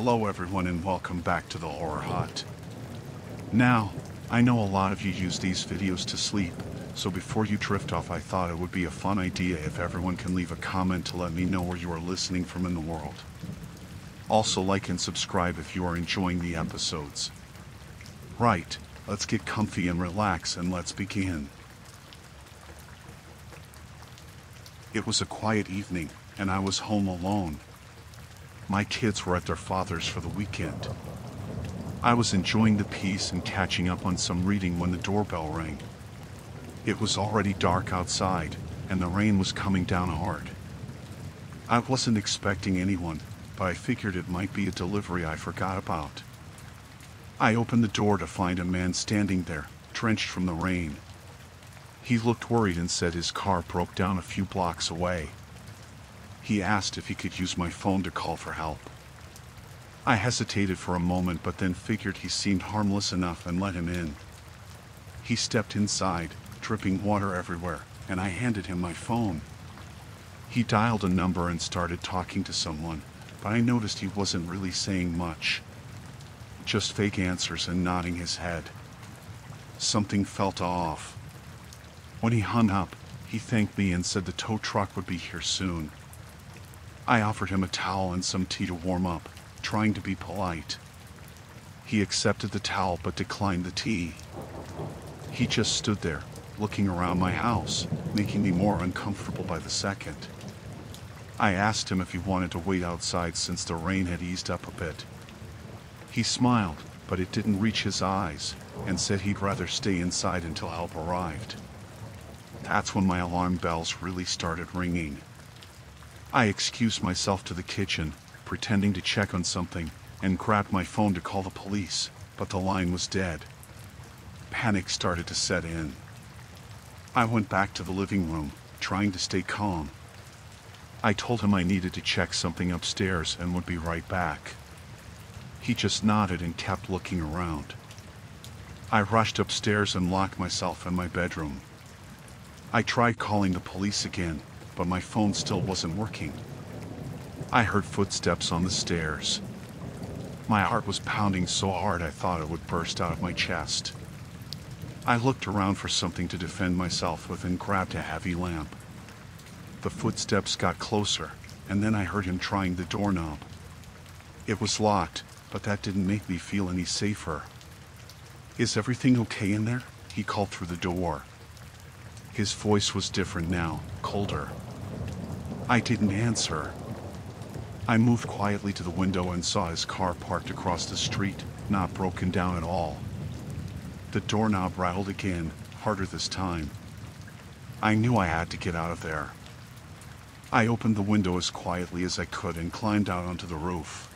Hello everyone and welcome back to the Horror Hut. Now, I know a lot of you use these videos to sleep, so before you drift off I thought it would be a fun idea if everyone can leave a comment to let me know where you are listening from in the world. Also like and subscribe if you are enjoying the episodes. Right, let's get comfy and relax and let's begin. It was a quiet evening, and I was home alone. My kids were at their father's for the weekend. I was enjoying the peace and catching up on some reading when the doorbell rang. It was already dark outside, and the rain was coming down hard. I wasn't expecting anyone, but I figured it might be a delivery I forgot about. I opened the door to find a man standing there, drenched from the rain. He looked worried and said his car broke down a few blocks away. He asked if he could use my phone to call for help. I hesitated for a moment but then figured he seemed harmless enough and let him in. He stepped inside, dripping water everywhere, and I handed him my phone. He dialed a number and started talking to someone, but I noticed he wasn't really saying much. Just fake answers and nodding his head. Something felt off. When he hung up, he thanked me and said the tow truck would be here soon. I offered him a towel and some tea to warm up, trying to be polite. He accepted the towel but declined the tea. He just stood there, looking around my house, making me more uncomfortable by the second. I asked him if he wanted to wait outside since the rain had eased up a bit. He smiled, but it didn't reach his eyes, and said he'd rather stay inside until help arrived. That's when my alarm bells really started ringing. I excused myself to the kitchen, pretending to check on something, and grabbed my phone to call the police, but the line was dead. Panic started to set in. I went back to the living room, trying to stay calm. I told him I needed to check something upstairs and would be right back. He just nodded and kept looking around. I rushed upstairs and locked myself in my bedroom. I tried calling the police again, but my phone still wasn't working. I heard footsteps on the stairs. My heart was pounding so hard I thought it would burst out of my chest. I looked around for something to defend myself with and grabbed a heavy lamp. The footsteps got closer, and then I heard him trying the doorknob. It was locked, but that didn't make me feel any safer. "Is everything okay in there?" he called through the door. His voice was different now, colder. I didn't answer. I moved quietly to the window and saw his car parked across the street, not broken down at all. The doorknob rattled again, harder this time. I knew I had to get out of there. I opened the window as quietly as I could and climbed out onto the roof.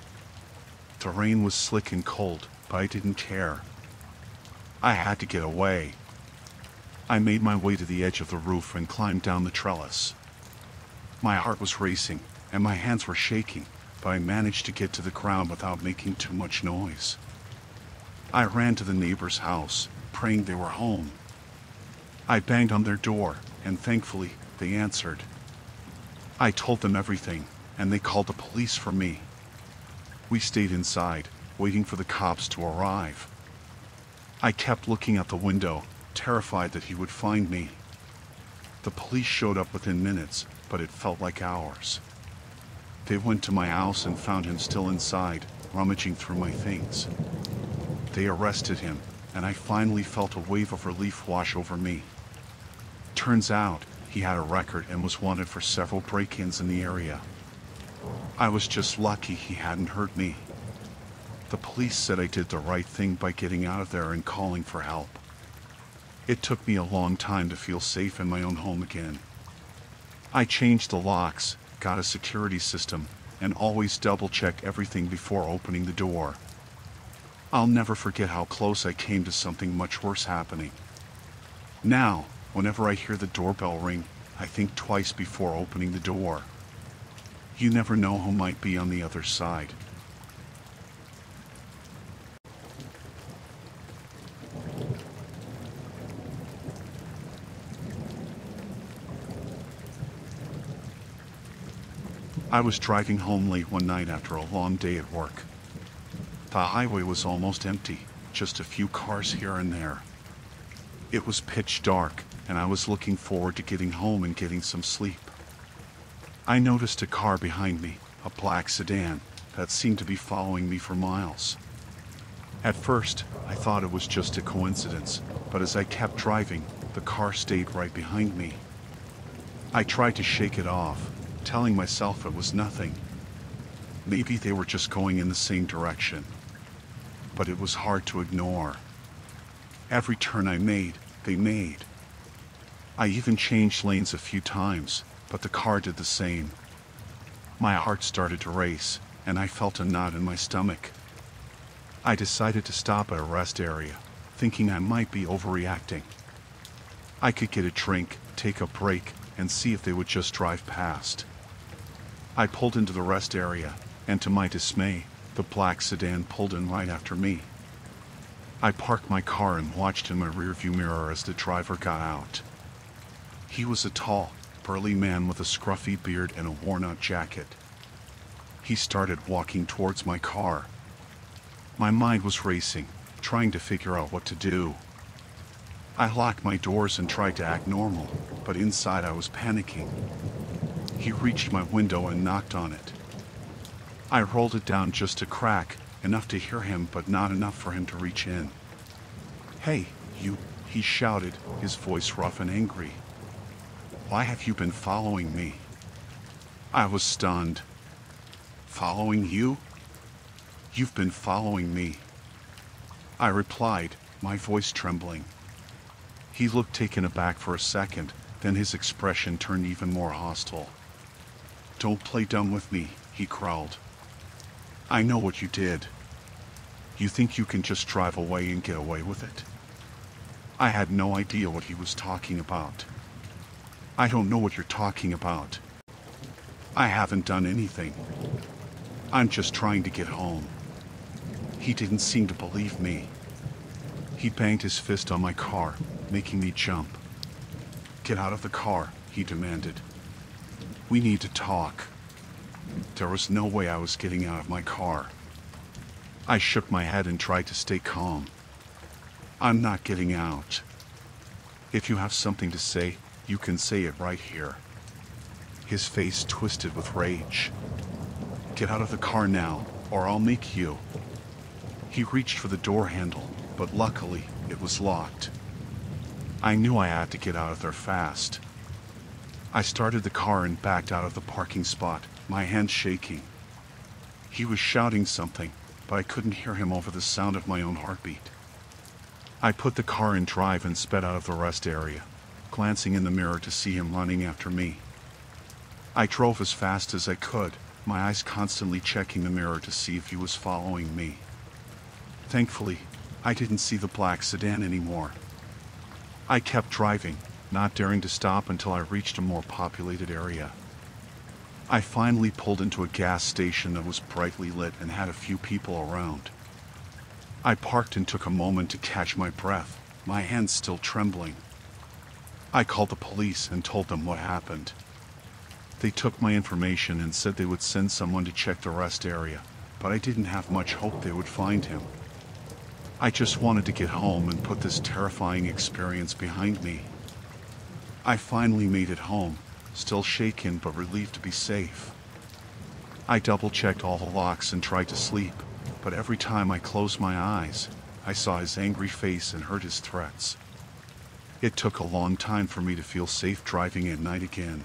The rain was slick and cold, but I didn't care. I had to get away. I made my way to the edge of the roof and climbed down the trellis. My heart was racing, and my hands were shaking, but I managed to get to the ground without making too much noise. I ran to the neighbor's house, praying they were home. I banged on their door, and thankfully, they answered. I told them everything, and they called the police for me. We stayed inside, waiting for the cops to arrive. I kept looking out the window, terrified that he would find me. The police showed up within minutes, but it felt like hours. They went to my house and found him still inside, rummaging through my things. They arrested him, and I finally felt a wave of relief wash over me. Turns out, he had a record and was wanted for several break-ins in the area. I was just lucky he hadn't hurt me. The police said I did the right thing by getting out of there and calling for help. It took me a long time to feel safe in my own home again. I changed the locks, got a security system, and always double-check everything before opening the door. I'll never forget how close I came to something much worse happening. Now, whenever I hear the doorbell ring, I think twice before opening the door. You never know who might be on the other side. I was driving home late one night after a long day at work. The highway was almost empty, just a few cars here and there. It was pitch dark, and I was looking forward to getting home and getting some sleep. I noticed a car behind me, a black sedan, that seemed to be following me for miles. At first, I thought it was just a coincidence, but as I kept driving, the car stayed right behind me. I tried to shake it off, telling myself it was nothing. Maybe they were just going in the same direction. But it was hard to ignore. Every turn I made, they made. I even changed lanes a few times, but the car did the same. My heart started to race, and I felt a knot in my stomach. I decided to stop at a rest area, thinking I might be overreacting. I could get a drink, take a break, and see if they would just drive past. I pulled into the rest area, and to my dismay, the black sedan pulled in right after me. I parked my car and watched in my rearview mirror as the driver got out. He was a tall, burly man with a scruffy beard and a worn-out jacket. He started walking towards my car. My mind was racing, trying to figure out what to do. I locked my doors and tried to act normal, but inside I was panicking. He reached my window and knocked on it. I rolled it down just a crack, enough to hear him but not enough for him to reach in. "Hey, you," he shouted, his voice rough and angry. "Why have you been following me?" I was stunned. "Following you? You've been following me," I replied, my voice trembling. He looked taken aback for a second, then his expression turned even more hostile. "Don't play dumb with me," he growled. "I know what you did. You think you can just drive away and get away with it?" I had no idea what he was talking about. "I don't know what you're talking about. I haven't done anything. I'm just trying to get home." He didn't seem to believe me. He banged his fist on my car, making me jump. "Get out of the car," he demanded. "We need to talk." There was no way I was getting out of my car. I shook my head and tried to stay calm. "I'm not getting out. If you have something to say, you can say it right here." His face twisted with rage. "Get out of the car now, or I'll make you." He reached for the door handle, but luckily, it was locked. I knew I had to get out of there fast. I started the car and backed out of the parking spot, my hands shaking. He was shouting something, but I couldn't hear him over the sound of my own heartbeat. I put the car in drive and sped out of the rest area, glancing in the mirror to see him running after me. I drove as fast as I could, my eyes constantly checking the mirror to see if he was following me. Thankfully, I didn't see the black sedan anymore. I kept driving, not daring to stop until I reached a more populated area. I finally pulled into a gas station that was brightly lit and had a few people around. I parked and took a moment to catch my breath, my hands still trembling. I called the police and told them what happened. They took my information and said they would send someone to check the rest area, but I didn't have much hope they would find him. I just wanted to get home and put this terrifying experience behind me. I finally made it home, still shaken but relieved to be safe. I double-checked all the locks and tried to sleep, but every time I closed my eyes, I saw his angry face and heard his threats. It took a long time for me to feel safe driving at night again.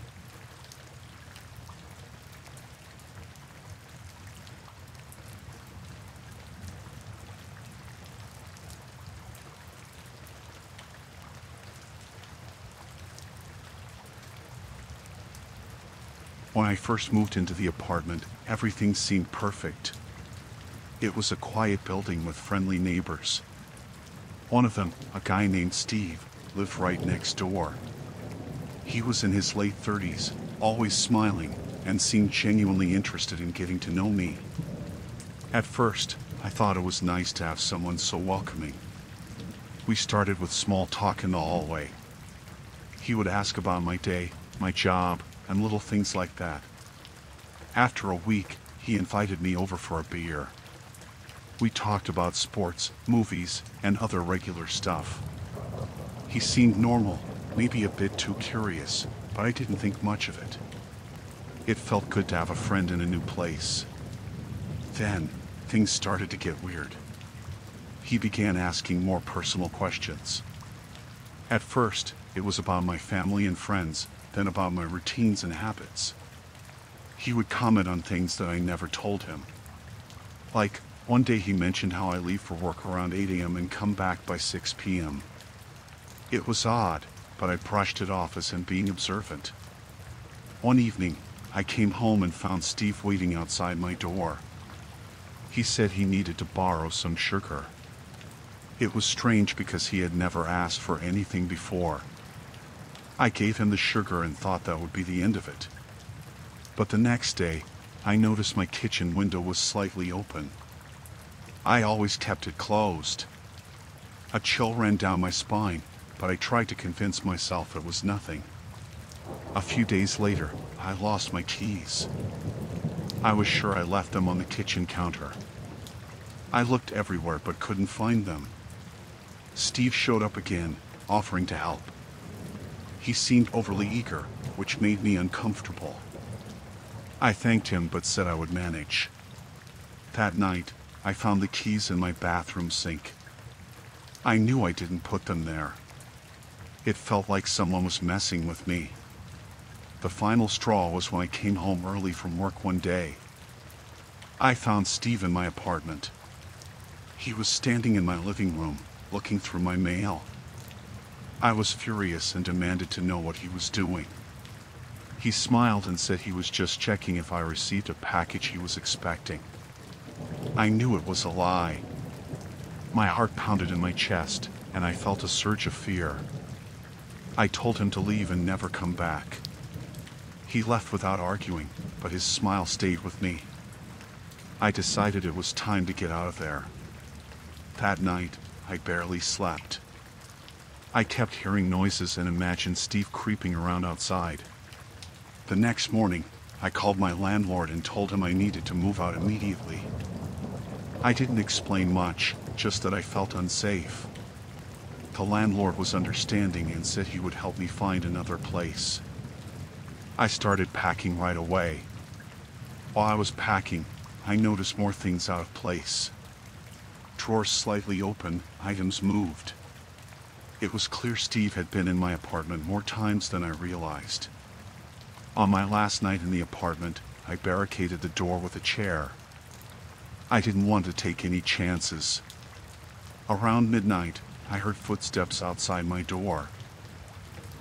When I first moved into the apartment, everything seemed perfect. It was a quiet building with friendly neighbors. One of them, a guy named Steve, lived right next door. He was in his late 30s, always smiling, and seemed genuinely interested in getting to know me. At first, I thought it was nice to have someone so welcoming. We started with small talk in the hallway. He would ask about my day, my job, and little things like that. After a week, he invited me over for a beer. We talked about sports, movies, and other regular stuff. He seemed normal, maybe a bit too curious, but I didn't think much of it. It felt good to have a friend in a new place. Then, things started to get weird. He began asking more personal questions. At first, it was about my family and friends, then about my routines and habits. He would comment on things that I never told him. Like, one day he mentioned how I leave for work around 8 a.m. and come back by 6 p.m. It was odd, but I brushed it off as him being observant. One evening, I came home and found Steve waiting outside my door. He said he needed to borrow some sugar. It was strange because he had never asked for anything before. I gave him the sugar and thought that would be the end of it. But the next day, I noticed my kitchen window was slightly open. I always kept it closed. A chill ran down my spine, but I tried to convince myself it was nothing. A few days later, I lost my keys. I was sure I left them on the kitchen counter. I looked everywhere but couldn't find them. Steve showed up again, offering to help. He seemed overly eager, which made me uncomfortable. I thanked him but said I would manage. That night, I found the keys in my bathroom sink. I knew I didn't put them there. It felt like someone was messing with me. The final straw was when I came home early from work one day. I found Steve in my apartment. He was standing in my living room, looking through my mail. I was furious and demanded to know what he was doing. He smiled and said he was just checking if I received a package he was expecting. I knew it was a lie. My heart pounded in my chest, and I felt a surge of fear. I told him to leave and never come back. He left without arguing, but his smile stayed with me. I decided it was time to get out of there. That night, I barely slept. I kept hearing noises and imagined Steve creeping around outside. The next morning, I called my landlord and told him I needed to move out immediately. I didn't explain much, just that I felt unsafe. The landlord was understanding and said he would help me find another place. I started packing right away. While I was packing, I noticed more things out of place. Drawers slightly open, items moved. It was clear Steve had been in my apartment more times than I realized. On my last night in the apartment, I barricaded the door with a chair. I didn't want to take any chances. Around midnight, I heard footsteps outside my door.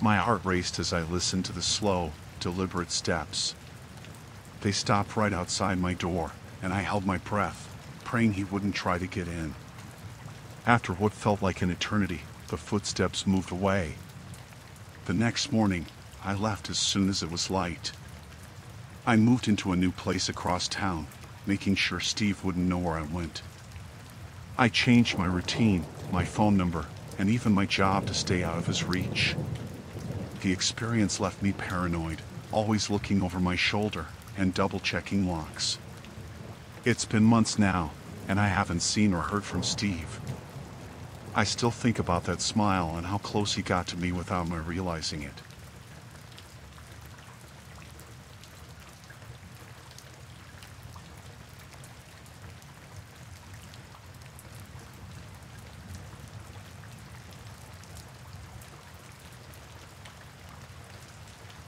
My heart raced as I listened to the slow, deliberate steps. They stopped right outside my door, and I held my breath, praying he wouldn't try to get in. After what felt like an eternity, the footsteps moved away. The next morning, I left as soon as it was light. I moved into a new place across town, making sure Steve wouldn't know where I went. I changed my routine, my phone number, and even my job to stay out of his reach. The experience left me paranoid, always looking over my shoulder and double-checking locks. It's been months now, and I haven't seen or heard from Steve. I still think about that smile and how close he got to me without my realizing it.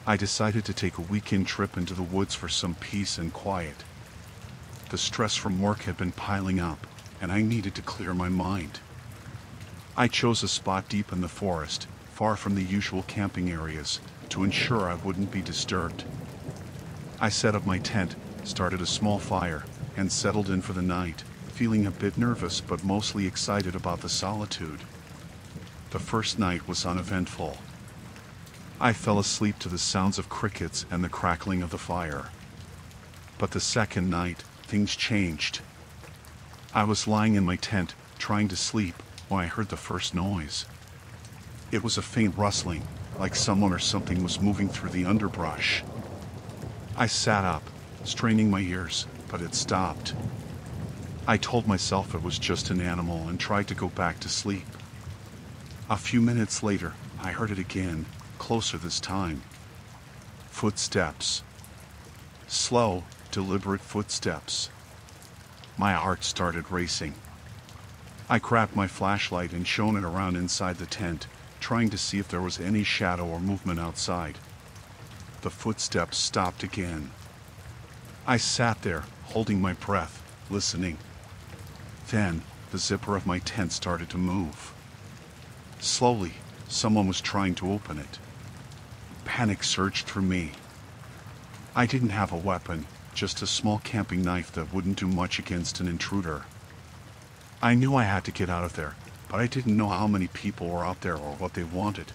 I decided to take a weekend trip into the woods for some peace and quiet. The stress from work had been piling up, and I needed to clear my mind. I chose a spot deep in the forest, far from the usual camping areas, to ensure I wouldn't be disturbed. I set up my tent, started a small fire, and settled in for the night, feeling a bit nervous but mostly excited about the solitude. The first night was uneventful. I fell asleep to the sounds of crickets and the crackling of the fire. But the second night, things changed. I was lying in my tent, trying to sleep, when I heard the first noise. It was a faint rustling, like someone or something was moving through the underbrush. I sat up, straining my ears, but it stopped. I told myself it was just an animal and tried to go back to sleep. A few minutes later, I heard it again, closer this time. Footsteps. Slow, deliberate footsteps. My heart started racing. I grabbed my flashlight and shone it around inside the tent, trying to see if there was any shadow or movement outside. The footsteps stopped again. I sat there, holding my breath, listening. Then, the zipper of my tent started to move. Slowly, someone was trying to open it. Panic surged through me. I didn't have a weapon, just a small camping knife that wouldn't do much against an intruder. I knew I had to get out of there, but I didn't know how many people were out there or what they wanted.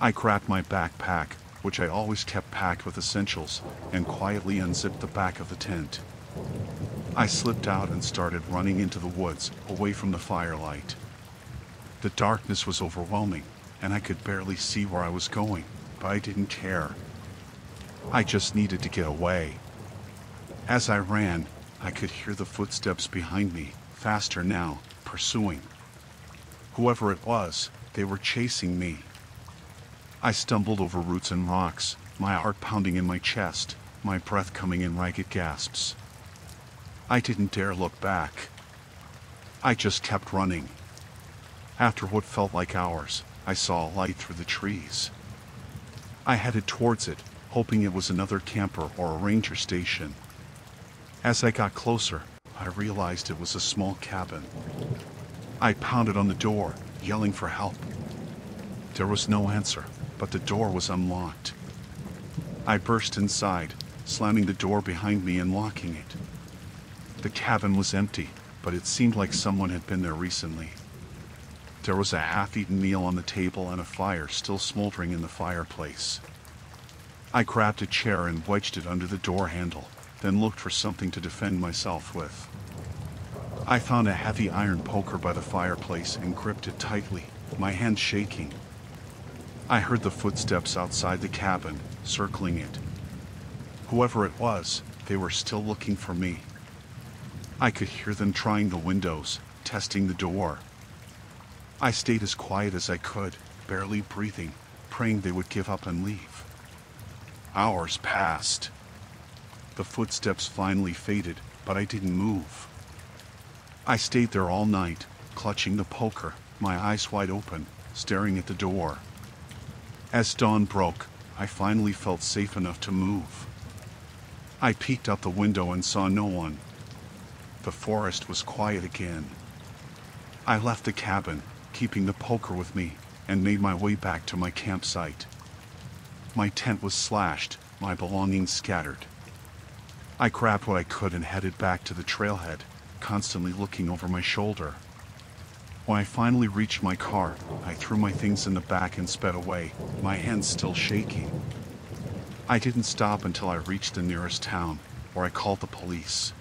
I grabbed my backpack, which I always kept packed with essentials, and quietly unzipped the back of the tent. I slipped out and started running into the woods, away from the firelight. The darkness was overwhelming, and I could barely see where I was going, but I didn't care. I just needed to get away. As I ran, I could hear the footsteps behind me, faster now, pursuing. Whoever it was, they were chasing me. I stumbled over roots and rocks, my heart pounding in my chest, my breath coming in ragged gasps. I didn't dare look back. I just kept running. After what felt like hours, I saw a light through the trees. I headed towards it, hoping it was another camper or a ranger station. As I got closer, I realized it was a small cabin. I pounded on the door, yelling for help. There was no answer, but the door was unlocked. I burst inside, slamming the door behind me and locking it. The cabin was empty, but it seemed like someone had been there recently. There was a half-eaten meal on the table and a fire still smoldering in the fireplace. I grabbed a chair and wedged it under the door handle, then looked for something to defend myself with. I found a heavy iron poker by the fireplace and gripped it tightly, my hands shaking. I heard the footsteps outside the cabin, circling it. Whoever it was, they were still looking for me. I could hear them trying the windows, testing the door. I stayed as quiet as I could, barely breathing, praying they would give up and leave. Hours passed. The footsteps finally faded, but I didn't move. I stayed there all night, clutching the poker, my eyes wide open, staring at the door. As dawn broke, I finally felt safe enough to move. I peeked out the window and saw no one. The forest was quiet again. I left the cabin, keeping the poker with me, and made my way back to my campsite. My tent was slashed, my belongings scattered. I grabbed what I could and headed back to the trailhead, constantly looking over my shoulder. When I finally reached my car, I threw my things in the back and sped away, my hands still shaking. I didn't stop until I reached the nearest town, where I called the police.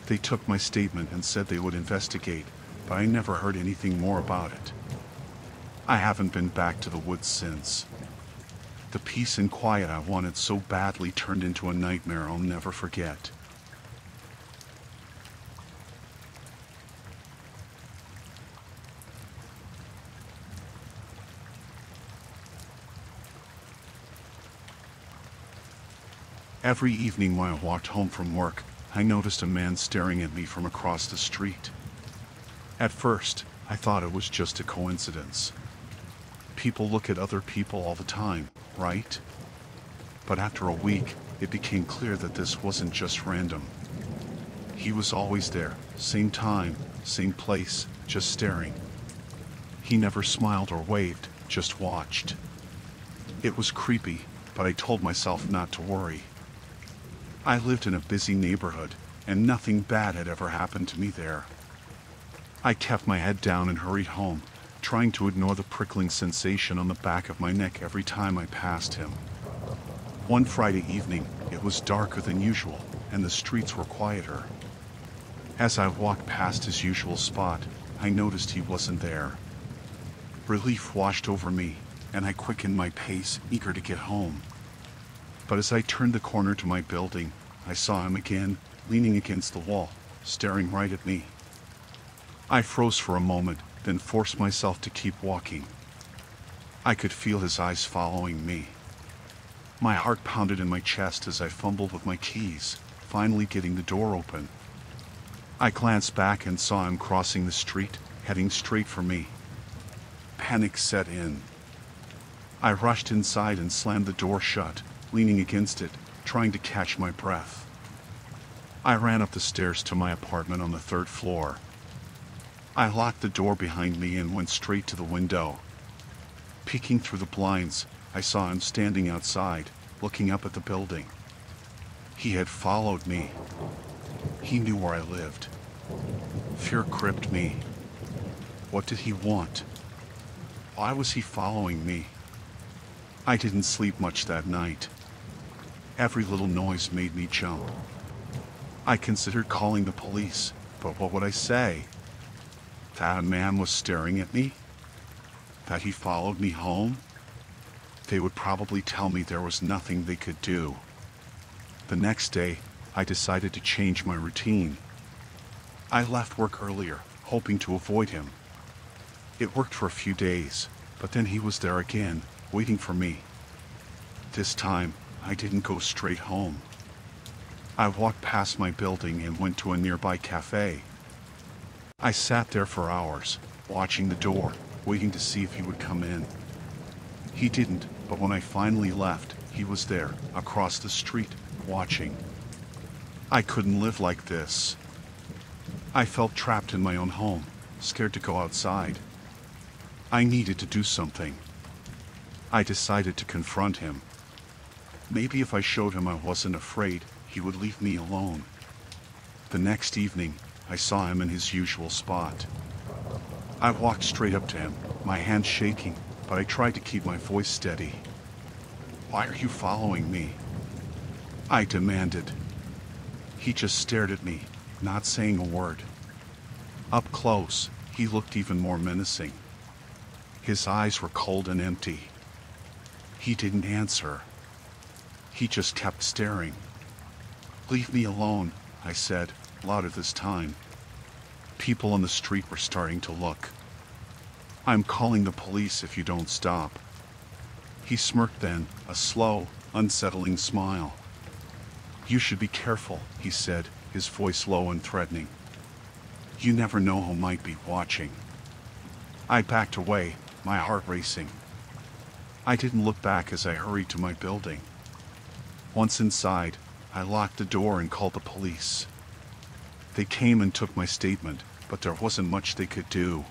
They took my statement and said they would investigate, but I never heard anything more about it. I haven't been back to the woods since. The peace and quiet I wanted so badly turned into a nightmare I'll never forget. Every evening when I walked home from work, I noticed a man staring at me from across the street. At first, I thought it was just a coincidence. People look at other people all the time, right? But after a week, it became clear that this wasn't just random. He was always there, same time, same place, just staring. He never smiled or waved, just watched. It was creepy, but I told myself not to worry. I lived in a busy neighborhood, and nothing bad had ever happened to me there. I kept my head down and hurried home, trying to ignore the prickling sensation on the back of my neck every time I passed him. One Friday evening, it was darker than usual, and the streets were quieter. As I walked past his usual spot, I noticed he wasn't there. Relief washed over me, and I quickened my pace, eager to get home. But as I turned the corner to my building, I saw him again, leaning against the wall, staring right at me. I froze for a moment, then forced myself to keep walking. I could feel his eyes following me. My heart pounded in my chest as I fumbled with my keys, finally getting the door open. I glanced back and saw him crossing the street, heading straight for me. Panic set in. I rushed inside and slammed the door shut, leaning against it, trying to catch my breath. I ran up the stairs to my apartment on the 3rd floor. I locked the door behind me and went straight to the window. Peeking through the blinds, I saw him standing outside, looking up at the building. He had followed me. He knew where I lived. Fear gripped me. What did he want? Why was he following me? I didn't sleep much that night. Every little noise made me jump. I considered calling the police, but what would I say? That a man was staring at me? That he followed me home? They would probably tell me there was nothing they could do. The next day, I decided to change my routine. I left work earlier, hoping to avoid him. It worked for a few days, but then he was there again, waiting for me. This time, I didn't go straight home. I walked past my building and went to a nearby cafe. I sat there for hours, watching the door, waiting to see if he would come in. He didn't, but when I finally left, he was there, across the street, watching. I couldn't live like this. I felt trapped in my own home, scared to go outside. I needed to do something. I decided to confront him. Maybe if I showed him I wasn't afraid, he would leave me alone. The next evening, I saw him in his usual spot. I walked straight up to him, my hands shaking, but I tried to keep my voice steady. "Why are you following me?" I demanded. He just stared at me, not saying a word. Up close, he looked even more menacing. His eyes were cold and empty. He didn't answer. He just kept staring. "Leave me alone," I said, louder this time. People on the street were starting to look. "I'm calling the police if you don't stop." He smirked then, a slow, unsettling smile. "You should be careful," he said, his voice low and threatening. "You never know who might be watching." I backed away, my heart racing. I didn't look back as I hurried to my building. Once inside, I locked the door and called the police. They came and took my statement, but there wasn't much they could do.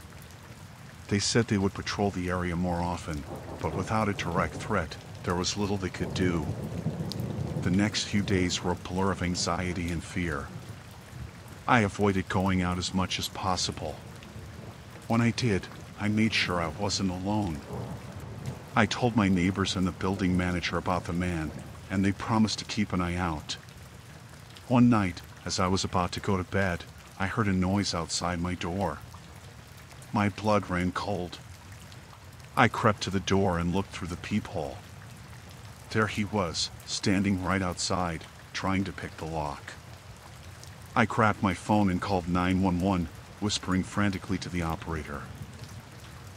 They said they would patrol the area more often, but without a direct threat, there was little they could do. The next few days were a blur of anxiety and fear. I avoided going out as much as possible. When I did, I made sure I wasn't alone. I told my neighbors and the building manager about the man, and they promised to keep an eye out. One night, as I was about to go to bed, I heard a noise outside my door. My blood ran cold. I crept to the door and looked through the peephole. There he was, standing right outside, trying to pick the lock. I grabbed my phone and called 911, whispering frantically to the operator.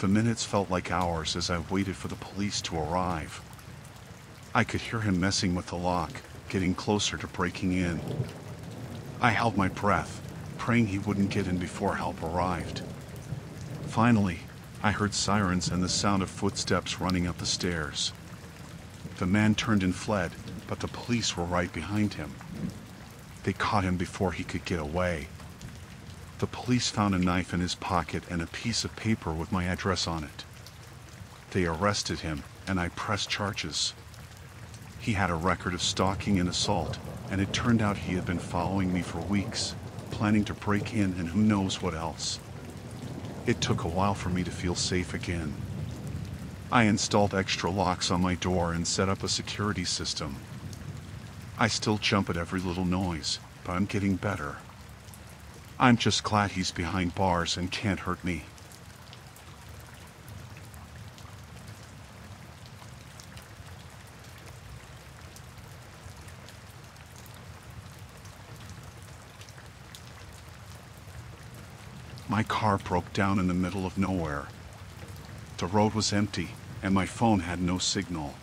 The minutes felt like hours as I waited for the police to arrive. I could hear him messing with the lock, getting closer to breaking in. I held my breath, praying he wouldn't get in before help arrived. Finally, I heard sirens and the sound of footsteps running up the stairs. The man turned and fled, but the police were right behind him. They caught him before he could get away. The police found a knife in his pocket and a piece of paper with my address on it. They arrested him, and I pressed charges. He had a record of stalking and assault, and it turned out he had been following me for weeks, planning to break in and who knows what else. It took a while for me to feel safe again. I installed extra locks on my door and set up a security system. I still jump at every little noise, but I'm getting better. I'm just glad he's behind bars and can't hurt me. My car broke down in the middle of nowhere. The road was empty, and my phone had no signal.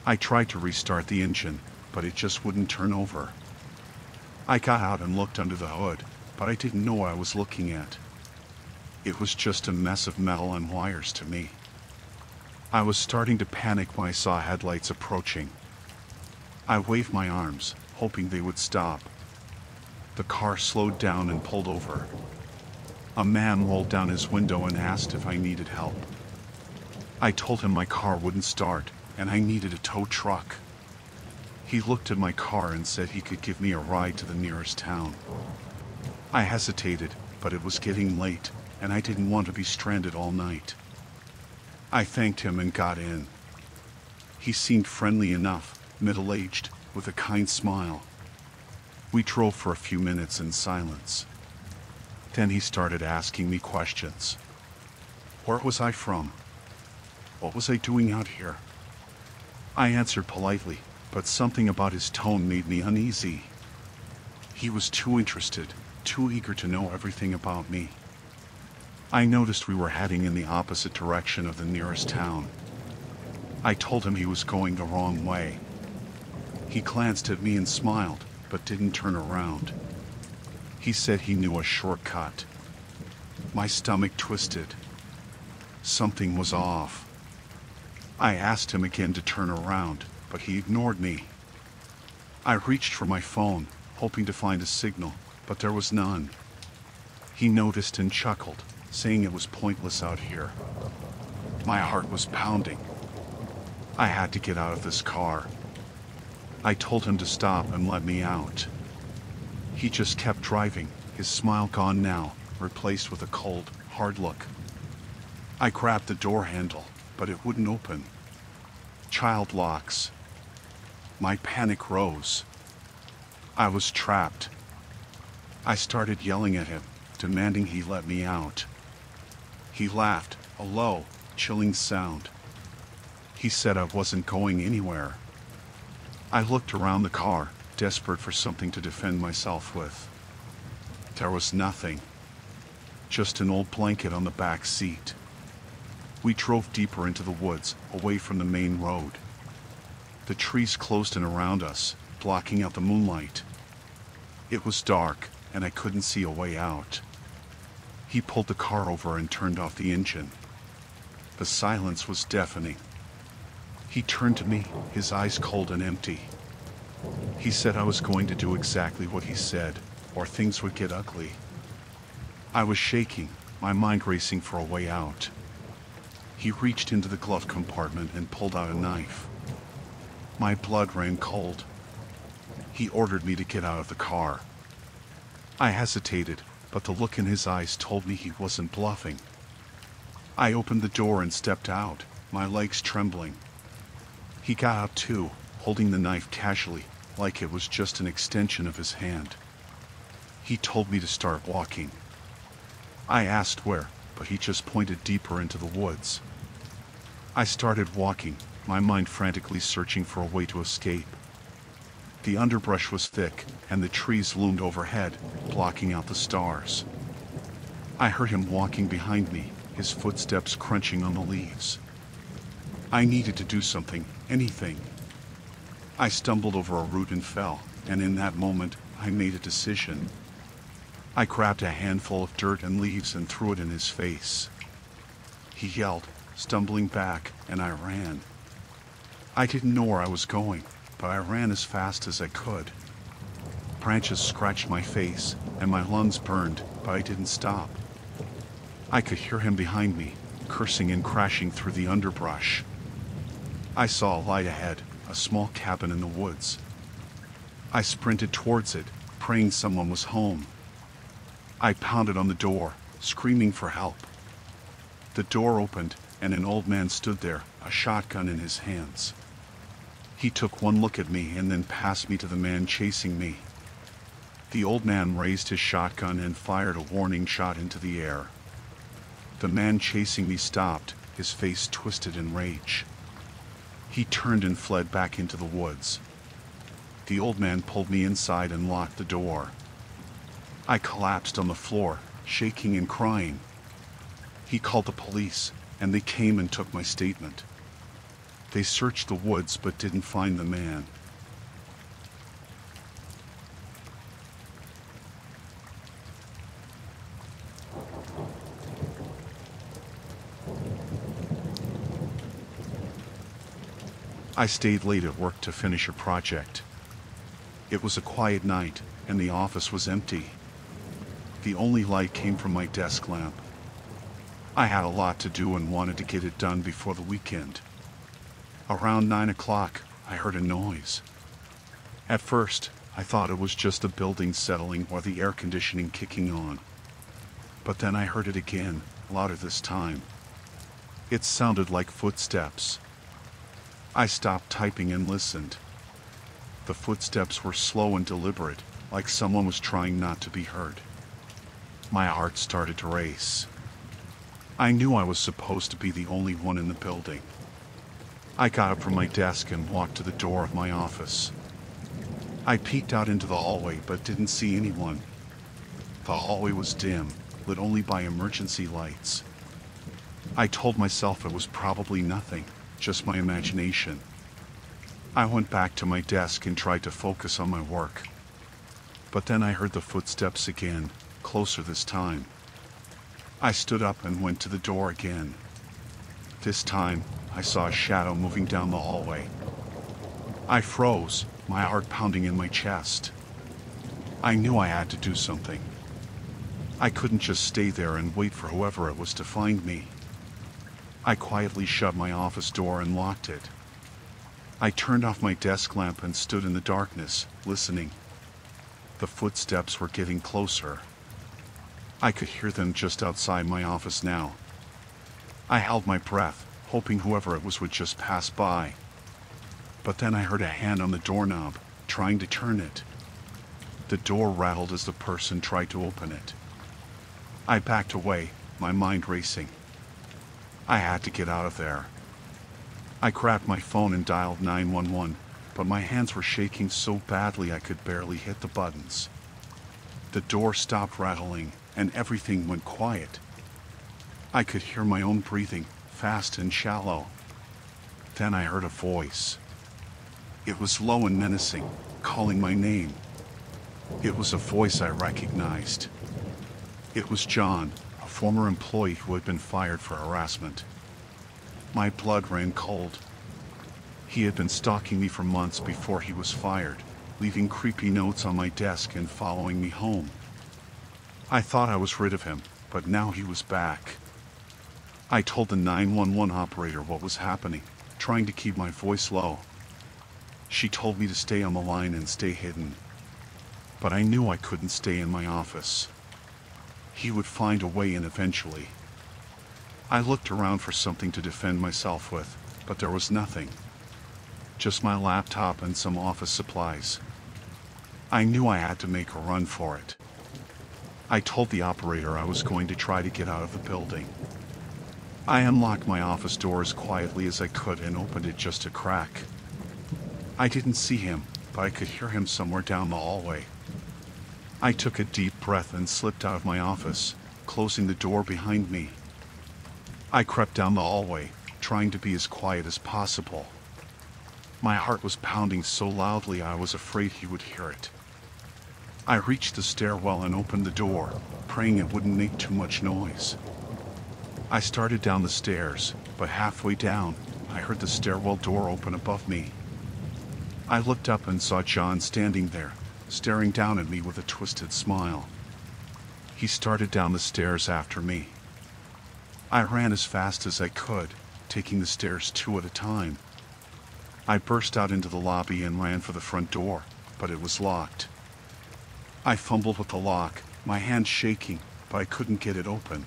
I tried to restart the engine, but it just wouldn't turn over. I got out and looked under the hood, but I didn't know what I was looking at. It was just a mess of metal and wires to me. I was starting to panic when I saw headlights approaching. I waved my arms, hoping they would stop. The car slowed down and pulled over. A man rolled down his window and asked if I needed help. I told him my car wouldn't start, and I needed a tow truck. He looked at my car and said he could give me a ride to the nearest town. I hesitated, but it was getting late, and I didn't want to be stranded all night. I thanked him and got in. He seemed friendly enough, middle-aged, with a kind smile. We drove for a few minutes in silence. Then he started asking me questions. Where was I from? What was I doing out here? I answered politely, but something about his tone made me uneasy. He was too interested, too eager to know everything about me. I noticed we were heading in the opposite direction of the nearest town. I told him he was going the wrong way. He glanced at me and smiled, but didn't turn around. He said he knew a shortcut. My stomach twisted. Something was off. I asked him again to turn around, but he ignored me. I reached for my phone, hoping to find a signal, but there was none. He noticed and chuckled, saying it was pointless out here. My heart was pounding. I had to get out of this car. I told him to stop and let me out. He just kept driving, his smile gone now, replaced with a cold, hard look. I grabbed the door handle, but it wouldn't open. Child locks. My panic rose. I was trapped. I started yelling at him, demanding he let me out. He laughed, a low, chilling sound. He said I wasn't going anywhere. I looked around the car, desperate for something to defend myself with. There was nothing. Just an old blanket on the back seat. We drove deeper into the woods, away from the main road. The trees closed in around us, blocking out the moonlight. It was dark, and I couldn't see a way out. He pulled the car over and turned off the engine. The silence was deafening. He turned to me, his eyes cold and empty. He said I was going to do exactly what he said, or things would get ugly. I was shaking, my mind racing for a way out. He reached into the glove compartment and pulled out a knife. My blood ran cold. He ordered me to get out of the car. I hesitated, but the look in his eyes told me he wasn't bluffing. I opened the door and stepped out, my legs trembling. He got out too, holding the knife casually, like it was just an extension of his hand. He told me to start walking. I asked where, but he just pointed deeper into the woods. I started walking, my mind frantically searching for a way to escape. The underbrush was thick, and the trees loomed overhead, blocking out the stars. I heard him walking behind me, his footsteps crunching on the leaves. I needed to do something, anything. I stumbled over a root and fell, and in that moment, I made a decision. I grabbed a handful of dirt and leaves and threw it in his face. He yelled, stumbling back, and I ran. I didn't know where I was going, but I ran as fast as I could. Branches scratched my face, and my lungs burned, but I didn't stop. I could hear him behind me, cursing and crashing through the underbrush. I saw a light ahead, a small cabin in the woods. I sprinted towards it, praying someone was home. I pounded on the door, screaming for help. The door opened, and an old man stood there, a shotgun in his hands. He took one look at me and then passed me to the man chasing me. The old man raised his shotgun and fired a warning shot into the air. The man chasing me stopped, his face twisted in rage. He turned and fled back into the woods. The old man pulled me inside and locked the door. I collapsed on the floor, shaking and crying. He called the police, and they came and took my statement. They searched the woods but didn't find the man. I stayed late at work to finish a project. It was a quiet night, and the office was empty. The only light came from my desk lamp. I had a lot to do and wanted to get it done before the weekend. Around 9 o'clock, I heard a noise. At first, I thought it was just the building settling or the air conditioning kicking on. But then I heard it again, louder this time. It sounded like footsteps. I stopped typing and listened. The footsteps were slow and deliberate, like someone was trying not to be heard. My heart started to race. I knew I was supposed to be the only one in the building. I got up from my desk and walked to the door of my office. I peeked out into the hallway but didn't see anyone. The hallway was dim, lit only by emergency lights. I told myself it was probably nothing, just my imagination. I went back to my desk and tried to focus on my work. But then I heard the footsteps again, closer this time. I stood up and went to the door again. This time, I saw a shadow moving down the hallway. I froze, my heart pounding in my chest. I knew I had to do something. I couldn't just stay there and wait for whoever it was to find me. I quietly shut my office door and locked it. I turned off my desk lamp and stood in the darkness, listening. The footsteps were getting closer. I could hear them just outside my office now. I held my breath, hoping whoever it was would just pass by. But then I heard a hand on the doorknob, trying to turn it. The door rattled as the person tried to open it. I backed away, my mind racing. I had to get out of there. I grabbed my phone and dialed 911, but my hands were shaking so badly I could barely hit the buttons. The door stopped rattling, and everything went quiet. I could hear my own breathing, fast and shallow. Then I heard a voice. It was low and menacing, calling my name. It was a voice I recognized. It was John, a former employee who had been fired for harassment. My blood ran cold. He had been stalking me for months before he was fired, leaving creepy notes on my desk and following me home. I thought I was rid of him, but now he was back. I told the 911 operator what was happening, trying to keep my voice low. She told me to stay on the line and stay hidden. But I knew I couldn't stay in my office. He would find a way in eventually. I looked around for something to defend myself with, but there was nothing. Just my laptop and some office supplies. I knew I had to make a run for it. I told the operator I was going to try to get out of the building. I unlocked my office door as quietly as I could and opened it just a crack. I didn't see him, but I could hear him somewhere down the hallway. I took a deep breath and slipped out of my office, closing the door behind me. I crept down the hallway, trying to be as quiet as possible. My heart was pounding so loudly I was afraid he would hear it. I reached the stairwell and opened the door, praying it wouldn't make too much noise. I started down the stairs, but halfway down, I heard the stairwell door open above me. I looked up and saw John standing there, staring down at me with a twisted smile. He started down the stairs after me. I ran as fast as I could, taking the stairs 2 at a time. I burst out into the lobby and ran for the front door, but it was locked. I fumbled with the lock, my hand shaking, but I couldn't get it open.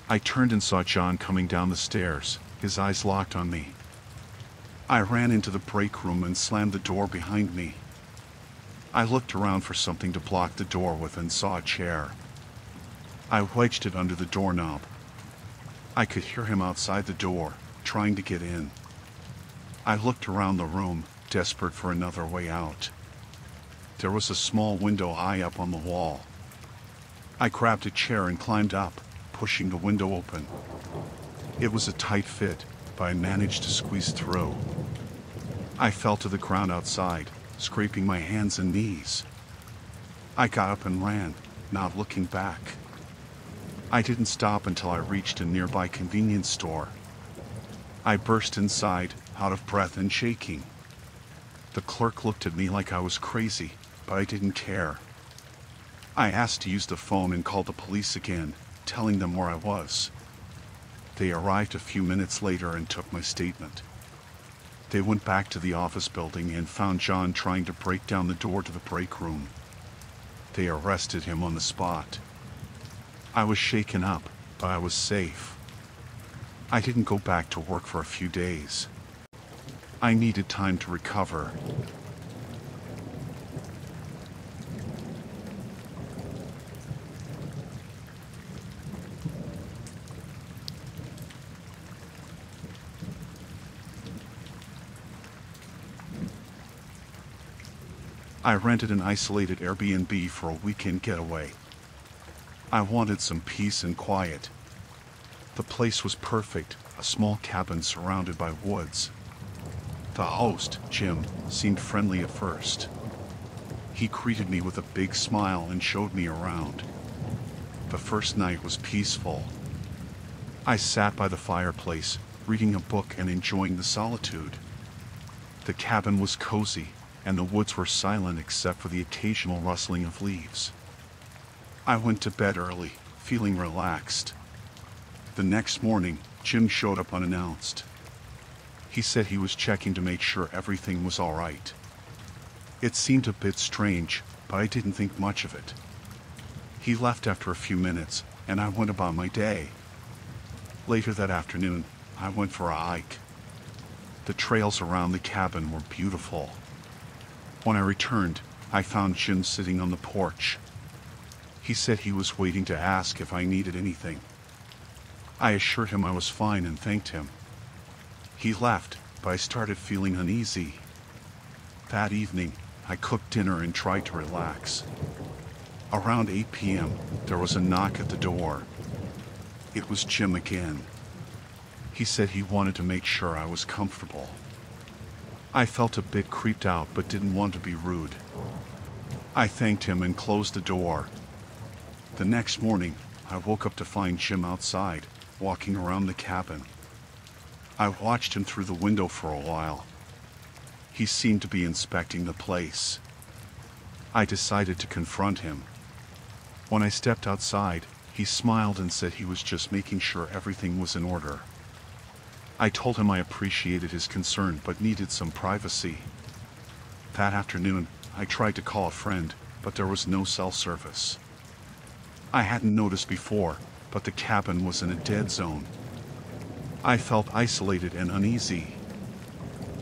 I turned and saw John coming down the stairs, his eyes locked on me. I ran into the break room and slammed the door behind me. I looked around for something to block the door with and saw a chair. I wedged it under the doorknob. I could hear him outside the door, trying to get in. I looked around the room, desperate for another way out. There was a small window high up on the wall. I grabbed a chair and climbed up, pushing the window open. It was a tight fit, but I managed to squeeze through. I fell to the ground outside, scraping my hands and knees. I got up and ran, not looking back. I didn't stop until I reached a nearby convenience store. I burst inside, out of breath and shaking. The clerk looked at me like I was crazy, but I didn't care. I asked to use the phone and called the police again, telling them where I was. They arrived a few minutes later and took my statement. They went back to the office building and found John trying to break down the door to the break room. They arrested him on the spot. I was shaken up, but I was safe. I didn't go back to work for a few days. I needed time to recover. I rented an isolated Airbnb for a weekend getaway. I wanted some peace and quiet. The place was perfect, a small cabin surrounded by woods. The host, Jim, seemed friendly at first. He greeted me with a big smile and showed me around. The first night was peaceful. I sat by the fireplace, reading a book and enjoying the solitude. The cabin was cozy, and the woods were silent except for the occasional rustling of leaves. I went to bed early, feeling relaxed. The next morning, Jim showed up unannounced. He said he was checking to make sure everything was all right. It seemed a bit strange, but I didn't think much of it. He left after a few minutes, and I went about my day. Later that afternoon, I went for a hike. The trails around the cabin were beautiful. When I returned, I found Jim sitting on the porch. He said he was waiting to ask if I needed anything. I assured him I was fine and thanked him. He left, but I started feeling uneasy. That evening, I cooked dinner and tried to relax. Around 8 p.m., there was a knock at the door. It was Jim again. He said he wanted to make sure I was comfortable. I felt a bit creeped out but didn't want to be rude. I thanked him and closed the door. The next morning, I woke up to find Jim outside, walking around the cabin. I watched him through the window for a while. He seemed to be inspecting the place. I decided to confront him. When I stepped outside, he smiled and said he was just making sure everything was in order. I told him I appreciated his concern but needed some privacy. That afternoon, I tried to call a friend, but there was no cell service. I hadn't noticed before, but the cabin was in a dead zone. I felt isolated and uneasy.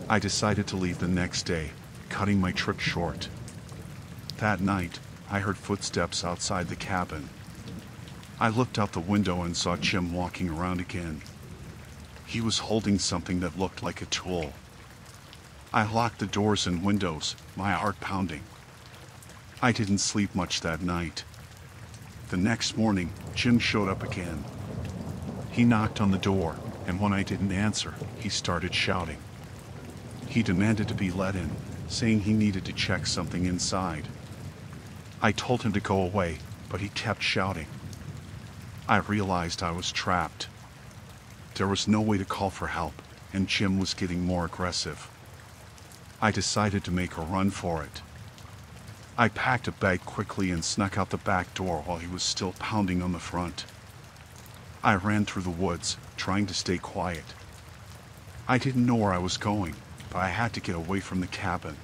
I decided to leave the next day, cutting my trip short. That night, I heard footsteps outside the cabin. I looked out the window and saw Jim walking around again. He was holding something that looked like a tool. I locked the doors and windows, my heart pounding. I didn't sleep much that night. The next morning, Jim showed up again. He knocked on the door, and when I didn't answer, he started shouting. He demanded to be let in, saying he needed to check something inside. I told him to go away, but he kept shouting. I realized I was trapped. There was no way to call for help, and Jim was getting more aggressive. I decided to make a run for it. I packed a bag quickly and snuck out the back door while he was still pounding on the front. I ran through the woods, trying to stay quiet. I didn't know where I was going, but I had to get away from the cabin.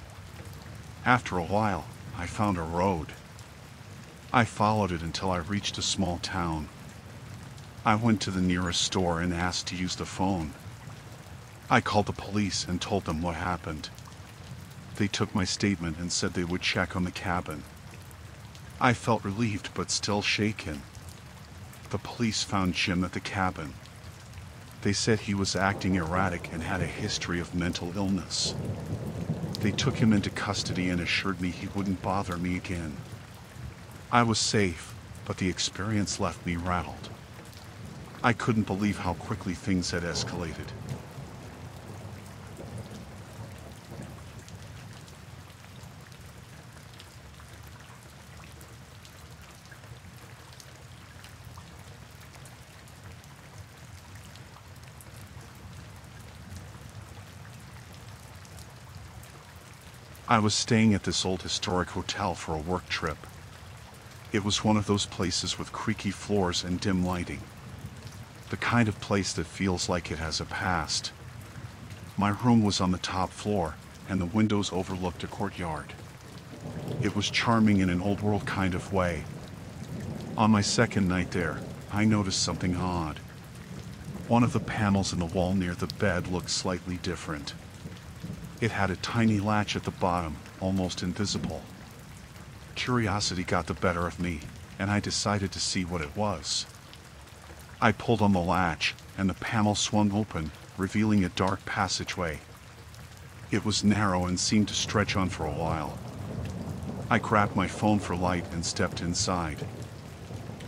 After a while, I found a road. I followed it until I reached a small town. I went to the nearest store and asked to use the phone. I called the police and told them what happened. They took my statement and said they would check on the cabin. I felt relieved but still shaken. The police found Jim at the cabin. They said he was acting erratic and had a history of mental illness. They took him into custody and assured me he wouldn't bother me again. I was safe, but the experience left me rattled. I couldn't believe how quickly things had escalated. I was staying at this old historic hotel for a work trip. It was one of those places with creaky floors and dim lighting. The kind of place that feels like it has a past. My room was on the top floor, and the windows overlooked a courtyard. It was charming in an old-world kind of way. On my second night there, I noticed something odd. One of the panels in the wall near the bed looked slightly different. It had a tiny latch at the bottom, almost invisible. Curiosity got the better of me, and I decided to see what it was. I pulled on the latch, and the panel swung open, revealing a dark passageway. It was narrow and seemed to stretch on for a while. I grabbed my phone for light and stepped inside.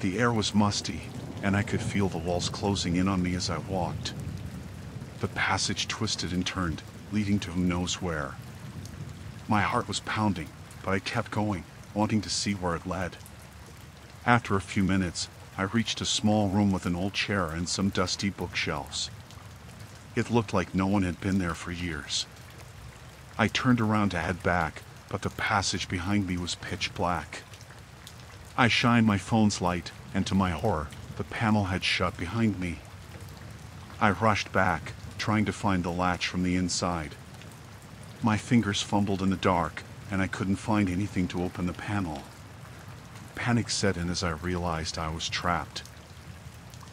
The air was musty, and I could feel the walls closing in on me as I walked. The passage twisted and turned, leading to who knows where. My heart was pounding, but I kept going, wanting to see where it led. After a few minutes, I reached a small room with an old chair and some dusty bookshelves. It looked like no one had been there for years. I turned around to head back, but the passage behind me was pitch black. I shined my phone's light, and to my horror, the panel had shut behind me. I rushed back, trying to find the latch from the inside. My fingers fumbled in the dark, and I couldn't find anything to open the panel. Panic set in as I realized I was trapped.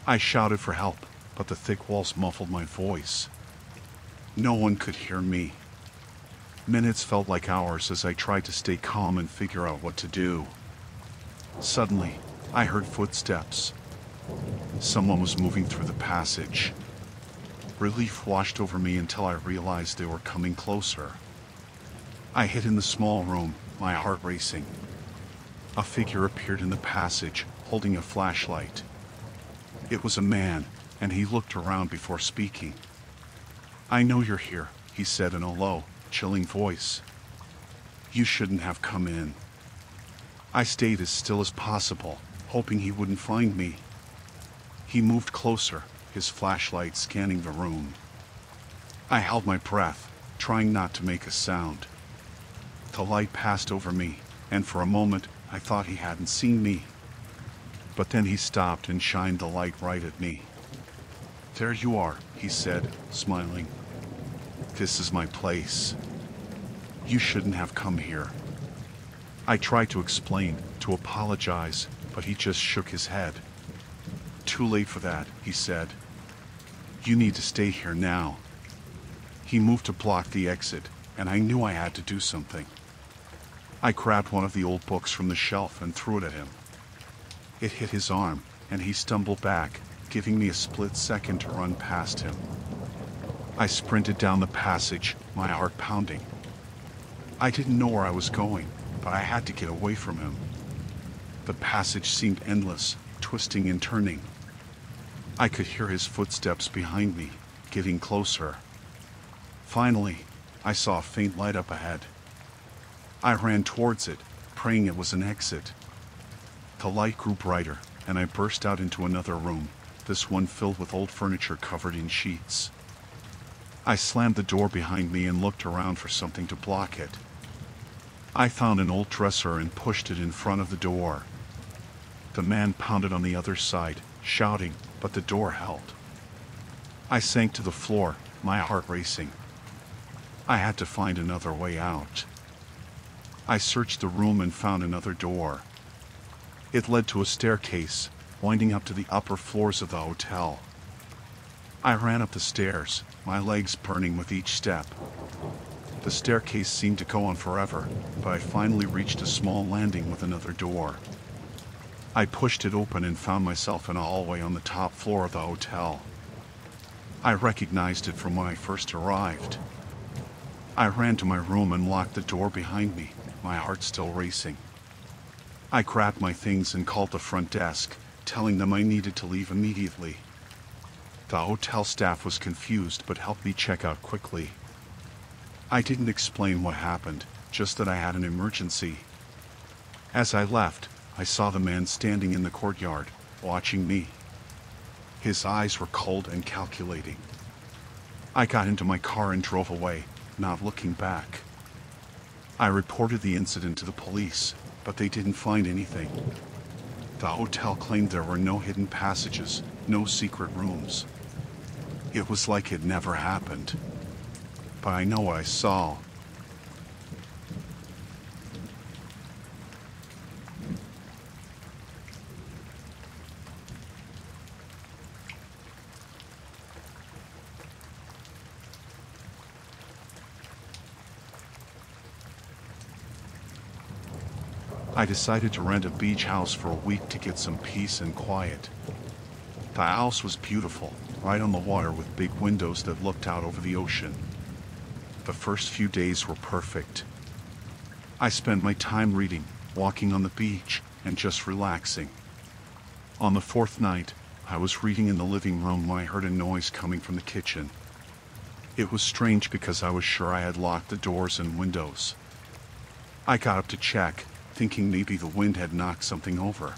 I shouted for help, but the thick walls muffled my voice. No one could hear me. Minutes felt like hours as I tried to stay calm and figure out what to do. Suddenly, I heard footsteps. Someone was moving through the passage. Relief washed over me until I realized they were coming closer. I hid in the small room, my heart racing. A figure appeared in the passage, holding a flashlight. It was a man, and he looked around before speaking. "I know you're here," he said in a low, chilling voice. "You shouldn't have come in." I stayed as still as possible, hoping he wouldn't find me. He moved closer, his flashlight scanning the room. I held my breath, trying not to make a sound. The light passed over me, and for a moment I thought he hadn't seen me. But then he stopped and shined the light right at me. "There you are," he said, smiling. "This is my place. You shouldn't have come here." I tried to explain, to apologize, but he just shook his head. "Too late for that," he said. "You need to stay here now." He moved to block the exit, and I knew I had to do something. I grabbed one of the old books from the shelf and threw it at him. It hit his arm, and he stumbled back, giving me a split second to run past him. I sprinted down the passage, my heart pounding. I didn't know where I was going, but I had to get away from him. The passage seemed endless, twisting and turning. I could hear his footsteps behind me, getting closer. Finally, I saw a faint light up ahead. I ran towards it, praying it was an exit. The light grew brighter, and I burst out into another room, this one filled with old furniture covered in sheets. I slammed the door behind me and looked around for something to block it. I found an old dresser and pushed it in front of the door. The man pounded on the other side, shouting, but the door held. I sank to the floor, my heart racing. I had to find another way out. I searched the room and found another door. It led to a staircase, winding up to the upper floors of the hotel. I ran up the stairs, my legs burning with each step. The staircase seemed to go on forever, but I finally reached a small landing with another door. I pushed it open and found myself in a hallway on the top floor of the hotel. I recognized it from when I first arrived. I ran to my room and locked the door behind me, my heart still racing. I grabbed my things and called the front desk, telling them I needed to leave immediately. The hotel staff was confused but helped me check out quickly. I didn't explain what happened, just that I had an emergency. As I left, I saw the man standing in the courtyard, watching me. His eyes were cold and calculating. I got into my car and drove away, not looking back. I reported the incident to the police, but they didn't find anything. The hotel claimed there were no hidden passages, no secret rooms. It was like it never happened. But I know what I saw. I decided to rent a beach house for a week to get some peace and quiet. The house was beautiful, right on the water with big windows that looked out over the ocean. The first few days were perfect. I spent my time reading, walking on the beach, and just relaxing. On the fourth night, I was reading in the living room when I heard a noise coming from the kitchen. It was strange because I was sure I had locked the doors and windows. I got up to check, thinking maybe the wind had knocked something over.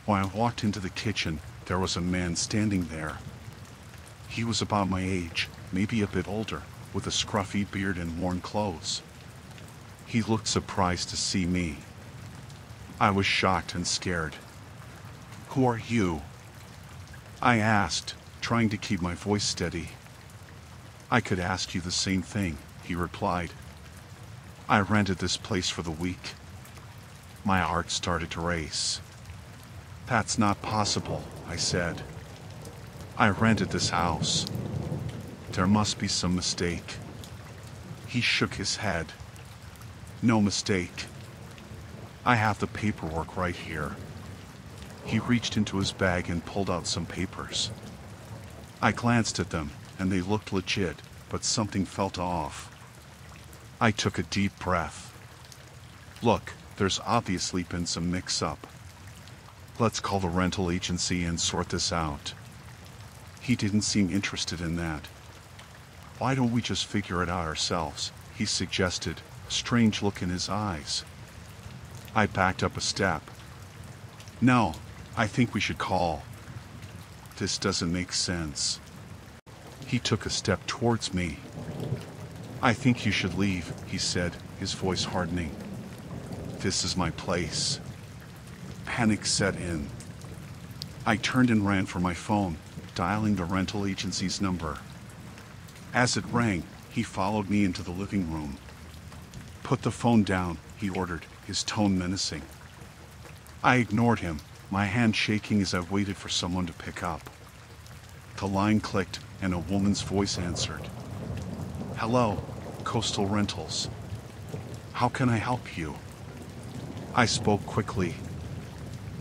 When I walked into the kitchen, there was a man standing there. He was about my age, maybe a bit older, with a scruffy beard and worn clothes. He looked surprised to see me. I was shocked and scared. "Who are you?" I asked, trying to keep my voice steady. "I could ask you the same thing," he replied. "I rented this place for the week." My heart started to race. "That's not possible," I said. "I rented this house. There must be some mistake." He shook his head. "No mistake. I have the paperwork right here." He reached into his bag and pulled out some papers. I glanced at them, and they looked legit, but something felt off. I took a deep breath. "Look, there's obviously been some mix-up. Let's call the rental agency and sort this out." He didn't seem interested in that. "Why don't we just figure it out ourselves?" he suggested, a strange look in his eyes. I backed up a step. "No, I think we should call. This doesn't make sense." He took a step towards me. "I think you should leave," he said, his voice hardening. "This is my place." Panic set in. I turned and ran for my phone, dialing the rental agency's number. As it rang, he followed me into the living room. "Put the phone down," he ordered, his tone menacing. I ignored him, my hand shaking as I waited for someone to pick up. The line clicked, and a woman's voice answered. "Hello, Coastal Rentals. How can I help you?" I spoke quickly.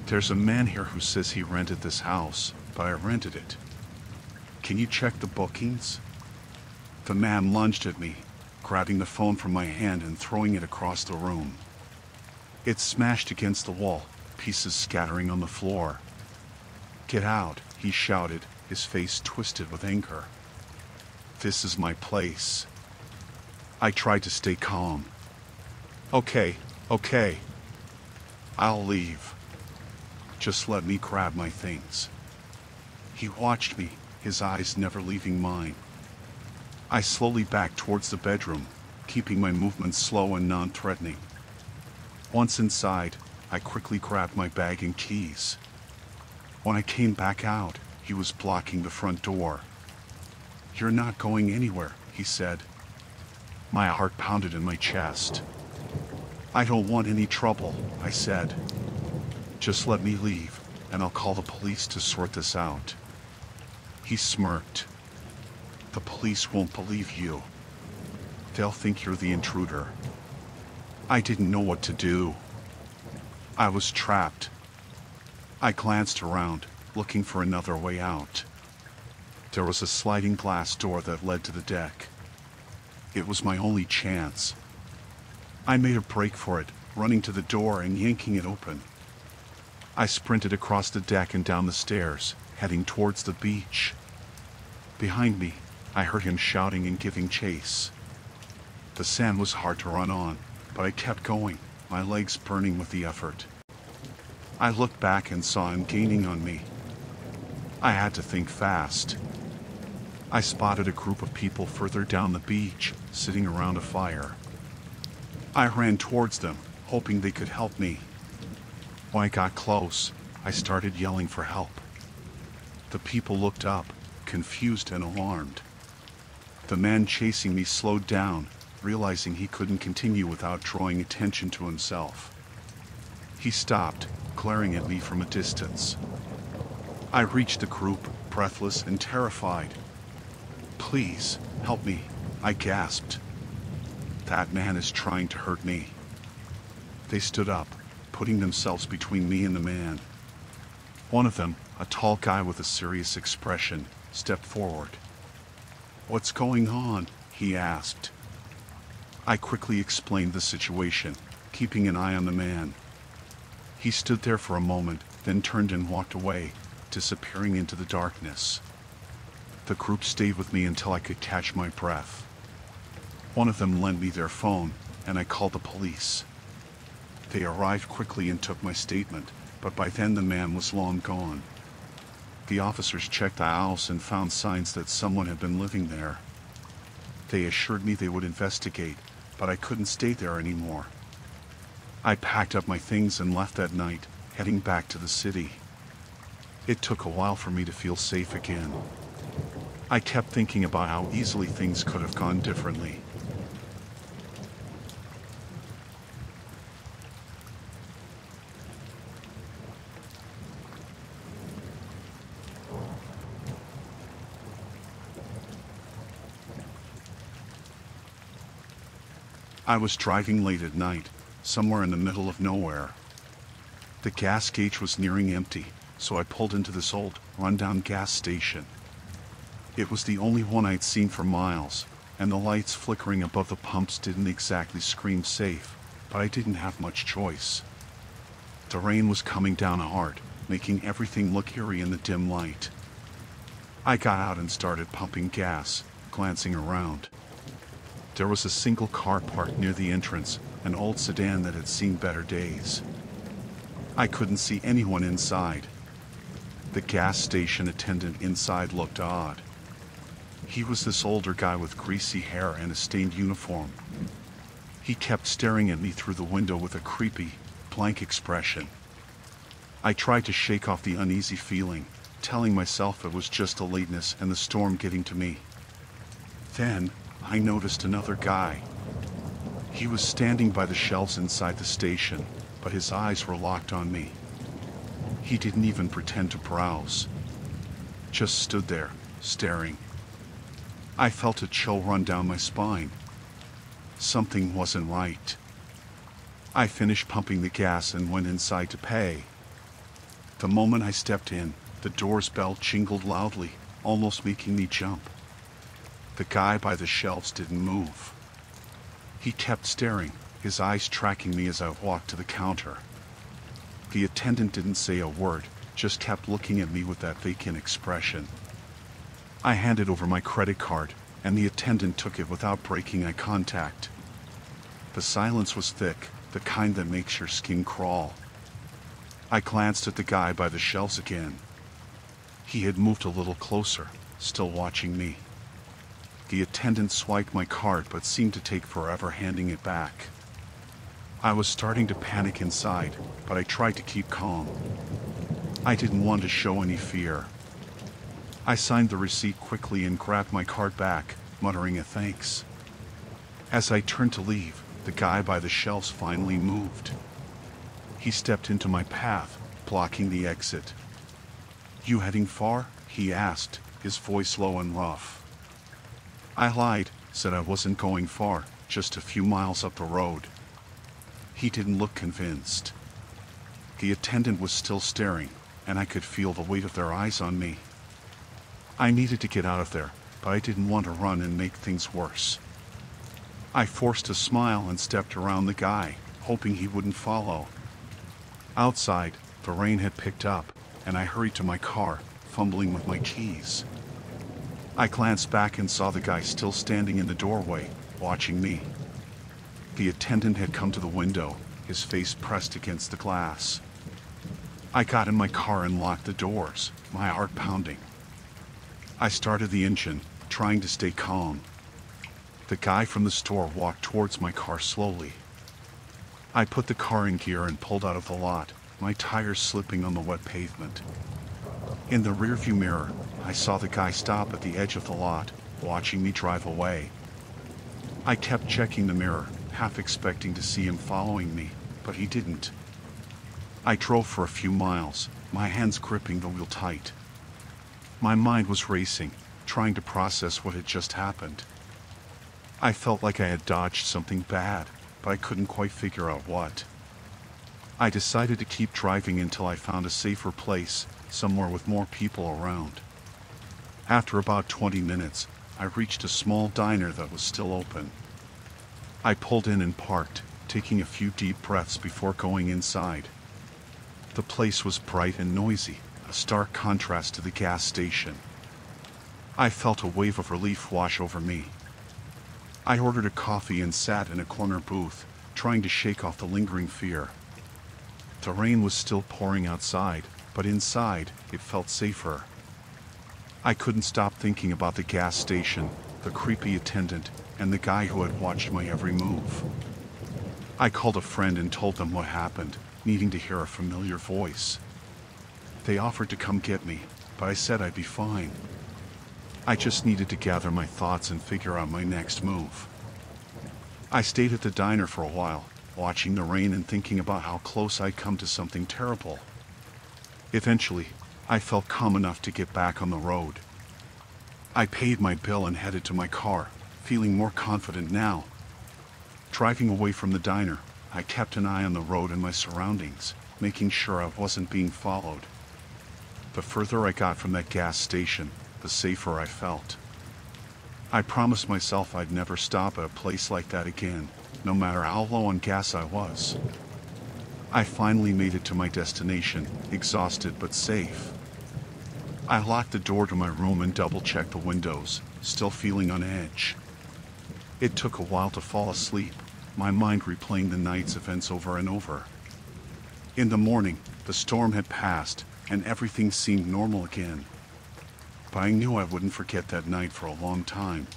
"There's a man here who says he rented this house, but I rented it. Can you check the bookings?" The man lunged at me, grabbing the phone from my hand and throwing it across the room. It smashed against the wall, pieces scattering on the floor. "Get out," he shouted, his face twisted with anger. "This is my place." I tried to stay calm. Okay. I'll leave. Just let me grab my things." He watched me, his eyes never leaving mine. I slowly backed towards the bedroom, keeping my movements slow and non-threatening. Once inside, I quickly grabbed my bag and keys. When I came back out, he was blocking the front door. "You're not going anywhere," he said. My heart pounded in my chest. "I don't want any trouble," I said. "Just let me leave, and I'll call the police to sort this out." He smirked. "The police won't believe you. They'll think you're the intruder." I didn't know what to do. I was trapped. I glanced around, looking for another way out. There was a sliding glass door that led to the deck. It was my only chance. I made a break for it, running to the door and yanking it open. I sprinted across the deck and down the stairs, heading towards the beach. Behind me, I heard him shouting and giving chase. The sand was hard to run on, but I kept going, my legs burning with the effort. I looked back and saw him gaining on me. I had to think fast. I spotted a group of people further down the beach, sitting around a fire. I ran towards them, hoping they could help me. When I got close, I started yelling for help. The people looked up, confused and alarmed. The man chasing me slowed down, realizing he couldn't continue without drawing attention to himself. He stopped, glaring at me from a distance. I reached the group, breathless and terrified. "Please, help me," I gasped. "That man is trying to hurt me." They stood up, putting themselves between me and the man. One of them, a tall guy with a serious expression, stepped forward. "What's going on?" he asked. I quickly explained the situation, keeping an eye on the man. He stood there for a moment, then turned and walked away, disappearing into the darkness. The group stayed with me until I could catch my breath. One of them lent me their phone, and I called the police. They arrived quickly and took my statement, but by then the man was long gone. The officers checked the house and found signs that someone had been living there. They assured me they would investigate, but I couldn't stay there anymore. I packed up my things and left that night, heading back to the city. It took a while for me to feel safe again. I kept thinking about how easily things could have gone differently. I was driving late at night, somewhere in the middle of nowhere. The gas gauge was nearing empty, so I pulled into this old, rundown gas station. It was the only one I'd seen for miles, and the lights flickering above the pumps didn't exactly scream safe, but I didn't have much choice. The rain was coming down hard, making everything look eerie in the dim light. I got out and started pumping gas, glancing around. There was a single car parked near the entrance, an old sedan that had seen better days. I couldn't see anyone inside. The gas station attendant inside looked odd. He was this older guy with greasy hair and a stained uniform. He kept staring at me through the window with a creepy, blank expression. I tried to shake off the uneasy feeling, telling myself it was just the lateness and the storm getting to me. Then, I noticed another guy. He was standing by the shelves inside the station, but his eyes were locked on me. He didn't even pretend to browse. Just stood there, staring. I felt a chill run down my spine. Something wasn't right. I finished pumping the gas and went inside to pay. The moment I stepped in, the door's bell jingled loudly, almost making me jump. The guy by the shelves didn't move. He kept staring, his eyes tracking me as I walked to the counter. The attendant didn't say a word, just kept looking at me with that vacant expression. I handed over my credit card, and the attendant took it without breaking eye contact. The silence was thick, the kind that makes your skin crawl. I glanced at the guy by the shelves again. He had moved a little closer, still watching me. The attendant swiped my card but seemed to take forever handing it back. I was starting to panic inside, but I tried to keep calm. I didn't want to show any fear. I signed the receipt quickly and grabbed my card back, muttering a thanks. As I turned to leave, the guy by the shelves finally moved. He stepped into my path, blocking the exit. "You heading far?" he asked, his voice low and rough. I lied, said I wasn't going far, just a few miles up the road. He didn't look convinced. The attendant was still staring, and I could feel the weight of their eyes on me. I needed to get out of there, but I didn't want to run and make things worse. I forced a smile and stepped around the guy, hoping he wouldn't follow. Outside, the rain had picked up, and I hurried to my car, fumbling with my keys. I glanced back and saw the guy still standing in the doorway, watching me. The attendant had come to the window, his face pressed against the glass. I got in my car and locked the doors, my heart pounding. I started the engine, trying to stay calm. The guy from the store walked towards my car slowly. I put the car in gear and pulled out of the lot, my tires slipping on the wet pavement. In the rearview mirror, I saw the guy stop at the edge of the lot, watching me drive away. I kept checking the mirror, half expecting to see him following me, but he didn't. I drove for a few miles, my hands gripping the wheel tight. My mind was racing, trying to process what had just happened. I felt like I had dodged something bad, but I couldn't quite figure out what. I decided to keep driving until I found a safer place, somewhere with more people around. After about 20 minutes, I reached a small diner that was still open. I pulled in and parked, taking a few deep breaths before going inside. The place was bright and noisy, a stark contrast to the gas station. I felt a wave of relief wash over me. I ordered a coffee and sat in a corner booth, trying to shake off the lingering fear. The rain was still pouring outside, but inside, it felt safer. I couldn't stop thinking about the gas station, the creepy attendant, and the guy who had watched my every move. I called a friend and told them what happened, needing to hear a familiar voice. They offered to come get me, but I said I'd be fine. I just needed to gather my thoughts and figure out my next move. I stayed at the diner for a while, watching the rain and thinking about how close I'd come to something terrible. Eventually, I felt calm enough to get back on the road. I paid my bill and headed to my car, feeling more confident now. Driving away from the diner, I kept an eye on the road and my surroundings, making sure I wasn't being followed. The further I got from that gas station, the safer I felt. I promised myself I'd never stop at a place like that again, no matter how low on gas I was. I finally made it to my destination, exhausted but safe. I locked the door to my room and double-checked the windows, still feeling on edge. It took a while to fall asleep, my mind replaying the night's events over and over. In the morning, the storm had passed, and everything seemed normal again. But I knew I wouldn't forget that night for a long time.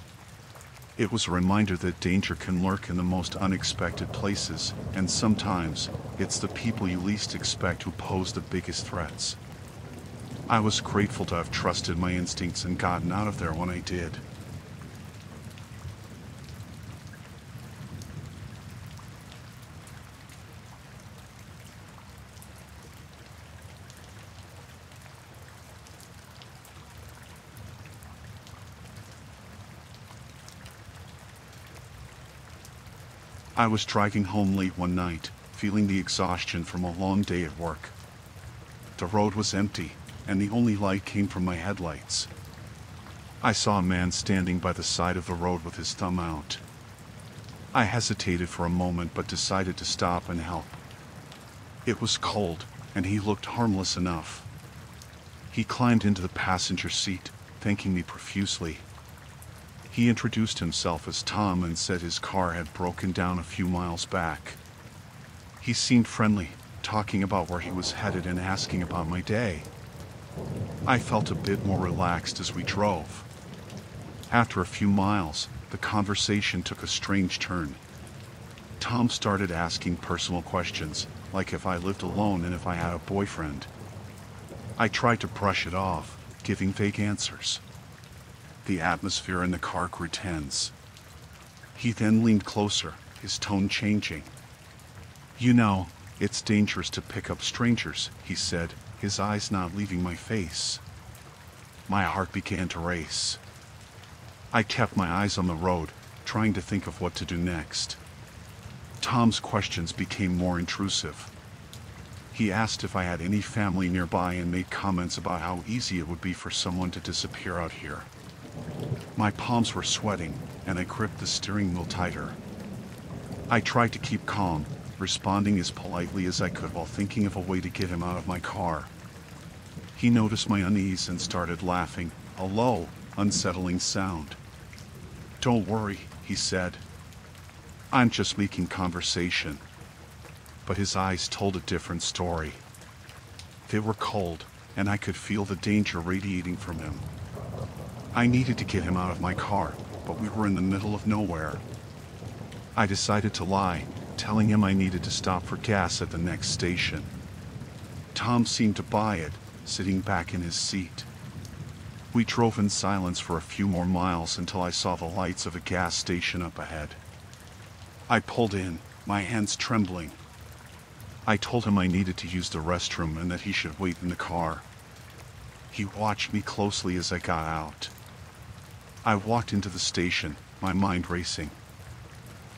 It was a reminder that danger can lurk in the most unexpected places, and sometimes, it's the people you least expect who pose the biggest threats. I was grateful to have trusted my instincts and gotten out of there when I did. I was driving home late one night, feeling the exhaustion from a long day at work. The road was empty, and the only light came from my headlights. I saw a man standing by the side of the road with his thumb out. I hesitated for a moment but decided to stop and help. It was cold, and he looked harmless enough. He climbed into the passenger seat, thanking me profusely. He introduced himself as Tom and said his car had broken down a few miles back. He seemed friendly, talking about where he was headed and asking about my day. I felt a bit more relaxed as we drove. After a few miles, the conversation took a strange turn. Tom started asking personal questions, like if I lived alone and if I had a boyfriend. I tried to brush it off, giving vague answers. The atmosphere in the car grew tense. He then leaned closer, his tone changing. "You know, it's dangerous to pick up strangers," he said, his eyes not leaving my face. My heart began to race. I kept my eyes on the road, trying to think of what to do next. Tom's questions became more intrusive. He asked if I had any family nearby and made comments about how easy it would be for someone to disappear out here. My palms were sweating, and I gripped the steering wheel tighter. I tried to keep calm, responding as politely as I could while thinking of a way to get him out of my car. He noticed my unease and started laughing, a low, unsettling sound. "Don't worry," he said. "I'm just making conversation." But his eyes told a different story. They were cold, and I could feel the danger radiating from him. I needed to get him out of my car, but we were in the middle of nowhere. I decided to lie, telling him I needed to stop for gas at the next station. Tom seemed to buy it, sitting back in his seat. We drove in silence for a few more miles until I saw the lights of a gas station up ahead. I pulled in, my hands trembling. I told him I needed to use the restroom and that he should wait in the car. He watched me closely as I got out. I walked into the station, my mind racing.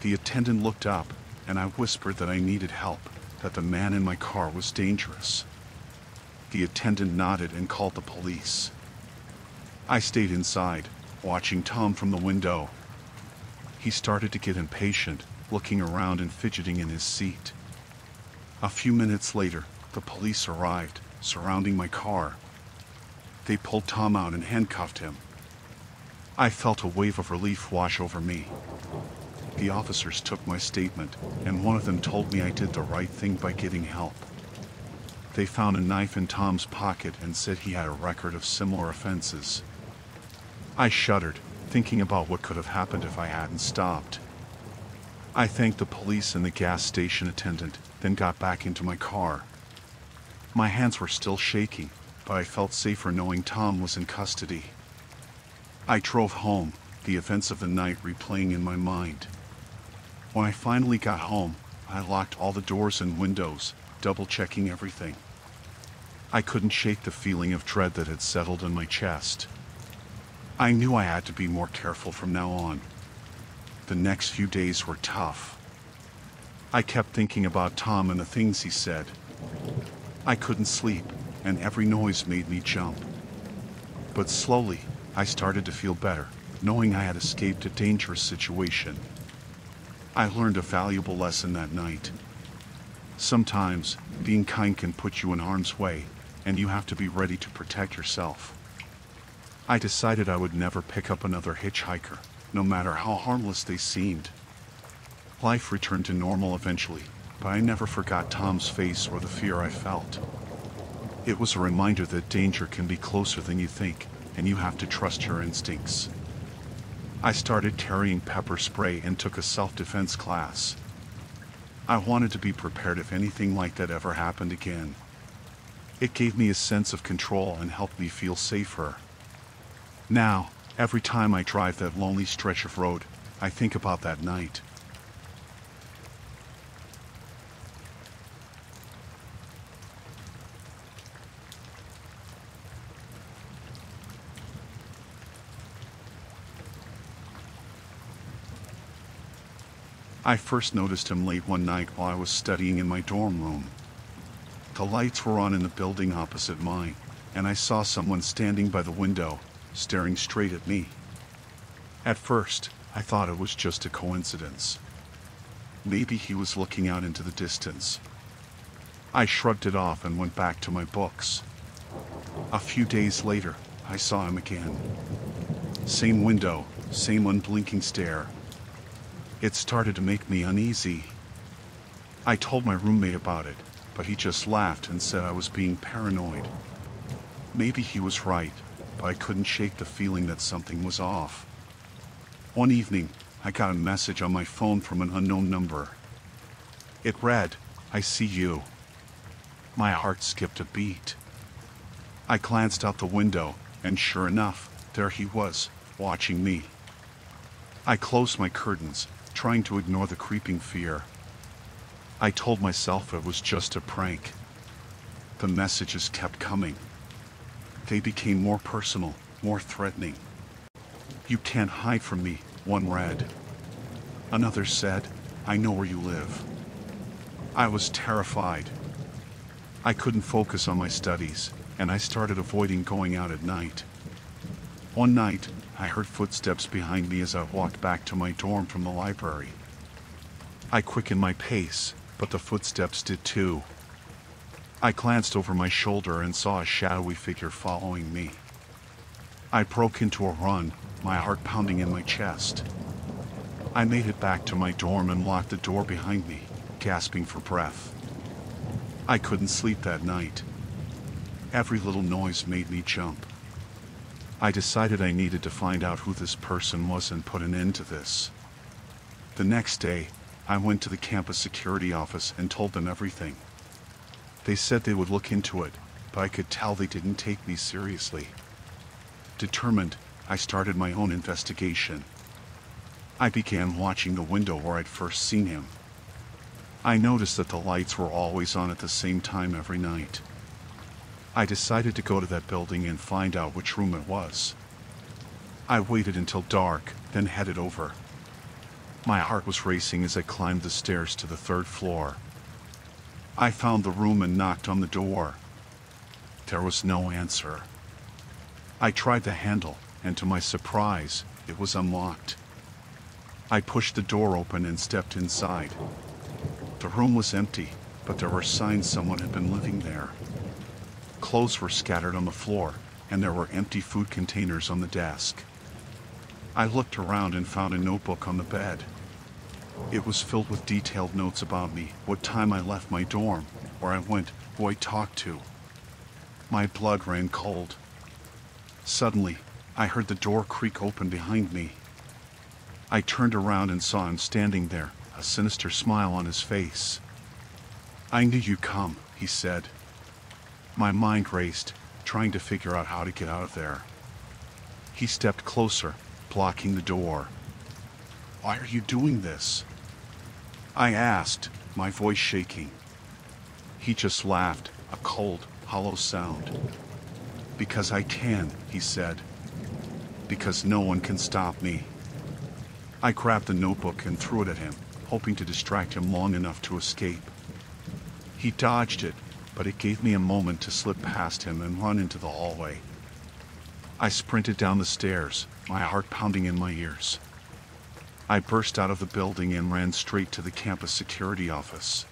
The attendant looked up, and I whispered that I needed help, that the man in my car was dangerous. The attendant nodded and called the police. I stayed inside, watching Tom from the window. He started to get impatient, looking around and fidgeting in his seat. A few minutes later, the police arrived, surrounding my car. They pulled Tom out and handcuffed him. I felt a wave of relief wash over me. The officers took my statement, and one of them told me I did the right thing by getting help. They found a knife in Tom's pocket and said he had a record of similar offenses. I shuddered, thinking about what could have happened if I hadn't stopped. I thanked the police and the gas station attendant, then got back into my car. My hands were still shaking, but I felt safer knowing Tom was in custody. I drove home, the events of the night replaying in my mind. When I finally got home, I locked all the doors and windows, double-checking everything. I couldn't shake the feeling of dread that had settled in my chest. I knew I had to be more careful from now on. The next few days were tough. I kept thinking about Tom and the things he said. I couldn't sleep, and every noise made me jump. But slowly, I started to feel better, knowing I had escaped a dangerous situation. I learned a valuable lesson that night. Sometimes, being kind can put you in harm's way, and you have to be ready to protect yourself. I decided I would never pick up another hitchhiker, no matter how harmless they seemed. Life returned to normal eventually, but I never forgot Tom's face or the fear I felt. It was a reminder that danger can be closer than you think, and you have to trust your instincts. I started carrying pepper spray and took a self-defense class. I wanted to be prepared if anything like that ever happened again. It gave me a sense of control and helped me feel safer. Now, every time I drive that lonely stretch of road, I think about that night. I first noticed him late one night while I was studying in my dorm room. The lights were on in the building opposite mine, and I saw someone standing by the window, staring straight at me. At first, I thought it was just a coincidence. Maybe he was looking out into the distance. I shrugged it off and went back to my books. A few days later, I saw him again. Same window, same unblinking stare. It started to make me uneasy. I told my roommate about it, but he just laughed and said I was being paranoid. Maybe he was right, but I couldn't shake the feeling that something was off. One evening, I got a message on my phone from an unknown number. It read, "I see you." My heart skipped a beat. I glanced out the window, and sure enough, there he was, watching me. I closed my curtains, trying to ignore the creeping fear. I told myself it was just a prank. The messages kept coming. They became more personal, more threatening. "You can't hide from me," one read. Another said, "I know where you live." I was terrified. I couldn't focus on my studies, and I started avoiding going out at night. One night, I heard footsteps behind me as I walked back to my dorm from the library. I quickened my pace, but the footsteps did too. I glanced over my shoulder and saw a shadowy figure following me. I broke into a run, my heart pounding in my chest. I made it back to my dorm and locked the door behind me, gasping for breath. I couldn't sleep that night. Every little noise made me jump. I decided I needed to find out who this person was and put an end to this. The next day, I went to the campus security office and told them everything. They said they would look into it, but I could tell they didn't take me seriously. Determined, I started my own investigation. I began watching the window where I'd first seen him. I noticed that the lights were always on at the same time every night. I decided to go to that building and find out which room it was. I waited until dark, then headed over. My heart was racing as I climbed the stairs to the 3rd floor. I found the room and knocked on the door. There was no answer. I tried the handle, and to my surprise, it was unlocked. I pushed the door open and stepped inside. The room was empty, but there were signs someone had been living there. Clothes were scattered on the floor, and there were empty food containers on the desk. I looked around and found a notebook on the bed. It was filled with detailed notes about me, what time I left my dorm, where I went, who I talked to. My blood ran cold. Suddenly, I heard the door creak open behind me. I turned around and saw him standing there, a sinister smile on his face. "I knew you'd come," he said. My mind raced, trying to figure out how to get out of there. He stepped closer, blocking the door. "Why are you doing this?" I asked, my voice shaking. He just laughed, a cold, hollow sound. "Because I can," he said. "Because no one can stop me." I grabbed the notebook and threw it at him, hoping to distract him long enough to escape. He dodged it, but it gave me a moment to slip past him and run into the hallway. I sprinted down the stairs, my heart pounding in my ears. I burst out of the building and ran straight to the campus security office.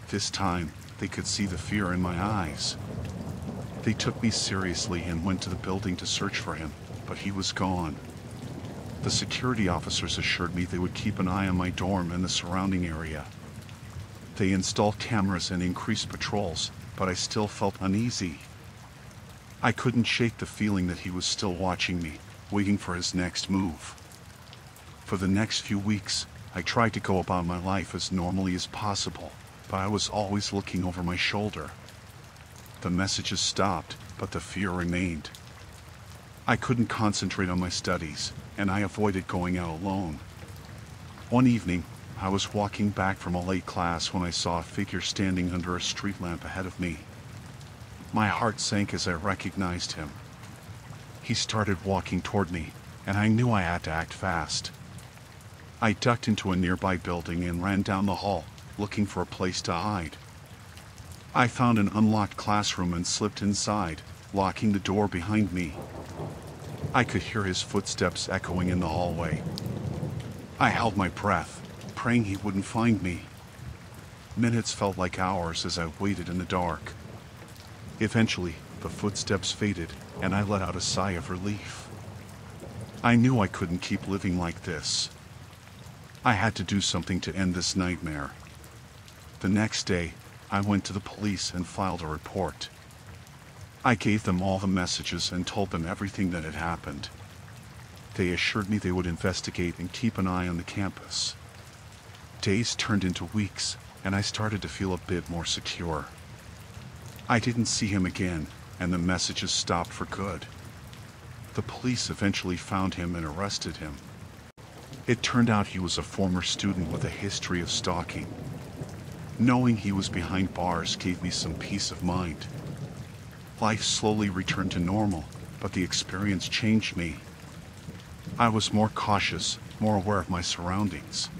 This time, they could see the fear in my eyes. They took me seriously and went to the building to search for him, but he was gone. The security officers assured me they would keep an eye on my dorm and the surrounding area. They installed cameras and increased patrols, but I still felt uneasy. I couldn't shake the feeling that he was still watching me, waiting for his next move. For the next few weeks, I tried to go about my life as normally as possible, but I was always looking over my shoulder. The messages stopped, but the fear remained. I couldn't concentrate on my studies, and I avoided going out alone. One evening, I was walking back from a late class when I saw a figure standing under a street lamp ahead of me. My heart sank as I recognized him. He started walking toward me, and I knew I had to act fast. I ducked into a nearby building and ran down the hall, looking for a place to hide. I found an unlocked classroom and slipped inside, locking the door behind me. I could hear his footsteps echoing in the hallway. I held my breath, praying he wouldn't find me. Minutes felt like hours as I waited in the dark. Eventually, the footsteps faded, and I let out a sigh of relief. I knew I couldn't keep living like this. I had to do something to end this nightmare. The next day, I went to the police and filed a report. I gave them all the messages and told them everything that had happened. They assured me they would investigate and keep an eye on the campus. Days turned into weeks, and I started to feel a bit more secure. I didn't see him again, and the messages stopped for good. The police eventually found him and arrested him. It turned out he was a former student with a history of stalking. Knowing he was behind bars gave me some peace of mind. Life slowly returned to normal, but the experience changed me. I was more cautious, more aware of my surroundings.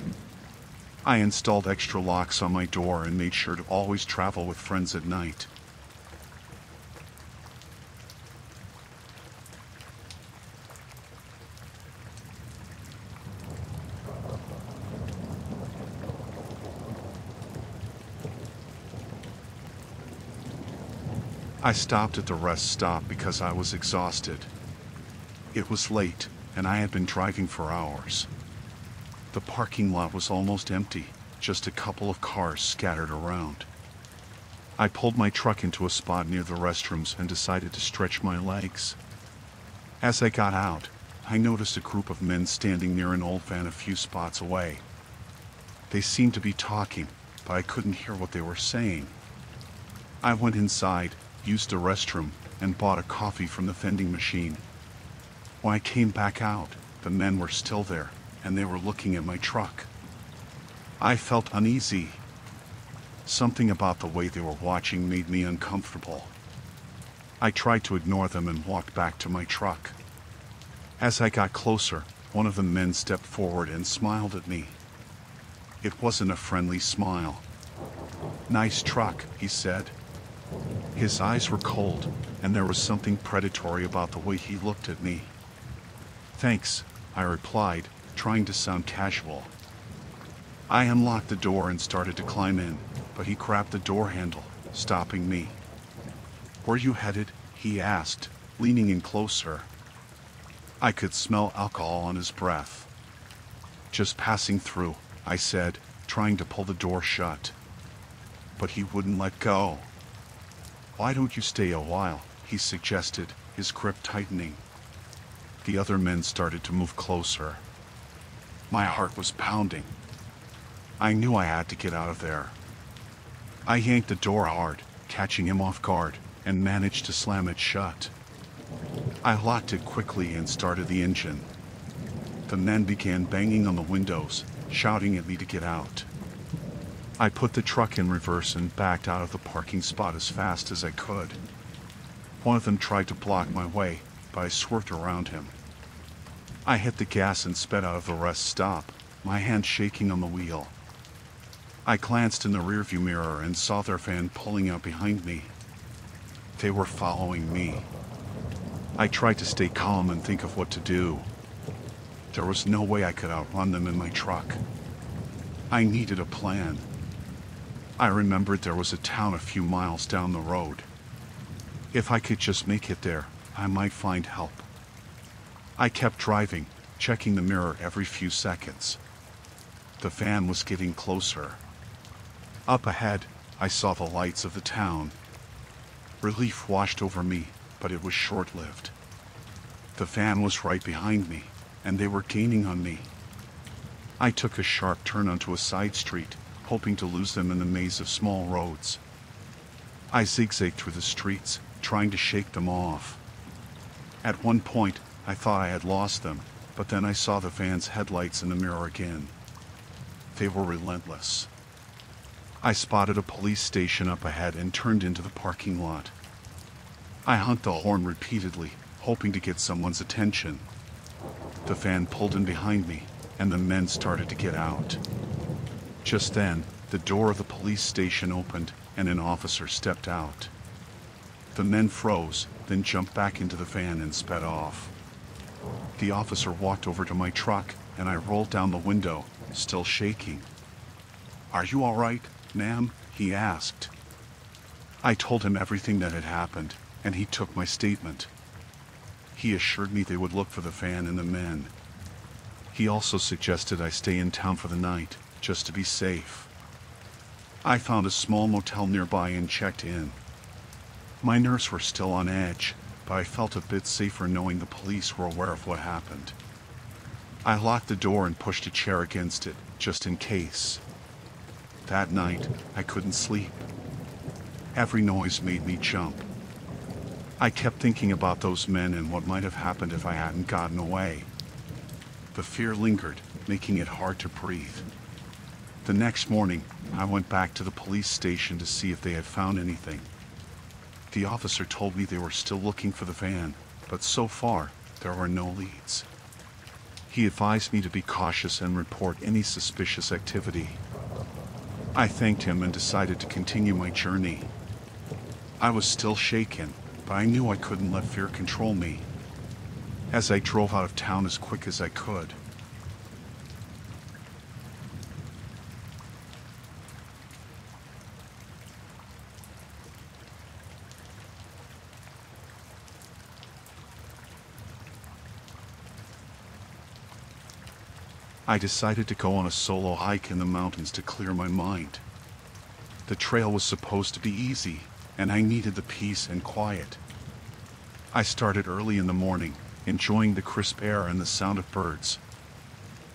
I installed extra locks on my door and made sure to always travel with friends at night. I stopped at the rest stop because I was exhausted. It was late, and I had been driving for hours. The parking lot was almost empty, just a couple of cars scattered around. I pulled my truck into a spot near the restrooms and decided to stretch my legs. As I got out, I noticed a group of men standing near an old van a few spots away. They seemed to be talking, but I couldn't hear what they were saying. I went inside, used the restroom, and bought a coffee from the vending machine. When I came back out, the men were still there, and they were looking at my truck. I felt uneasy. Something about the way they were watching made me uncomfortable. I tried to ignore them and walked back to my truck. As I got closer, one of the men stepped forward and smiled at me. It wasn't a friendly smile. "Nice truck," he said. His eyes were cold, and there was something predatory about the way he looked at me. "Thanks," I replied, trying to sound casual. I unlocked the door and started to climb in, but he grabbed the door handle, stopping me. "Where you headed?" he asked, leaning in closer. I could smell alcohol on his breath. "Just passing through," I said, trying to pull the door shut. But he wouldn't let go. "Why don't you stay a while?" he suggested, his grip tightening. The other men started to move closer. My heart was pounding. I knew I had to get out of there. I yanked the door hard, catching him off guard, and managed to slam it shut. I locked it quickly and started the engine. The men began banging on the windows, shouting at me to get out. I put the truck in reverse and backed out of the parking spot as fast as I could. One of them tried to block my way, but I swerved around him. I hit the gas and sped out of the rest stop, my hand shaking on the wheel. I glanced in the rearview mirror and saw their van pulling out behind me. They were following me. I tried to stay calm and think of what to do. There was no way I could outrun them in my truck. I needed a plan. I remembered there was a town a few miles down the road. If I could just make it there, I might find help. I kept driving, checking the mirror every few seconds. The van was getting closer. Up ahead, I saw the lights of the town. Relief washed over me, but it was short-lived. The van was right behind me, and they were gaining on me. I took a sharp turn onto a side street, hoping to lose them in the maze of small roads. I zigzagged through the streets, trying to shake them off. At one point, I thought I had lost them, but then I saw the van's headlights in the mirror again. They were relentless. I spotted a police station up ahead and turned into the parking lot. I honked the horn repeatedly, hoping to get someone's attention. The van pulled in behind me, and the men started to get out. Just then, the door of the police station opened, and an officer stepped out. The men froze, then jumped back into the van and sped off. The officer walked over to my truck, and I rolled down the window, still shaking. "Are you all right, ma'am?" he asked. I told him everything that had happened, and he took my statement. He assured me they would look for the van and the men. He also suggested I stay in town for the night, just to be safe. I found a small motel nearby and checked in. My nerves were still on edge, but I felt a bit safer knowing the police were aware of what happened. I locked the door and pushed a chair against it, just in case. That night, I couldn't sleep. Every noise made me jump. I kept thinking about those men and what might have happened if I hadn't gotten away. The fear lingered, making it hard to breathe. The next morning, I went back to the police station to see if they had found anything. The officer told me they were still looking for the van, but so far, there were no leads. He advised me to be cautious and report any suspicious activity. I thanked him and decided to continue my journey. I was still shaken, but I knew I couldn't let fear control me. As I drove out of town as quick as I could, I decided to go on a solo hike in the mountains to clear my mind. The trail was supposed to be easy, and I needed the peace and quiet. I started early in the morning, enjoying the crisp air and the sound of birds.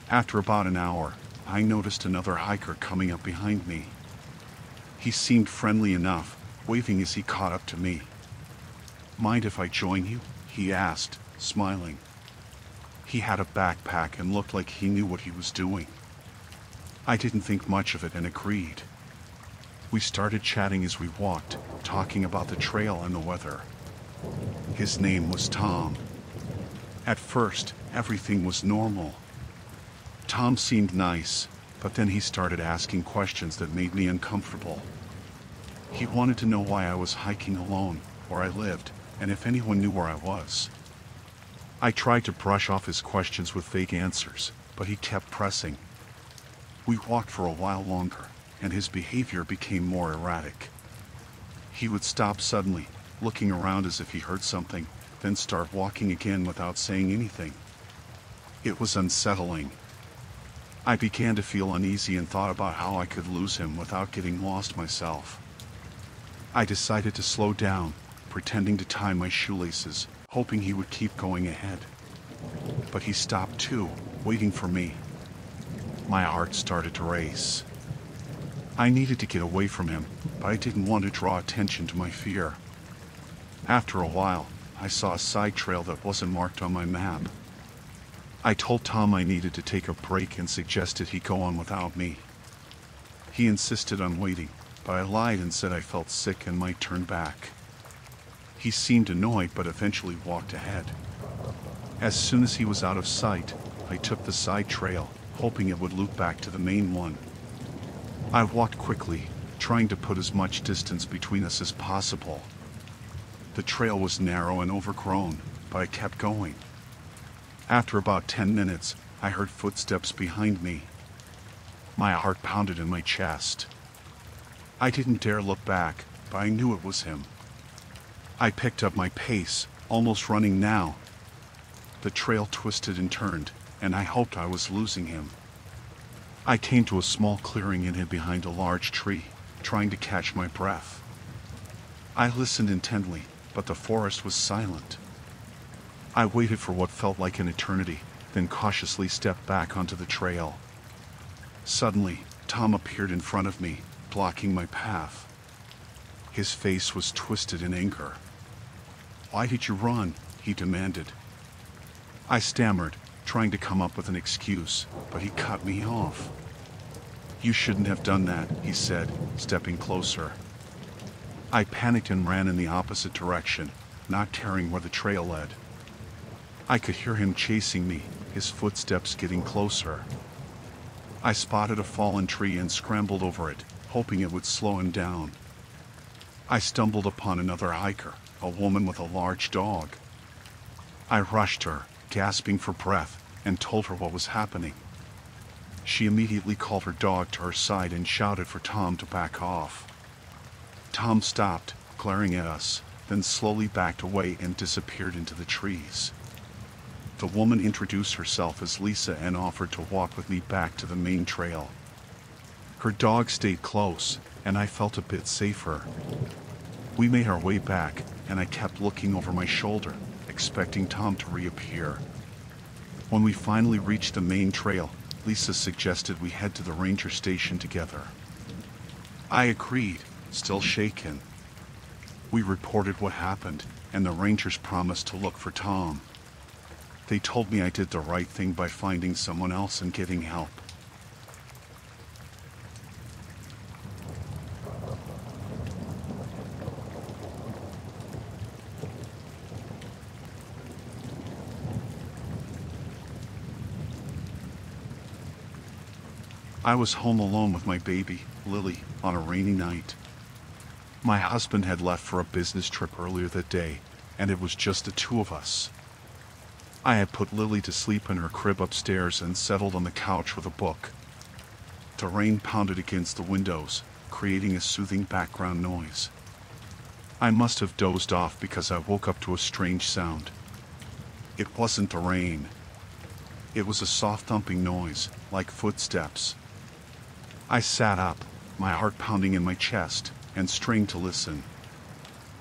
After about an hour, I noticed another hiker coming up behind me. He seemed friendly enough, waving as he caught up to me. "Mind if I join you?" he asked, smiling. He had a backpack and looked like he knew what he was doing. I didn't think much of it and agreed. We started chatting as we walked, talking about the trail and the weather. His name was Tom. At first, everything was normal. Tom seemed nice, but then he started asking questions that made me uncomfortable. He wanted to know why I was hiking alone, where I lived, and if anyone knew where I was. I tried to brush off his questions with vague answers, but he kept pressing. We walked for a while longer, and his behavior became more erratic. He would stop suddenly, looking around as if he heard something, then start walking again without saying anything. It was unsettling. I began to feel uneasy and thought about how I could lose him without getting lost myself. I decided to slow down, pretending to tie my shoelaces, hoping he would keep going ahead. But he stopped too, waiting for me. My heart started to race. I needed to get away from him, but I didn't want to draw attention to my fear. After a while, I saw a side trail that wasn't marked on my map. I told Tom I needed to take a break and suggested he go on without me. He insisted on waiting, but I lied and said I felt sick and might turn back. He seemed annoyed but eventually walked ahead. As soon as he was out of sight, I took the side trail, hoping it would loop back to the main one. I walked quickly, trying to put as much distance between us as possible. The trail was narrow and overgrown, but I kept going. After about 10 minutes, I heard footsteps behind me. My heart pounded in my chest. I didn't dare look back, but I knew it was him. I picked up my pace, almost running now. The trail twisted and turned, and I hoped I was losing him. I came to a small clearing and hid behind a large tree, trying to catch my breath. I listened intently, but the forest was silent. I waited for what felt like an eternity, then cautiously stepped back onto the trail. Suddenly, Tom appeared in front of me, blocking my path. His face was twisted in anger. "Why did you run?" he demanded. I stammered, trying to come up with an excuse, but he cut me off. "You shouldn't have done that," he said, stepping closer. I panicked and ran in the opposite direction, not caring where the trail led. I could hear him chasing me, his footsteps getting closer. I spotted a fallen tree and scrambled over it, hoping it would slow him down. I stumbled upon another hiker, a woman with a large dog. I rushed her, gasping for breath, and told her what was happening. She immediately called her dog to her side and shouted for Tom to back off. Tom stopped, glaring at us, then slowly backed away and disappeared into the trees. The woman introduced herself as Lisa and offered to walk with me back to the main trail. Her dog stayed close, and I felt a bit safer. We made our way back, and I kept looking over my shoulder, expecting Tom to reappear. When we finally reached the main trail, Lisa suggested we head to the ranger station together. I agreed, still shaken. We reported what happened, and the rangers promised to look for Tom. They told me I did the right thing by finding someone else and getting help. I was home alone with my baby, Lily, on a rainy night. My husband had left for a business trip earlier that day, and it was just the two of us. I had put Lily to sleep in her crib upstairs and settled on the couch with a book. The rain pounded against the windows, creating a soothing background noise. I must have dozed off because I woke up to a strange sound. It wasn't the rain. It was a soft thumping noise, like footsteps. I sat up, my heart pounding in my chest, and strained to listen.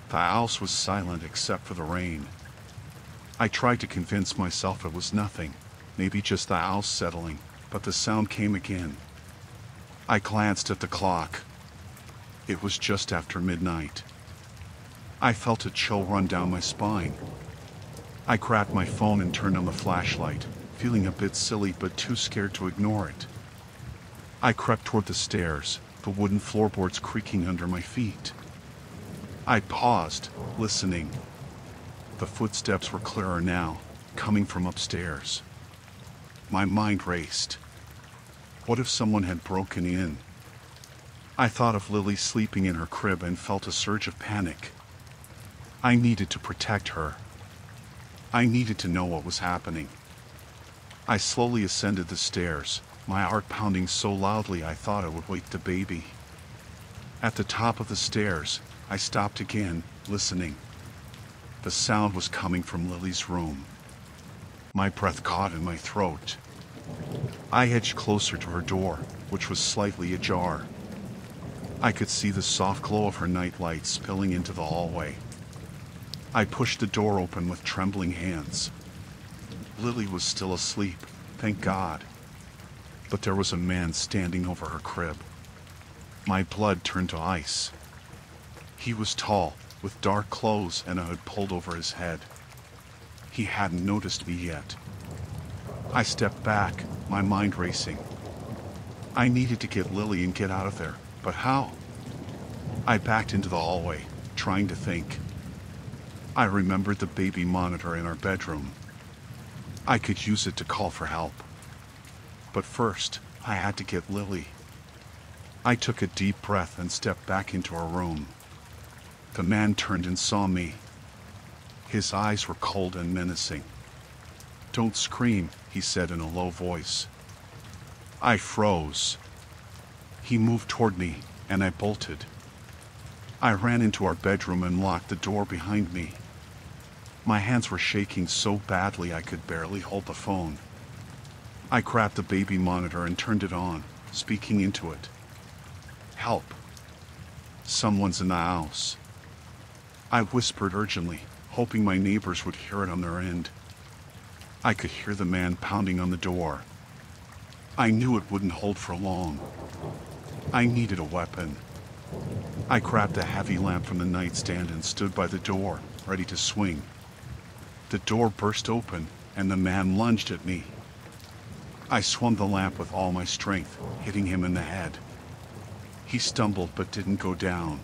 The house was silent except for the rain. I tried to convince myself it was nothing, maybe just the house settling, but the sound came again. I glanced at the clock. It was just after midnight. I felt a chill run down my spine. I grabbed my phone and turned on the flashlight, feeling a bit silly but too scared to ignore it. I crept toward the stairs, the wooden floorboards creaking under my feet. I paused, listening. The footsteps were clearer now, coming from upstairs. My mind raced. What if someone had broken in? I thought of Lily sleeping in her crib and felt a surge of panic. I needed to protect her. I needed to know what was happening. I slowly ascended the stairs, my heart pounding so loudly I thought it would wake the baby. At the top of the stairs, I stopped again, listening. The sound was coming from Lily's room. My breath caught in my throat. I edged closer to her door, which was slightly ajar. I could see the soft glow of her nightlight spilling into the hallway. I pushed the door open with trembling hands. Lily was still asleep, thank God. But there was a man standing over her crib. My blood turned to ice. He was tall, with dark clothes and a hood pulled over his head. He hadn't noticed me yet. I stepped back, my mind racing. I needed to get Lily and get out of there, but how? I backed into the hallway, trying to think. I remembered the baby monitor in our bedroom. I could use it to call for help. But first, I had to get Lily. I took a deep breath and stepped back into her room. The man turned and saw me. His eyes were cold and menacing. "Don't scream," he said in a low voice. I froze. He moved toward me, and I bolted. I ran into our bedroom and locked the door behind me. My hands were shaking so badly I could barely hold the phone. I grabbed the baby monitor and turned it on, speaking into it. "Help. Someone's in the house." I whispered urgently, hoping my neighbors would hear it on their end. I could hear the man pounding on the door. I knew it wouldn't hold for long. I needed a weapon. I grabbed a heavy lamp from the nightstand and stood by the door, ready to swing. The door burst open, and the man lunged at me. I swung the lamp with all my strength, hitting him in the head. He stumbled but didn't go down.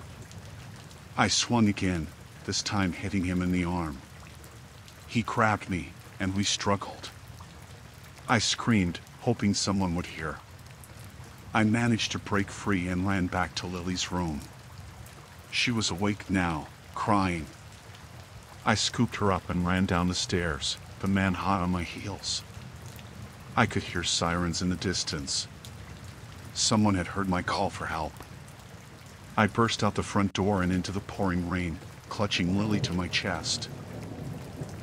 I swung again, this time hitting him in the arm. He grabbed me, and we struggled. I screamed, hoping someone would hear. I managed to break free and ran back to Lily's room. She was awake now, crying. I scooped her up and ran down the stairs, the man hot on my heels. I could hear sirens in the distance. Someone had heard my call for help. I burst out the front door and into the pouring rain, clutching Lily to my chest.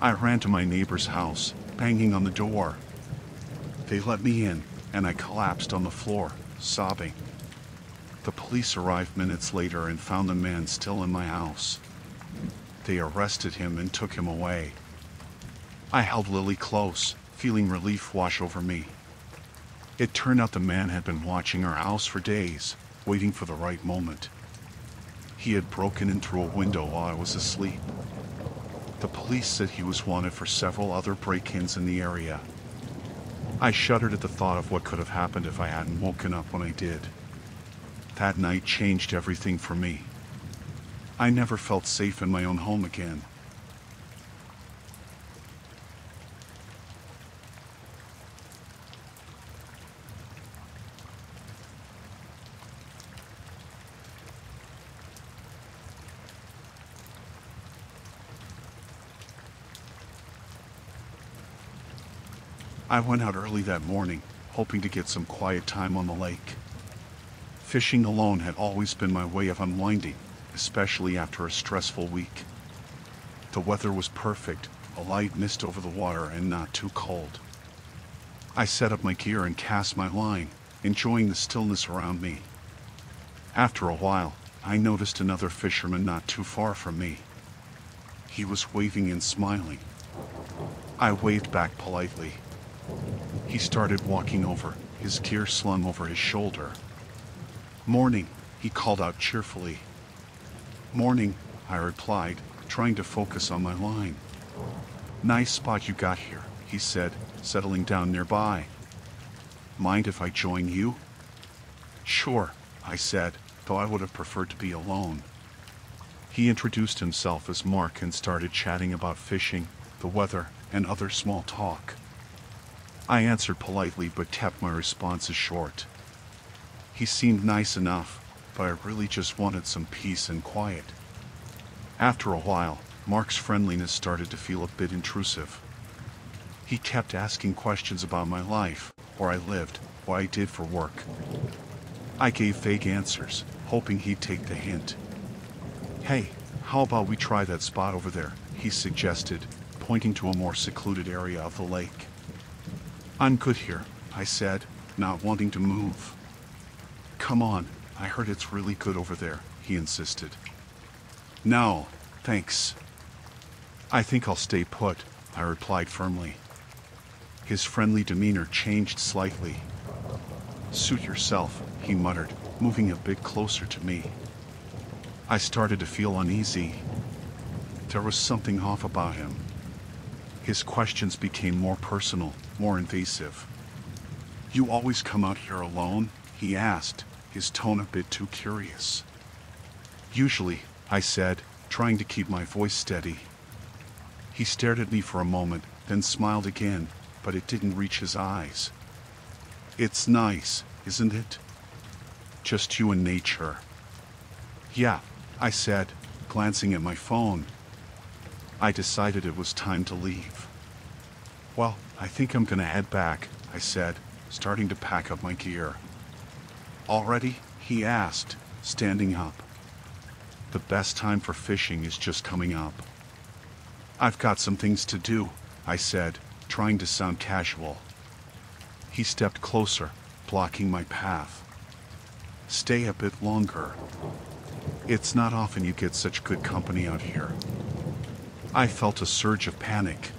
I ran to my neighbor's house, banging on the door. They let me in, and I collapsed on the floor, sobbing. The police arrived minutes later and found the man still in my house. They arrested him and took him away. I held Lily close, feeling relief wash over me. It turned out the man had been watching our house for days, waiting for the right moment. He had broken in through a window while I was asleep. The police said he was wanted for several other break-ins in the area. I shuddered at the thought of what could have happened if I hadn't woken up when I did. That night changed everything for me. I never felt safe in my own home again. I went out early that morning, hoping to get some quiet time on the lake. Fishing alone had always been my way of unwinding, especially after a stressful week. The weather was perfect, a light mist over the water and not too cold. I set up my gear and cast my line, enjoying the stillness around me. After a while, I noticed another fisherman not too far from me. He was waving and smiling. I waved back politely. He started walking over, his gear slung over his shoulder. "Morning," he called out cheerfully. "Morning," I replied, trying to focus on my line. "Nice spot you got here," he said, settling down nearby. "Mind if I join you?" "Sure," I said, though I would have preferred to be alone. He introduced himself as Mark and started chatting about fishing, the weather, and other small talk. I answered politely but kept my responses short. He seemed nice enough, but I really just wanted some peace and quiet. After a while, Mark's friendliness started to feel a bit intrusive. He kept asking questions about my life, where I lived, what I did for work. I gave vague answers, hoping he'd take the hint. "Hey, how about we try that spot over there?" he suggested, pointing to a more secluded area of the lake. "I'm good here," I said, not wanting to move. "Come on, I heard it's really good over there," he insisted. "No, thanks. I think I'll stay put," I replied firmly. His friendly demeanor changed slightly. "Suit yourself," he muttered, moving a bit closer to me. I started to feel uneasy. There was something off about him. His questions became more personal, more invasive. "You always come out here alone?" he asked, his tone a bit too curious. "Usually," I said, trying to keep my voice steady. He stared at me for a moment, then smiled again, but it didn't reach his eyes. "It's nice, isn't it? Just you and nature." "Yeah," I said, glancing at my phone. I decided it was time to leave. "Well, I think I'm gonna head back," I said, starting to pack up my gear. "Already?" he asked, standing up. "The best time for fishing is just coming up." "I've got some things to do," I said, trying to sound casual. He stepped closer, blocking my path. "Stay a bit longer. It's not often you get such good company out here." I felt a surge of panic.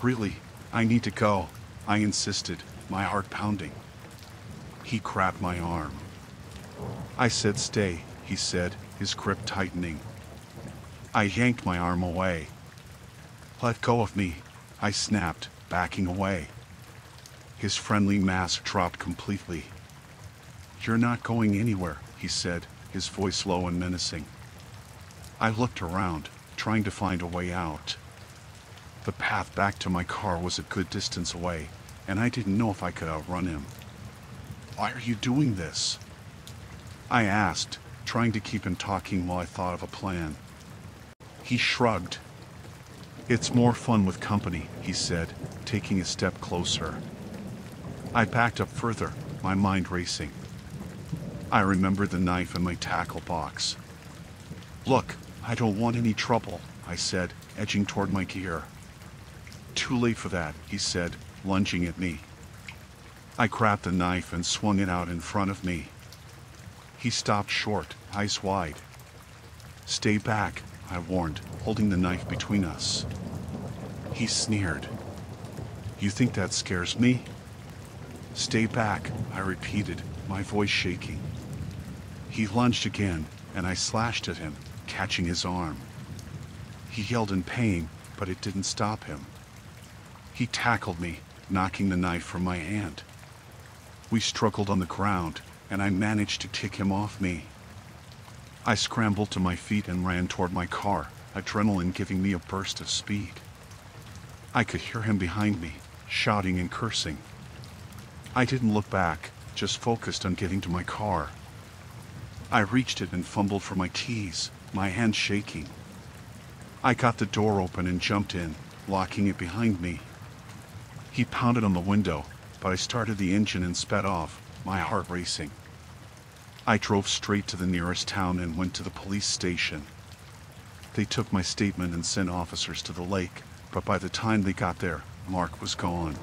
"Really, I need to go," I insisted, my heart pounding. He grabbed my arm. I said stay, he said, his grip tightening. I yanked my arm away. "Let go of me," I snapped, backing away. His friendly mask dropped completely. "You're not going anywhere," he said, his voice low and menacing. I looked around, trying to find a way out. The path back to my car was a good distance away, and I didn't know if I could outrun him. "Why are you doing this?" I asked, trying to keep him talking while I thought of a plan. He shrugged. "It's more fun with company," he said, taking a step closer. I backed up further, my mind racing. I remembered the knife in my tackle box. "Look, I don't want any trouble," I said, edging toward my gear. "Too late for that," he said, lunging at me. I grabbed the knife and swung it out in front of me. He stopped short, eyes wide. "Stay back," I warned, holding the knife between us. He sneered. "You think that scares me?" "Stay back," I repeated, my voice shaking. He lunged again, and I slashed at him, catching his arm. He yelled in pain, but it didn't stop him. He tackled me, knocking the knife from my hand. We struggled on the ground, and I managed to kick him off me. I scrambled to my feet and ran toward my car, adrenaline giving me a burst of speed. I could hear him behind me, shouting and cursing. I didn't look back, just focused on getting to my car. I reached it and fumbled for my keys, my hand shaking. I got the door open and jumped in, locking it behind me. He pounded on the window, but I started the engine and sped off, my heart racing. I drove straight to the nearest town and went to the police station. They took my statement and sent officers to the lake, but by the time they got there, Mark was gone.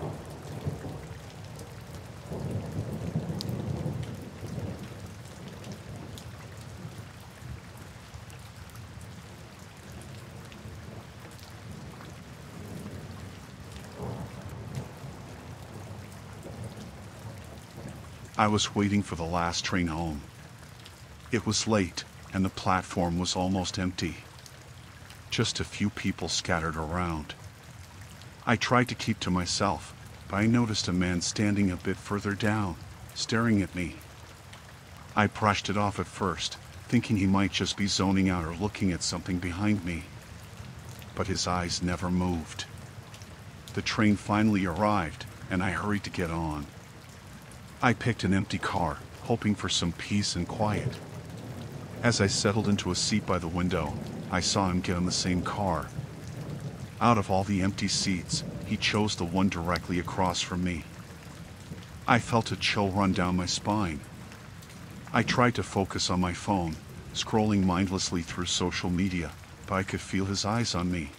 I was waiting for the last train home. It was late, and the platform was almost empty. Just a few people scattered around. I tried to keep to myself, but I noticed a man standing a bit further down, staring at me. I brushed it off at first, thinking he might just be zoning out or looking at something behind me. But his eyes never moved. The train finally arrived, and I hurried to get on. I picked an empty car, hoping for some peace and quiet. As I settled into a seat by the window, I saw him get on the same car. Out of all the empty seats, he chose the one directly across from me. I felt a chill run down my spine. I tried to focus on my phone, scrolling mindlessly through social media, but I could feel his eyes on me.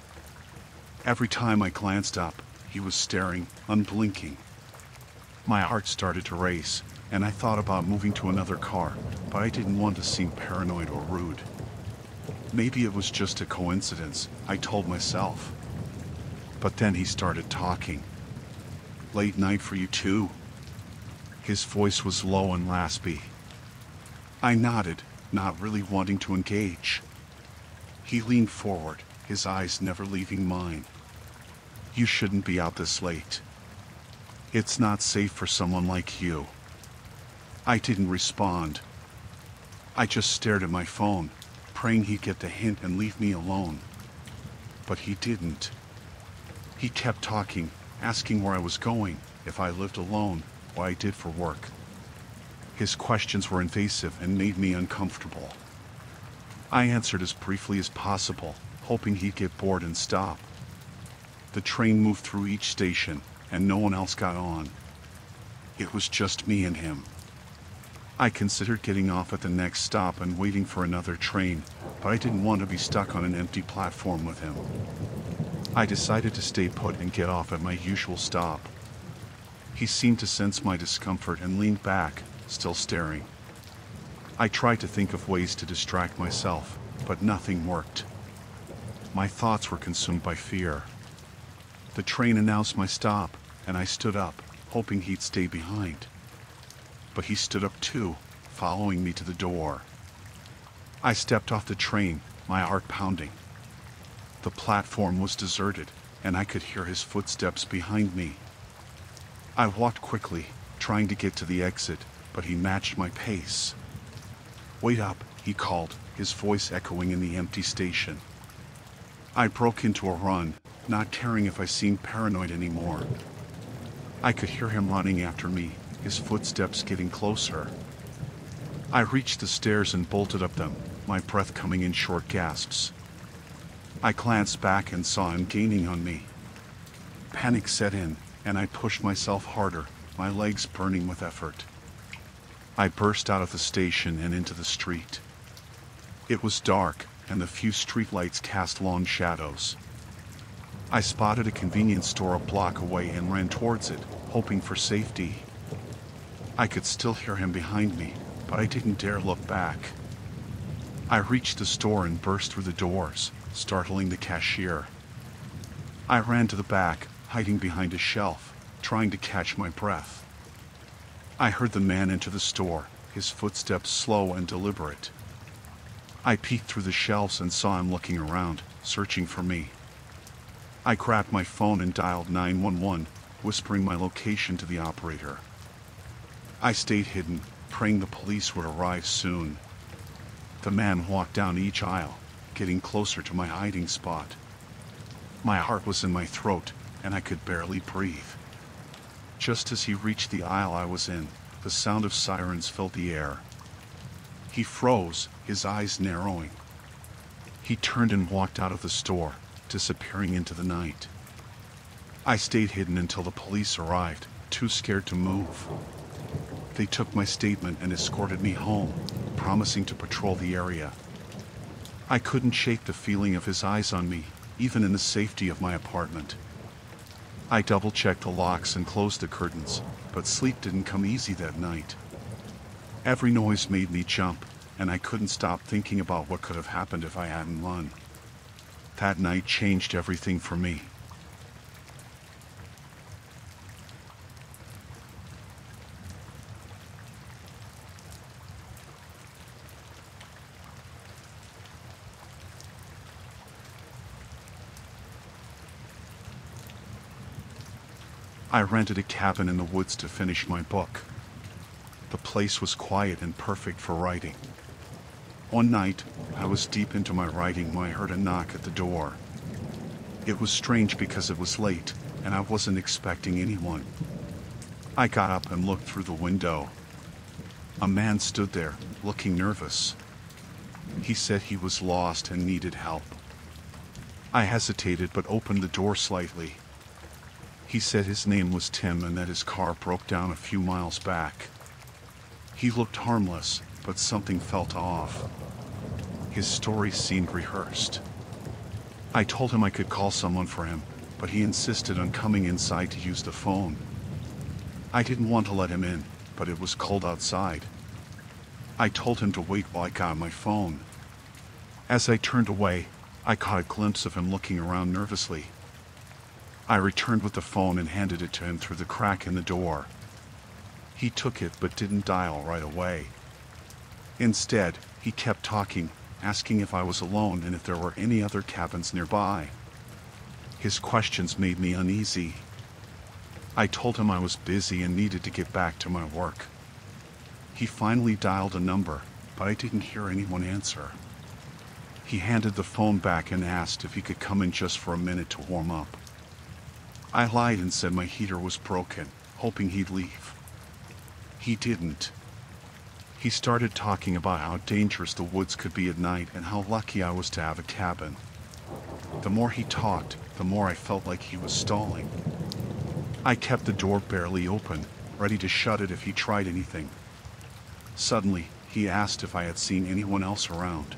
Every time I glanced up, he was staring, unblinking. My heart started to race, and I thought about moving to another car, but I didn't want to seem paranoid or rude. Maybe it was just a coincidence, I told myself. But then he started talking. "Late night for you too?" His voice was low and raspy. I nodded, not really wanting to engage. He leaned forward, his eyes never leaving mine. "You shouldn't be out this late. It's not safe for someone like you." I didn't respond. I just stared at my phone, praying he'd get the hint and leave me alone. But he didn't. He kept talking, asking where I was going, if I lived alone, what I did for work. His questions were invasive and made me uncomfortable. I answered as briefly as possible, hoping he'd get bored and stop. The train moved through each station, and no one else got on. It was just me and him. I considered getting off at the next stop and waiting for another train, but I didn't want to be stuck on an empty platform with him. I decided to stay put and get off at my usual stop. He seemed to sense my discomfort and leaned back, still staring. I tried to think of ways to distract myself, but nothing worked. My thoughts were consumed by fear. The train announced my stop, and I stood up, hoping he'd stay behind. But he stood up too, following me to the door. I stepped off the train, my heart pounding. The platform was deserted, and I could hear his footsteps behind me. I walked quickly, trying to get to the exit, but he matched my pace. "Wait up," he called, his voice echoing in the empty station. I broke into a run, not caring if I seemed paranoid anymore. I could hear him running after me, his footsteps getting closer. I reached the stairs and bolted up them, my breath coming in short gasps. I glanced back and saw him gaining on me. Panic set in, and I pushed myself harder, my legs burning with effort. I burst out of the station and into the street. It was dark, and the few streetlights cast long shadows. I spotted a convenience store a block away and ran towards it, hoping for safety. I could still hear him behind me, but I didn't dare look back. I reached the store and burst through the doors, startling the cashier. I ran to the back, hiding behind a shelf, trying to catch my breath. I heard the man enter the store, his footsteps slow and deliberate. I peeked through the shelves and saw him looking around, searching for me. I grabbed my phone and dialed 911, whispering my location to the operator. I stayed hidden, praying the police would arrive soon. The man walked down each aisle, getting closer to my hiding spot. My heart was in my throat, and I could barely breathe. Just as he reached the aisle I was in, the sound of sirens filled the air. He froze, his eyes narrowing. He turned and walked out of the store, disappearing into the night. I stayed hidden until the police arrived, too scared to move. They took my statement and escorted me home, promising to patrol the area. I couldn't shake the feeling of his eyes on me, even in the safety of my apartment. I double-checked the locks and closed the curtains, but sleep didn't come easy that night. Every noise made me jump, and I couldn't stop thinking about what could have happened if I hadn't run. That night changed everything for me. I rented a cabin in the woods to finish my book. The place was quiet and perfect for writing. One night, I was deep into my writing when I heard a knock at the door. It was strange because it was late, and I wasn't expecting anyone. I got up and looked through the window. A man stood there, looking nervous. He said he was lost and needed help. I hesitated but opened the door slightly. He said his name was Tim and that his car broke down a few miles back. He looked harmless, but something felt off. His story seemed rehearsed. I told him I could call someone for him, but he insisted on coming inside to use the phone. I didn't want to let him in, but it was cold outside. I told him to wait while I got my phone. As I turned away, I caught a glimpse of him looking around nervously. I returned with the phone and handed it to him through the crack in the door. He took it but didn't dial right away. Instead, he kept talking, asking if I was alone and if there were any other cabins nearby. His questions made me uneasy. I told him I was busy and needed to get back to my work. He finally dialed a number, but I didn't hear anyone answer. He handed the phone back and asked if he could come in just for a minute to warm up. I lied and said my heater was broken, hoping he'd leave. He didn't. He started talking about how dangerous the woods could be at night and how lucky I was to have a cabin. The more he talked, the more I felt like he was stalling. I kept the door barely open, ready to shut it if he tried anything. Suddenly, he asked if I had seen anyone else around.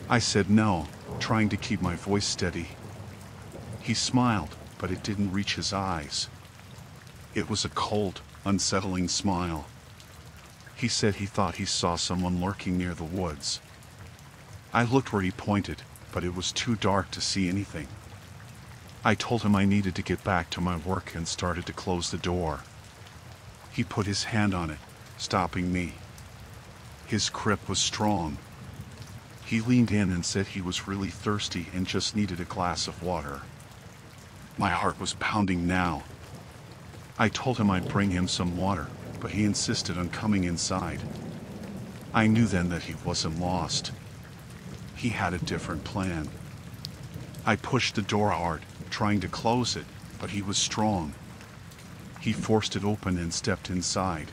I said no, trying to keep my voice steady. He smiled, but it didn't reach his eyes. It was a cold, unsettling smile. He said he thought he saw someone lurking near the woods. I looked where he pointed, but it was too dark to see anything. I told him I needed to get back to my work and started to close the door. He put his hand on it, stopping me. His grip was strong. He leaned in and said he was really thirsty and just needed a glass of water. My heart was pounding now. I told him I'd bring him some water, but he insisted on coming inside. I knew then that he wasn't lost. He had a different plan. I pushed the door hard, trying to close it, but he was strong. He forced it open and stepped inside.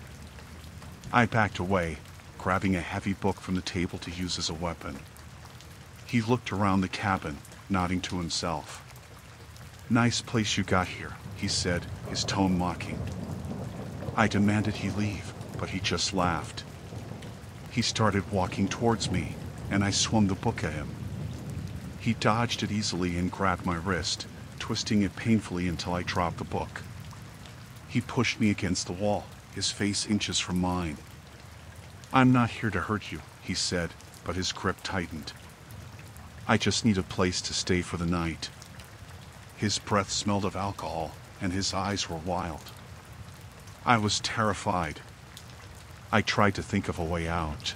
I backed away, grabbing a heavy book from the table to use as a weapon. He looked around the cabin, nodding to himself. "Nice place you got here," he said, his tone mocking. I demanded he leave, but he just laughed. He started walking towards me, and I swung the book at him. He dodged it easily and grabbed my wrist, twisting it painfully until I dropped the book. He pushed me against the wall, his face inches from mine. "I'm not here to hurt you," he said, but his grip tightened. "I just need a place to stay for the night." His breath smelled of alcohol, and his eyes were wild. I was terrified. I tried to think of a way out.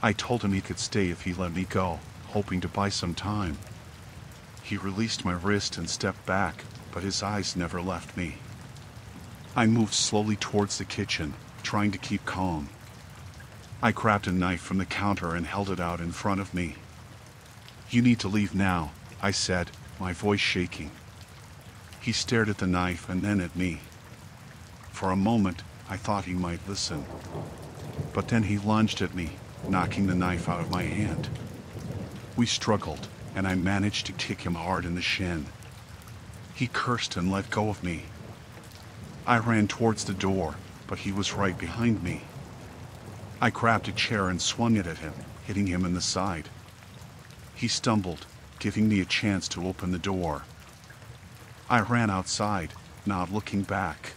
I told him he could stay if he let me go, hoping to buy some time. He released my wrist and stepped back, but his eyes never left me. I moved slowly towards the kitchen, trying to keep calm. I grabbed a knife from the counter and held it out in front of me. "You need to leave now," I said, my voice shaking. He stared at the knife and then at me. For a moment, I thought he might listen. But then he lunged at me, knocking the knife out of my hand. We struggled, and I managed to kick him hard in the shin. He cursed and let go of me. I ran towards the door, but he was right behind me. I grabbed a chair and swung it at him, hitting him in the side. He stumbled, giving me a chance to open the door. I ran outside, not looking back.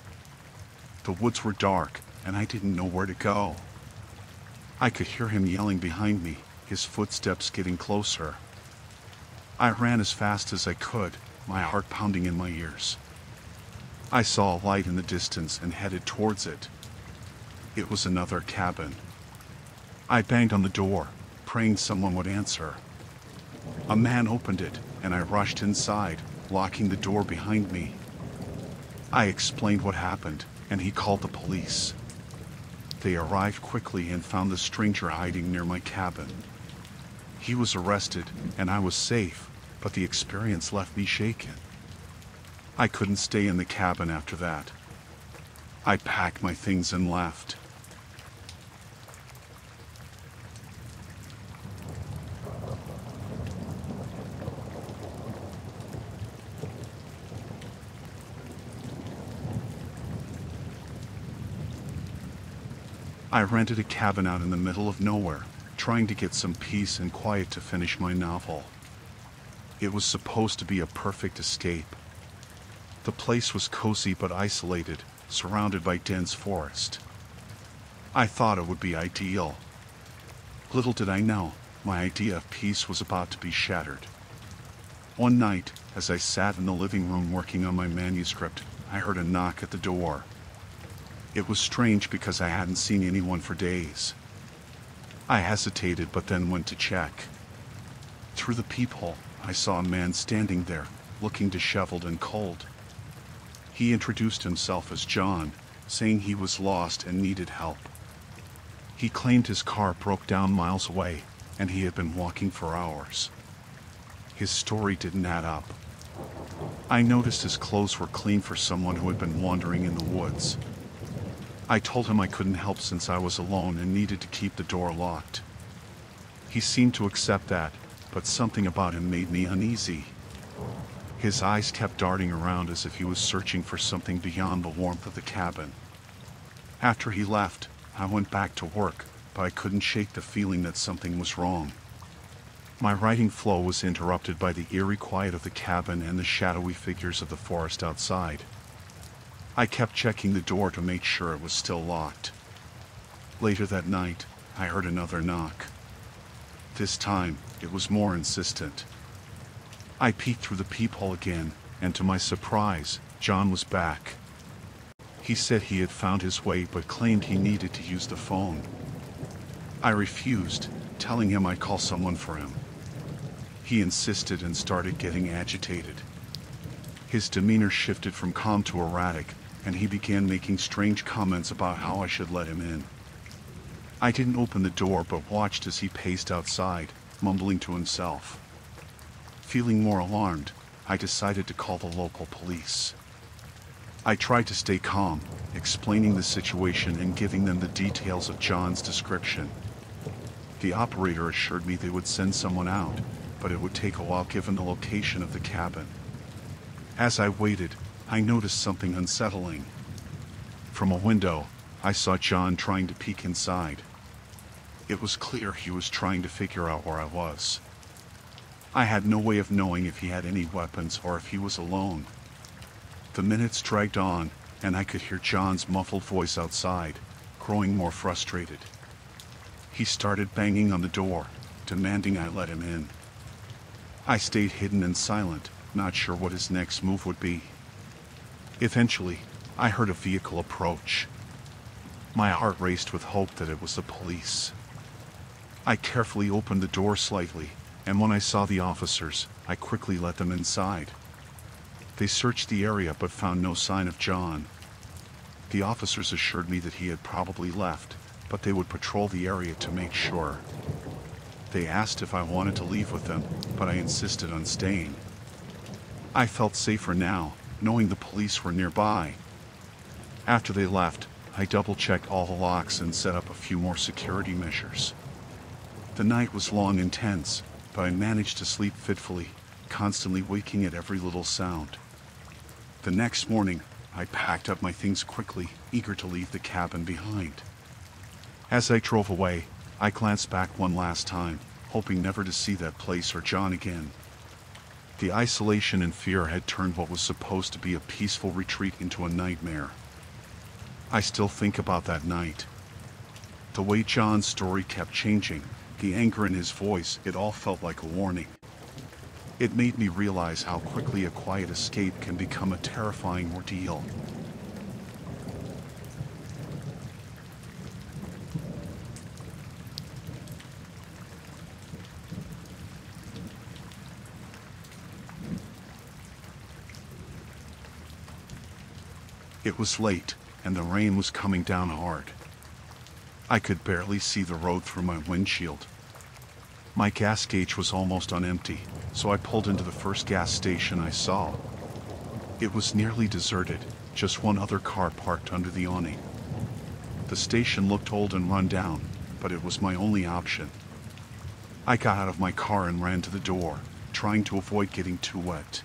The woods were dark, and I didn't know where to go. I could hear him yelling behind me, his footsteps getting closer. I ran as fast as I could, my heart pounding in my ears. I saw a light in the distance and headed towards it. It was another cabin. I banged on the door, praying someone would answer. A man opened it, and I rushed inside, locking the door behind me. I explained what happened, and he called the police. They arrived quickly and found the stranger hiding near my cabin. He was arrested, and I was safe, but the experience left me shaken. I couldn't stay in the cabin after that. I packed my things and left. I rented a cabin out in the middle of nowhere, trying to get some peace and quiet to finish my novel. It was supposed to be a perfect escape. The place was cozy but isolated, surrounded by dense forest. I thought it would be ideal. Little did I know, my idea of peace was about to be shattered. One night, as I sat in the living room working on my manuscript, I heard a knock at the door. It was strange because I hadn't seen anyone for days. I hesitated but then went to check. Through the peephole, I saw a man standing there, looking disheveled and cold. He introduced himself as John, saying he was lost and needed help. He claimed his car broke down miles away, and he had been walking for hours. His story didn't add up. I noticed his clothes were clean for someone who had been wandering in the woods. I told him I couldn't help since I was alone and needed to keep the door locked. He seemed to accept that, but something about him made me uneasy. His eyes kept darting around as if he was searching for something beyond the warmth of the cabin. After he left, I went back to work, but I couldn't shake the feeling that something was wrong. My writing flow was interrupted by the eerie quiet of the cabin and the shadowy figures of the forest outside. I kept checking the door to make sure it was still locked. Later that night, I heard another knock. This time, it was more insistent. I peeked through the peephole again, and to my surprise, John was back. He said he had found his way but claimed he needed to use the phone. I refused, telling him I'd call someone for him. He insisted and started getting agitated. His demeanor shifted from calm to erratic, and he began making strange comments about how I should let him in. I didn't open the door but watched as he paced outside, mumbling to himself. Feeling more alarmed, I decided to call the local police. I tried to stay calm, explaining the situation and giving them the details of John's description. The operator assured me they would send someone out, but it would take a while given the location of the cabin. As I waited, I noticed something unsettling. From a window, I saw John trying to peek inside. It was clear he was trying to figure out where I was. I had no way of knowing if he had any weapons or if he was alone. The minutes dragged on, and I could hear John's muffled voice outside, growing more frustrated. He started banging on the door, demanding I let him in. I stayed hidden and silent, not sure what his next move would be. Eventually, I heard a vehicle approach. My heart raced with hope that it was the police. I carefully opened the door slightly, and when I saw the officers, I quickly let them inside. They searched the area but found no sign of John. The officers assured me that he had probably left, but they would patrol the area to make sure. They asked if I wanted to leave with them, but I insisted on staying. I felt safer now, knowing the police were nearby. After they left, I double-checked all the locks and set up a few more security measures. The night was long and tense, but I managed to sleep fitfully, constantly waking at every little sound. The next morning, I packed up my things quickly, eager to leave the cabin behind. As I drove away, I glanced back one last time, hoping never to see that place or John again. The isolation and fear had turned what was supposed to be a peaceful retreat into a nightmare. I still think about that night. The way John's story kept changing, the anger in his voice, it all felt like a warning. It made me realize how quickly a quiet escape can become a terrifying ordeal. It was late, and the rain was coming down hard. I could barely see the road through my windshield. My gas gauge was almost on empty, so I pulled into the first gas station I saw. It was nearly deserted, just one other car parked under the awning. The station looked old and run down, but it was my only option. I got out of my car and ran to the door, trying to avoid getting too wet.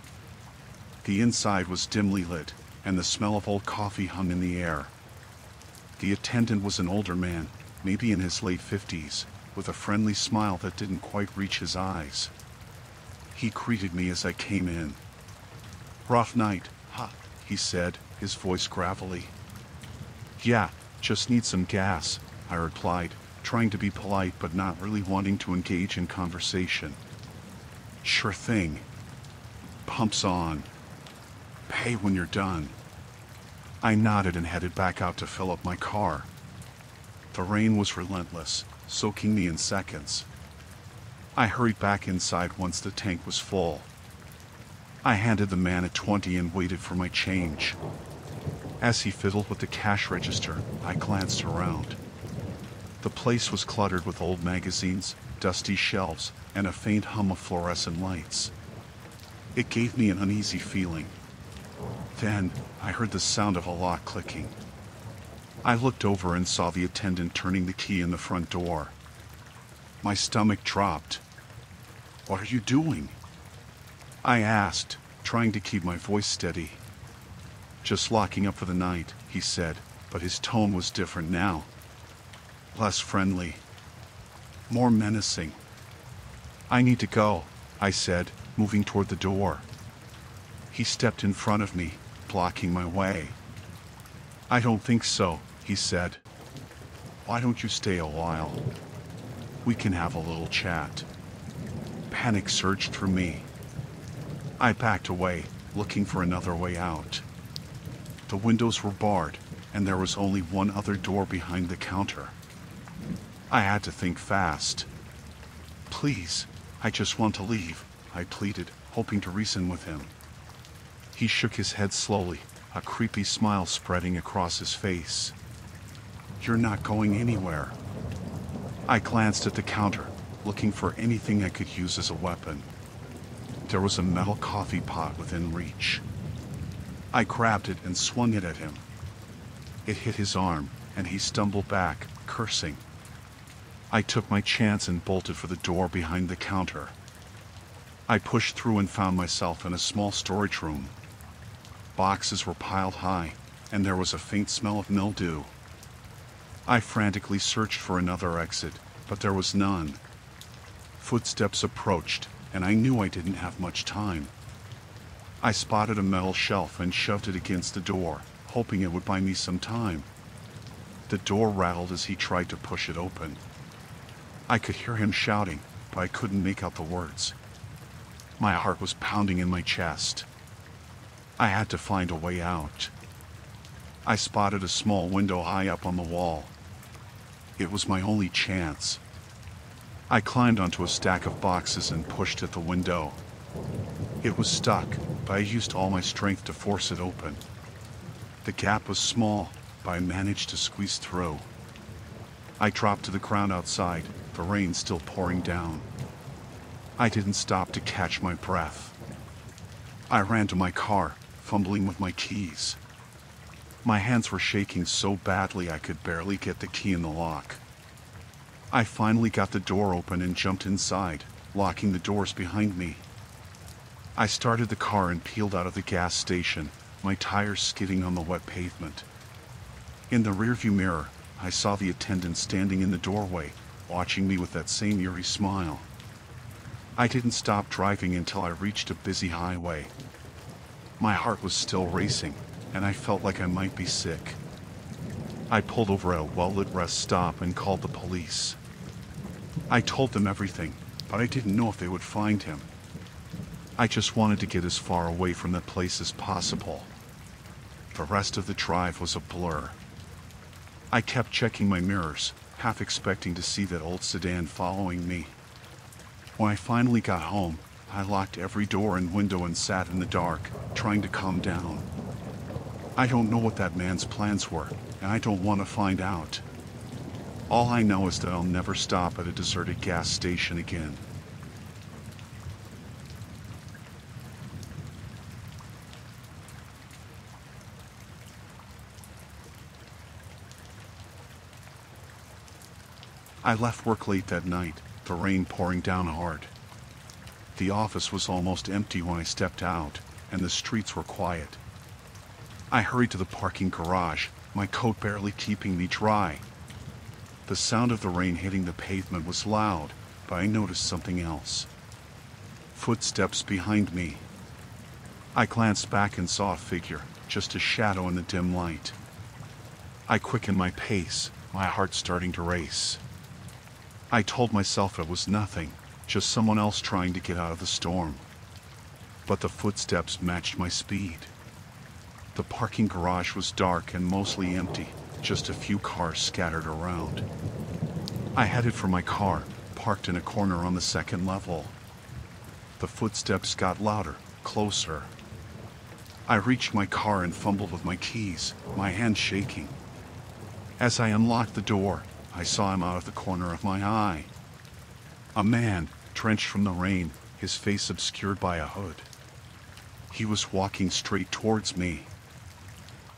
The inside was dimly lit, and the smell of old coffee hung in the air. The attendant was an older man, maybe in his late 50s, with a friendly smile that didn't quite reach his eyes. He greeted me as I came in. "Rough night, huh?" he said, his voice gravelly. "Yeah, just need some gas," I replied, trying to be polite but not really wanting to engage in conversation. "Sure thing. Pumps on. Pay when you're done." I nodded and headed back out to fill up my car. The rain was relentless, soaking me in seconds. I hurried back inside once the tank was full. I handed the man a 20 and waited for my change. As he fiddled with the cash register, I glanced around. The place was cluttered with old magazines, dusty shelves, and a faint hum of fluorescent lights. It gave me an uneasy feeling. Then, I heard the sound of a lock clicking. I looked over and saw the attendant turning the key in the front door. My stomach dropped. "What are you doing?" I asked, trying to keep my voice steady. "Just locking up for the night," he said, but his tone was different now. Less friendly. More menacing. "I need to go," I said, moving toward the door. He stepped in front of me, blocking my way. "I don't think so," he said. "Why don't you stay a while? We can have a little chat." Panic surged through me. I backed away, looking for another way out. The windows were barred, and there was only one other door behind the counter. I had to think fast. "Please, I just want to leave," I pleaded, hoping to reason with him. He shook his head slowly, a creepy smile spreading across his face. "You're not going anywhere." I glanced at the counter, looking for anything I could use as a weapon. There was a metal coffee pot within reach. I grabbed it and swung it at him. It hit his arm, and he stumbled back, cursing. I took my chance and bolted for the door behind the counter. I pushed through and found myself in a small storage room. Boxes were piled high, and there was a faint smell of mildew. I frantically searched for another exit, but there was none. Footsteps approached, and I knew I didn't have much time. I spotted a metal shelf and shoved it against the door, hoping it would buy me some time. The door rattled as he tried to push it open. I could hear him shouting, but I couldn't make out the words. My heart was pounding in my chest. I had to find a way out. I spotted a small window high up on the wall. It was my only chance. I climbed onto a stack of boxes and pushed at the window. It was stuck, but I used all my strength to force it open. The gap was small, but I managed to squeeze through. I dropped to the ground outside, the rain still pouring down. I didn't stop to catch my breath. I ran to my car, fumbling with my keys. My hands were shaking so badly I could barely get the key in the lock. I finally got the door open and jumped inside, locking the doors behind me. I started the car and peeled out of the gas station, my tires skidding on the wet pavement. In the rearview mirror, I saw the attendant standing in the doorway, watching me with that same eerie smile. I didn't stop driving until I reached a busy highway. My heart was still racing, and I felt like I might be sick. I pulled over at a well-lit rest stop and called the police. I told them everything, but I didn't know if they would find him. I just wanted to get as far away from that place as possible. The rest of the drive was a blur. I kept checking my mirrors, half expecting to see that old sedan following me. When I finally got home, I locked every door and window and sat in the dark, trying to calm down. I don't know what that man's plans were, and I don't want to find out. All I know is that I'll never stop at a deserted gas station again. I left work late that night, the rain pouring down hard. The office was almost empty when I stepped out, and the streets were quiet. I hurried to the parking garage, my coat barely keeping me dry. The sound of the rain hitting the pavement was loud, but I noticed something else. Footsteps behind me. I glanced back and saw a figure, just a shadow in the dim light. I quickened my pace, my heart starting to race. I told myself it was nothing, just someone else trying to get out of the storm. But the footsteps matched my speed. The parking garage was dark and mostly empty, just a few cars scattered around. I headed for my car, parked in a corner on the second level. The footsteps got louder, closer. I reached my car and fumbled with my keys, my hands shaking. As I unlocked the door, I saw him out of the corner of my eye. A man, drenched from the rain, his face obscured by a hood. He was walking straight towards me.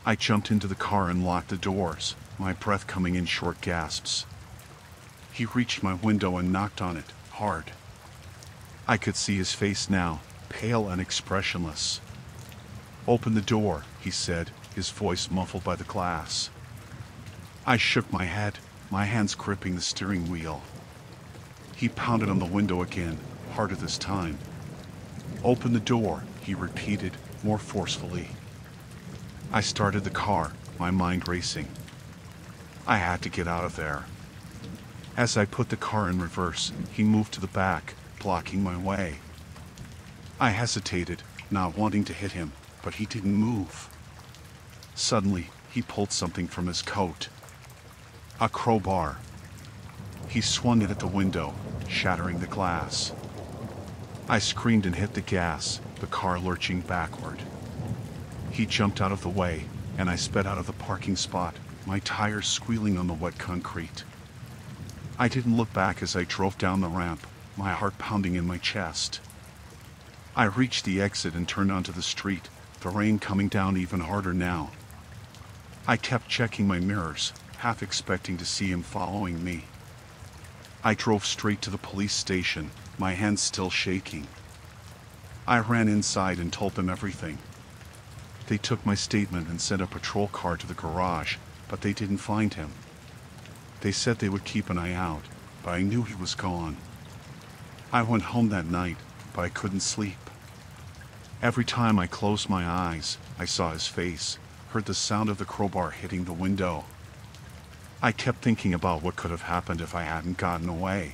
I jumped into the car and locked the doors, my breath coming in short gasps. He reached my window and knocked on it, hard. I could see his face now, pale and expressionless. "Open the door," he said, his voice muffled by the glass. I shook my head, my hands gripping the steering wheel. He pounded on the window again, harder this time. "Open the door," he repeated, more forcefully. I started the car, my mind racing. I had to get out of there. As I put the car in reverse, he moved to the back, blocking my way. I hesitated, not wanting to hit him, but he didn't move. Suddenly, he pulled something from his coat. A crowbar. He swung it at the window, shattering the glass. I screamed and hit the gas, the car lurching backward. He jumped out of the way, and I sped out of the parking spot, my tires squealing on the wet concrete. I didn't look back as I drove down the ramp, my heart pounding in my chest. I reached the exit and turned onto the street, the rain coming down even harder now. I kept checking my mirrors, half expecting to see him following me. I drove straight to the police station, my hands still shaking. I ran inside and told them everything. They took my statement and sent a patrol car to the garage, but they didn't find him. They said they would keep an eye out, but I knew he was gone. I went home that night, but I couldn't sleep. Every time I closed my eyes, I saw his face, heard the sound of the crowbar hitting the window. I kept thinking about what could have happened if I hadn't gotten away.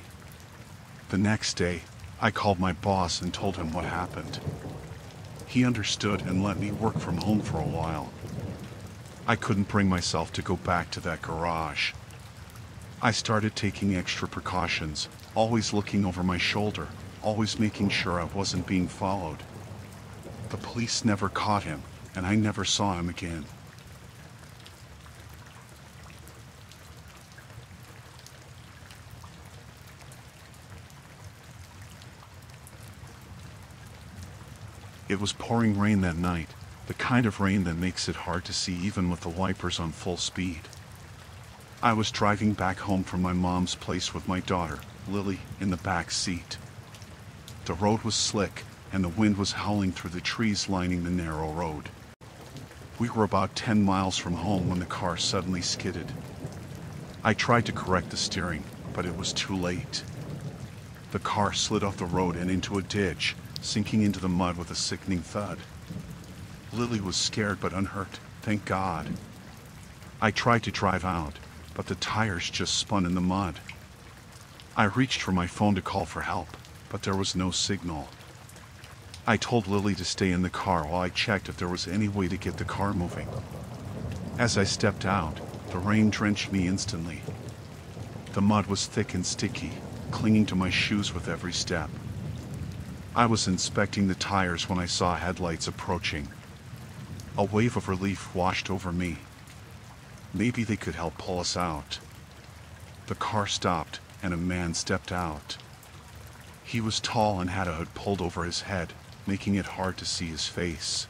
The next day, I called my boss and told him what happened. He understood and let me work from home for a while. I couldn't bring myself to go back to that garage. I started taking extra precautions, always looking over my shoulder, always making sure I wasn't being followed. The police never caught him, and I never saw him again. It was pouring rain that night, the kind of rain that makes it hard to see even with the wipers on full speed. I was driving back home from my mom's place with my daughter, Lily, in the back seat. The road was slick, and the wind was howling through the trees lining the narrow road. We were about 10 miles from home when the car suddenly skidded. I tried to correct the steering, but it was too late. The car slid off the road and into a ditch, sinking into the mud with a sickening thud. Lily was scared but unhurt, thank God. I tried to drive out, but the tires just spun in the mud. I reached for my phone to call for help, but there was no signal. I told Lily to stay in the car while I checked if there was any way to get the car moving. As I stepped out, the rain drenched me instantly. The mud was thick and sticky, clinging to my shoes with every step. I was inspecting the tires when I saw headlights approaching. A wave of relief washed over me. Maybe they could help pull us out. The car stopped, and a man stepped out. He was tall and had a hood pulled over his head, making it hard to see his face.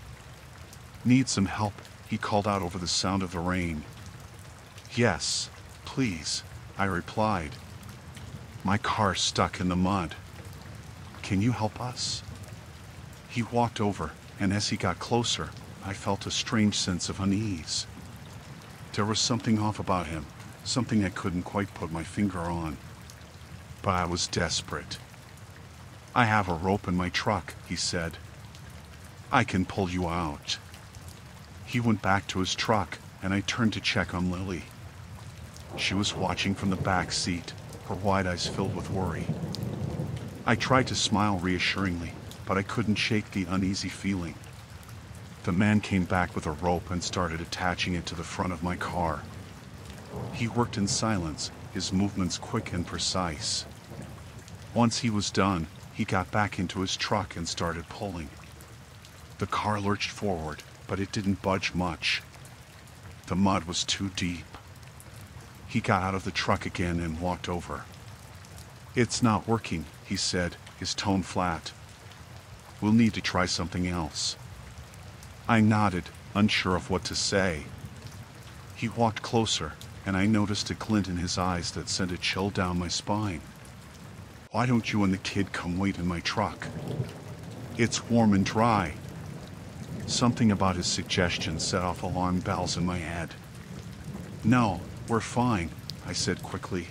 "Need some help?" he called out over the sound of the rain. "Yes, please," I replied. "My car's stuck in the mud. Can you help us?" He walked over, and as he got closer, I felt a strange sense of unease. There was something off about him, something I couldn't quite put my finger on. But I was desperate. "I have a rope in my truck," he said. "I can pull you out." He went back to his truck, and I turned to check on Lily. She was watching from the back seat, her wide eyes filled with worry. I tried to smile reassuringly, but I couldn't shake the uneasy feeling. The man came back with a rope and started attaching it to the front of my car. He worked in silence, his movements quick and precise. Once he was done, he got back into his truck and started pulling. The car lurched forward, but it didn't budge much. The mud was too deep. He got out of the truck again and walked over. "It's not working," he said, his tone flat. "We'll need to try something else." I nodded, unsure of what to say. He walked closer, and I noticed a glint in his eyes that sent a chill down my spine. "Why don't you and the kid come wait in my truck? It's warm and dry." Something about his suggestion set off alarm bells in my head. "No, we're fine," I said quickly.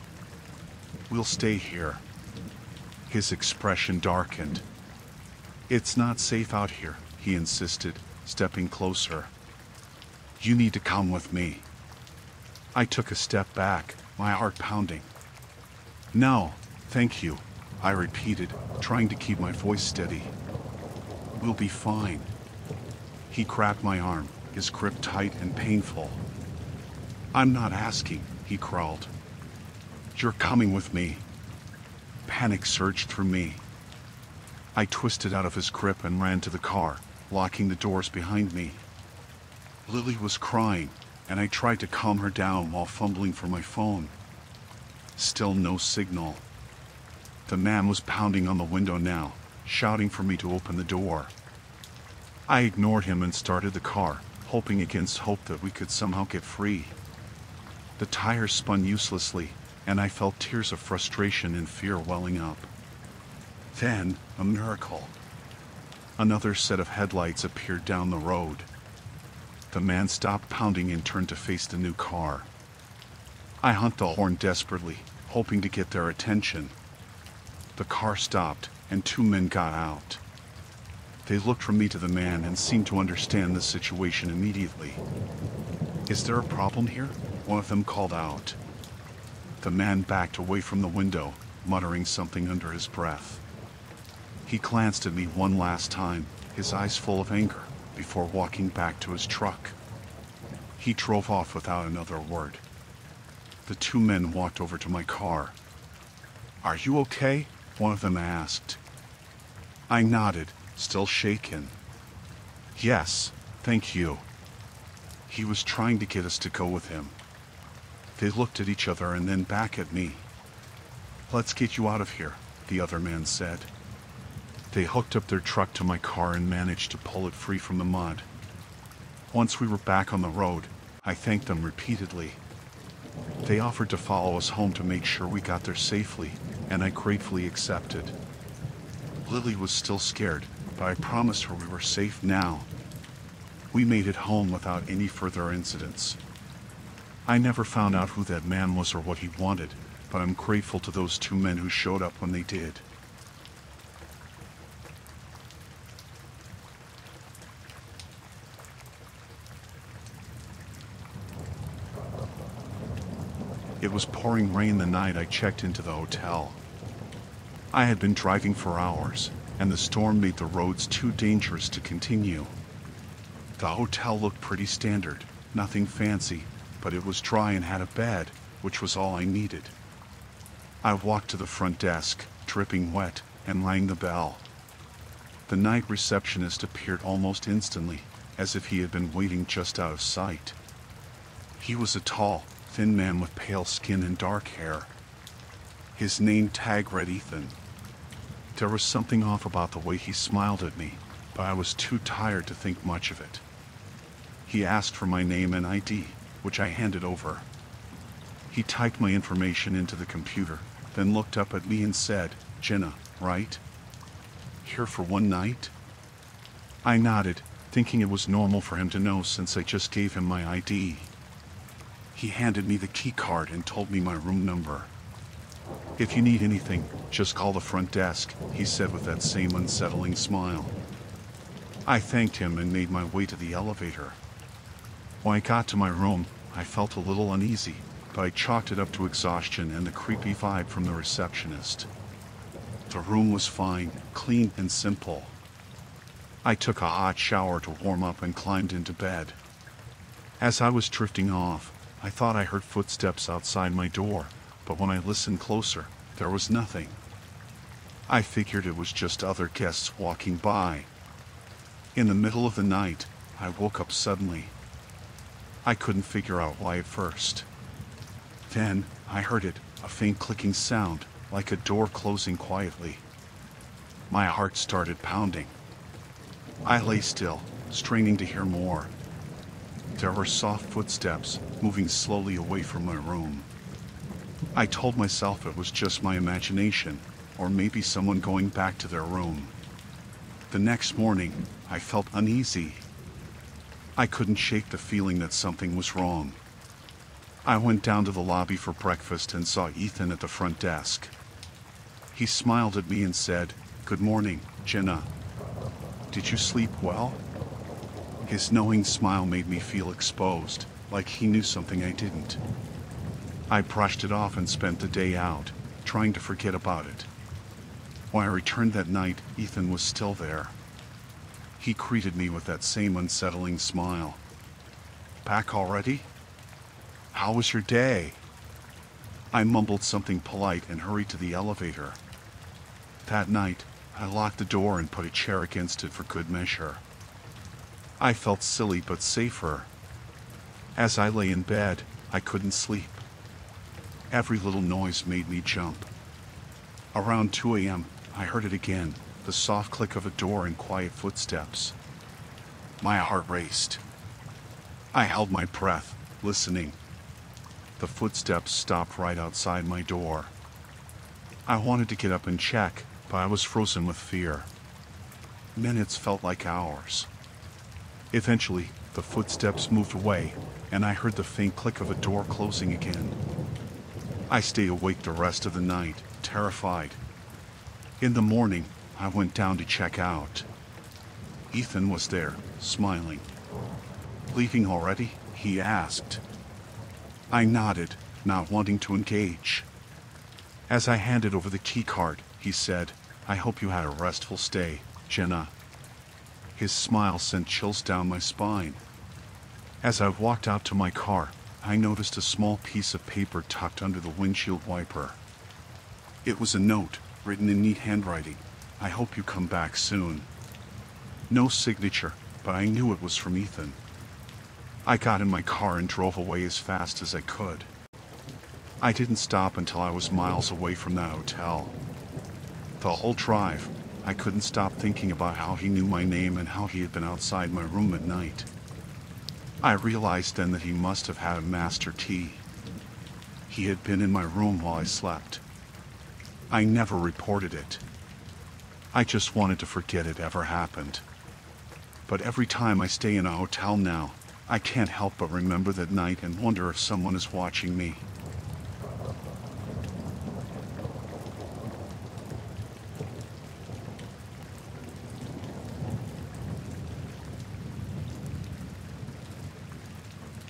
"We'll stay here." His expression darkened. "It's not safe out here," he insisted, stepping closer. "You need to come with me." I took a step back, my heart pounding. "No, thank you," I repeated, trying to keep my voice steady. "We'll be fine." He grabbed my arm, his grip tight and painful. "I'm not asking," he growled. "You're coming with me." Panic surged through me. I twisted out of his grip and ran to the car, locking the doors behind me. Lily was crying, and I tried to calm her down while fumbling for my phone. Still no signal. The man was pounding on the window now, shouting for me to open the door. I ignored him and started the car, hoping against hope that we could somehow get free. The tires spun uselessly, and I felt tears of frustration and fear welling up. Then, a miracle. Another set of headlights appeared down the road. The man stopped pounding and turned to face the new car. I honked the horn desperately, hoping to get their attention. The car stopped, and two men got out. They looked from me to the man and seemed to understand the situation immediately. "Is there a problem here?" one of them called out. The man backed away from the window, muttering something under his breath. He glanced at me one last time, his eyes full of anger, before walking back to his truck. He drove off without another word. The two men walked over to my car. "Are you okay?" one of them asked. I nodded, still shaken. "Yes, thank you." He was trying to get us to go with him. They looked at each other and then back at me. "Let's get you out of here," the other man said. They hooked up their truck to my car and managed to pull it free from the mud. Once we were back on the road, I thanked them repeatedly. They offered to follow us home to make sure we got there safely, and I gratefully accepted. Lily was still scared, but I promised her we were safe now. We made it home without any further incidents. I never found out who that man was or what he wanted, but I'm grateful to those two men who showed up when they did. It was pouring rain the night I checked into the hotel. I had been driving for hours, and the storm made the roads too dangerous to continue. The hotel looked pretty standard, nothing fancy, but it was dry and had a bed, which was all I needed. I walked to the front desk, dripping wet, and rang the bell. The night receptionist appeared almost instantly, as if he had been waiting just out of sight. He was a tall, thin man with pale skin and dark hair. His name tag read Ethan. There was something off about the way he smiled at me, but I was too tired to think much of it. He asked for my name and ID, which I handed over. He typed my information into the computer, then looked up at me and said, "Jenna, right? Here for one night?" I nodded, thinking it was normal for him to know since I just gave him my ID. He handed me the key card and told me my room number. "If you need anything, just call the front desk," he said with that same unsettling smile. I thanked him and made my way to the elevator. When I got to my room, I felt a little uneasy, but I chalked it up to exhaustion and the creepy vibe from the receptionist. The room was fine, clean and simple. I took a hot shower to warm up and climbed into bed. As I was drifting off, I thought I heard footsteps outside my door, but when I listened closer, there was nothing. I figured it was just other guests walking by. In the middle of the night, I woke up suddenly. I couldn't figure out why at first. Then, I heard it, a faint clicking sound, like a door closing quietly. My heart started pounding. I lay still, straining to hear more. There were soft footsteps, moving slowly away from my room. I told myself it was just my imagination, or maybe someone going back to their room. The next morning, I felt uneasy. I couldn't shake the feeling that something was wrong. I went down to the lobby for breakfast and saw Ethan at the front desk. He smiled at me and said, "Good morning, Jenna. Did you sleep well?" His knowing smile made me feel exposed, like he knew something I didn't. I brushed it off and spent the day out, trying to forget about it. When I returned that night, Ethan was still there. He greeted me with that same unsettling smile. "Back already? How was your day?" I mumbled something polite and hurried to the elevator. That night, I locked the door and put a chair against it for good measure. I felt silly but safer. As I lay in bed, I couldn't sleep. Every little noise made me jump. Around 2 a.m., I heard it again, the soft click of a door and quiet footsteps. My heart raced. I held my breath, listening. The footsteps stopped right outside my door. I wanted to get up and check, but I was frozen with fear. Minutes felt like hours. Eventually, the footsteps moved away, and I heard the faint click of a door closing again. I stayed awake the rest of the night, terrified. In the morning, I went down to check out. Ethan was there, smiling. "Leaving already?" he asked. I nodded, not wanting to engage. As I handed over the key card, he said, "I hope you had a restful stay, Jenna." His smile sent chills down my spine. As I walked out to my car, I noticed a small piece of paper tucked under the windshield wiper. It was a note, written in neat handwriting. "I hope you come back soon." No signature, but I knew it was from Ethan. I got in my car and drove away as fast as I could. I didn't stop until I was miles away from that hotel. The whole drive, I couldn't stop thinking about how he knew my name and how he had been outside my room at night. I realized then that he must have had a master key. He had been in my room while I slept. I never reported it. I just wanted to forget it ever happened. But every time I stay in a hotel now, I can't help but remember that night and wonder if someone is watching me.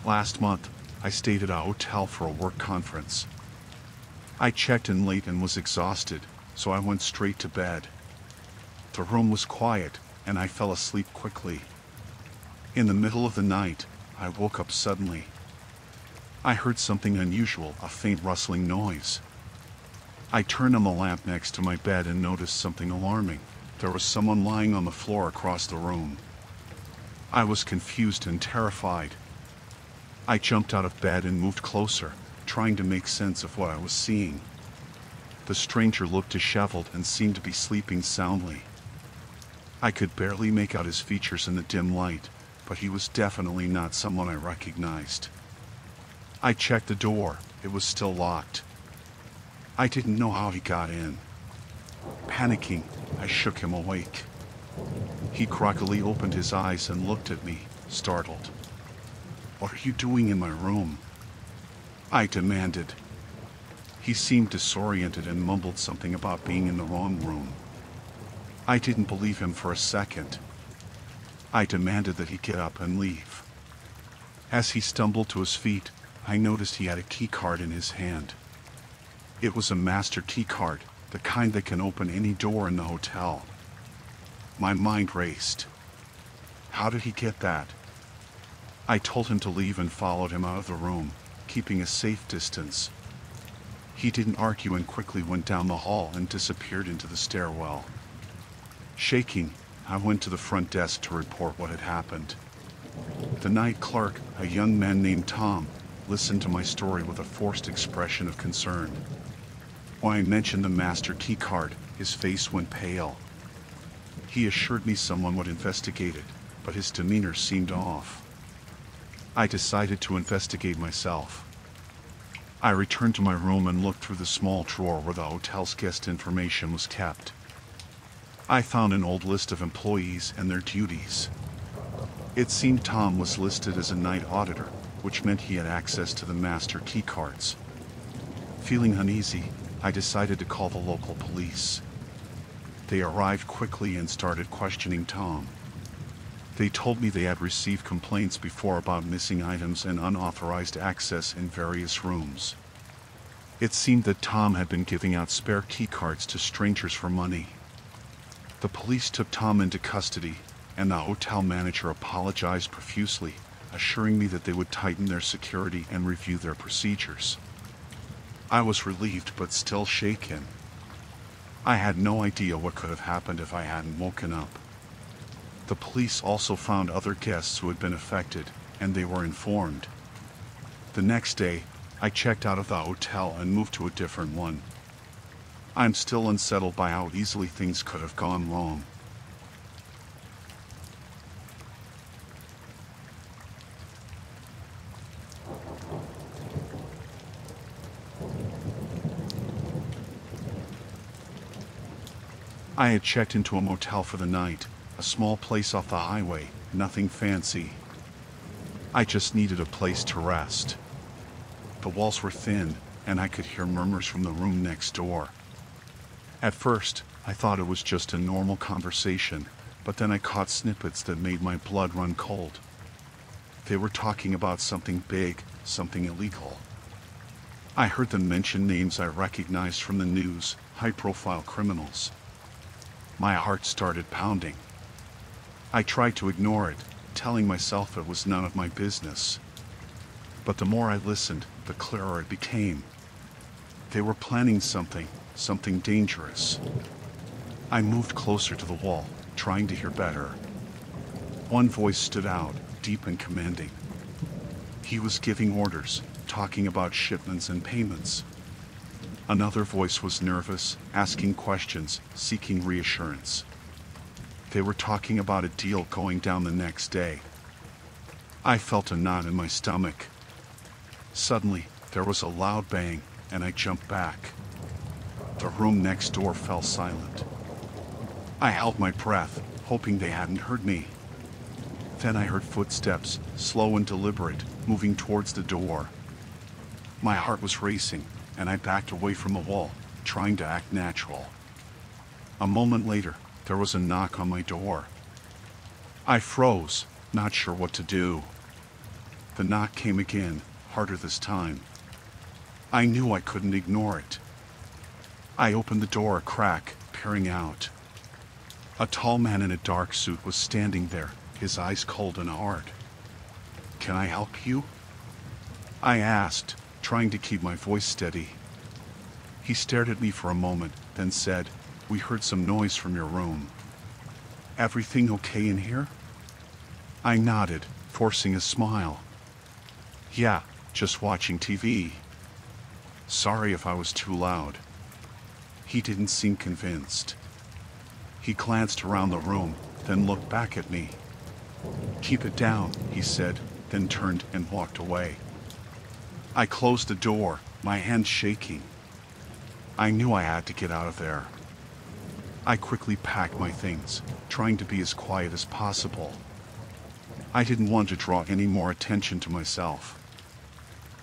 Last month, I stayed at a hotel for a work conference. I checked in late and was exhausted, so I went straight to bed. The room was quiet, and I fell asleep quickly. In the middle of the night, I woke up suddenly. I heard something unusual, a faint rustling noise. I turned on the lamp next to my bed and noticed something alarming. There was someone lying on the floor across the room. I was confused and terrified. I jumped out of bed and moved closer, trying to make sense of what I was seeing. The stranger looked disheveled and seemed to be sleeping soundly. I could barely make out his features in the dim light, but he was definitely not someone I recognized. I checked the door. It was still locked. I didn't know how he got in. Panicking, I shook him awake. He groggily opened his eyes and looked at me, startled. "What are you doing in my room?" I demanded. He seemed disoriented and mumbled something about being in the wrong room. I didn't believe him for a second. I demanded that he get up and leave. As he stumbled to his feet, I noticed he had a key card in his hand. It was a master key card, the kind that can open any door in the hotel. My mind raced. How did he get that? I told him to leave and followed him out of the room, keeping a safe distance. He didn't argue and quickly went down the hall and disappeared into the stairwell. Shaking, I went to the front desk to report what had happened. The night clerk, a young man named Tom, listened to my story with a forced expression of concern. When I mentioned the master key card, his face went pale. He assured me someone would investigate it, but his demeanor seemed off. I decided to investigate myself. I returned to my room and looked through the small drawer where the hotel's guest information was kept. I found an old list of employees and their duties. It seemed Tom was listed as a night auditor, which meant he had access to the master key cards. Feeling uneasy, I decided to call the local police. They arrived quickly and started questioning Tom. They told me they had received complaints before about missing items and unauthorized access in various rooms. It seemed that Tom had been giving out spare key cards to strangers for money. The police took Tom into custody, and the hotel manager apologized profusely, assuring me that they would tighten their security and review their procedures. I was relieved but still shaken. I had no idea what could have happened if I hadn't woken up. The police also found other guests who had been affected, and they were informed. The next day, I checked out of the hotel and moved to a different one. I'm still unsettled by how easily things could have gone wrong. I had checked into a motel for the night, a small place off the highway, nothing fancy. I just needed a place to rest. The walls were thin, and I could hear murmurs from the room next door. At first, I thought it was just a normal conversation, but then I caught snippets that made my blood run cold. They were talking about something big, something illegal. I heard them mention names I recognized from the news, high-profile criminals. My heart started pounding. I tried to ignore it, telling myself it was none of my business. But the more I listened, the clearer it became. They were planning something dangerous. I moved closer to the wall, trying to hear better. One voice stood out, deep and commanding. He was giving orders, talking about shipments and payments. Another voice was nervous, asking questions, seeking reassurance. They were talking about a deal going down the next day. I felt a knot in my stomach. Suddenly, there was a loud bang, and I jumped back. The room next door fell silent. I held my breath, hoping they hadn't heard me. Then I heard footsteps, slow and deliberate, moving towards the door. My heart was racing, and I backed away from the wall, trying to act natural. A moment later, there was a knock on my door. I froze, not sure what to do. The knock came again, harder this time. I knew I couldn't ignore it. I opened the door a crack, peering out. A tall man in a dark suit was standing there, his eyes cold and hard. "Can I help you?" I asked, trying to keep my voice steady. He stared at me for a moment, then said, "We heard some noise from your room. Everything okay in here?" I nodded, forcing a smile. Yeah, just watching TV. Sorry if I was too loud. He didn't seem convinced. He glanced around the room, then looked back at me. Keep it down, he said, then turned and walked away. I closed the door, my hands shaking. I knew I had to get out of there. I quickly packed my things, trying to be as quiet as possible. I didn't want to draw any more attention to myself.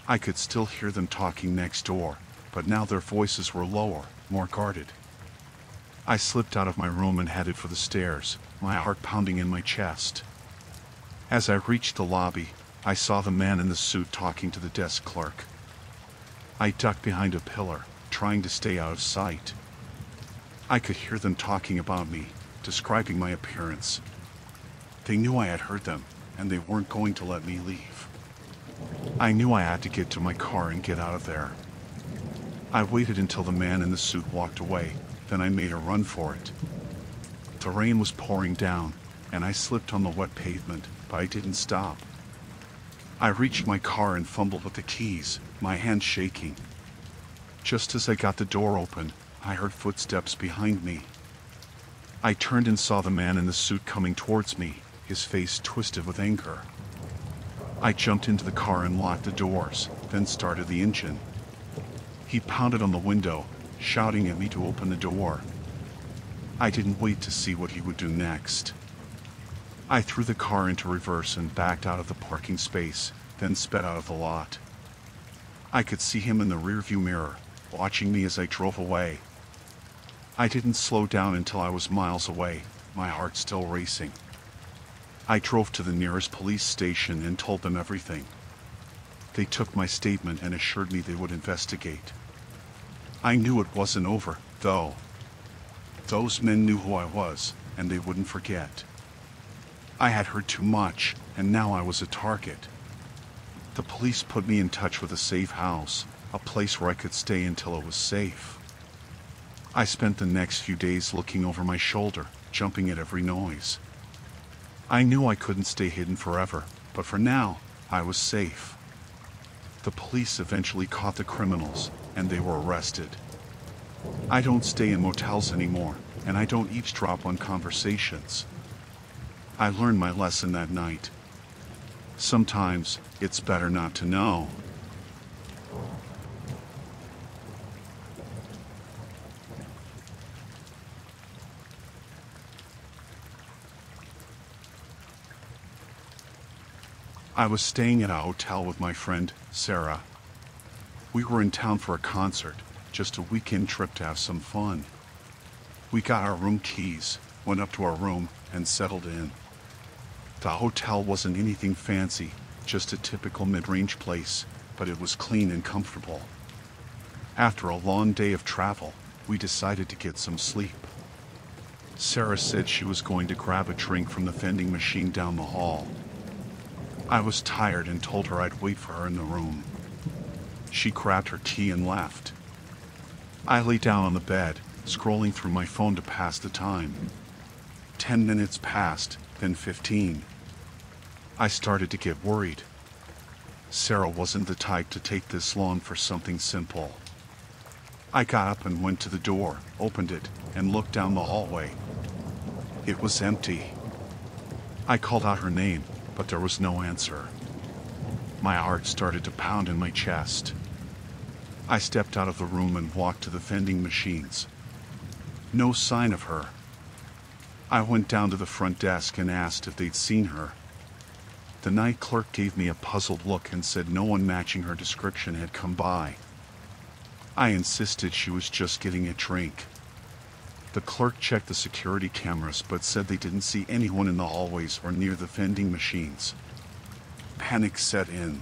I could still hear them talking next door, but now their voices were lower, more guarded. I slipped out of my room and headed for the stairs, my heart pounding in my chest. As I reached the lobby, I saw the man in the suit talking to the desk clerk. I ducked behind a pillar, trying to stay out of sight. I could hear them talking about me, describing my appearance. They knew I had heard them, and they weren't going to let me leave. I knew I had to get to my car and get out of there. I waited until the man in the suit walked away, then I made a run for it. The rain was pouring down, and I slipped on the wet pavement, but I didn't stop. I reached my car and fumbled with the keys, my hands shaking. Just as I got the door open, I heard footsteps behind me. I turned and saw the man in the suit coming towards me, his face twisted with anger. I jumped into the car and locked the doors, then started the engine. He pounded on the window, shouting at me to open the door. I didn't wait to see what he would do next. I threw the car into reverse and backed out of the parking space, then sped out of the lot. I could see him in the rearview mirror, watching me as I drove away. I didn't slow down until I was miles away, my heart still racing. I drove to the nearest police station and told them everything. They took my statement and assured me they would investigate. I knew it wasn't over, though. Those men knew who I was, and they wouldn't forget. I had heard too much, and now I was a target. The police put me in touch with a safe house, a place where I could stay until it was safe. I spent the next few days looking over my shoulder, jumping at every noise. I knew I couldn't stay hidden forever, but for now, I was safe. The police eventually caught the criminals, and they were arrested. I don't stay in motels anymore, and I don't eavesdrop on conversations. I learned my lesson that night. Sometimes, it's better not to know. I was staying at a hotel with my friend, Sarah. We were in town for a concert, just a weekend trip to have some fun. We got our room keys, went up to our room, and settled in. The hotel wasn't anything fancy, just a typical mid-range place, but it was clean and comfortable. After a long day of travel, we decided to get some sleep. Sarah said she was going to grab a drink from the vending machine down the hall. I was tired and told her I'd wait for her in the room. She grabbed her tea and left. I lay down on the bed, scrolling through my phone to pass the time. 10 minutes passed, then 15. I started to get worried. Sarah wasn't the type to take this long for something simple. I got up and went to the door, opened it, and looked down the hallway. It was empty. I called out her name, but there was no answer. My heart started to pound in my chest. I stepped out of the room and walked to the vending machines. No sign of her. I went down to the front desk and asked if they'd seen her. The night clerk gave me a puzzled look and said no one matching her description had come by. I insisted she was just getting a drink. The clerk checked the security cameras but said they didn't see anyone in the hallways or near the vending machines. Panic set in.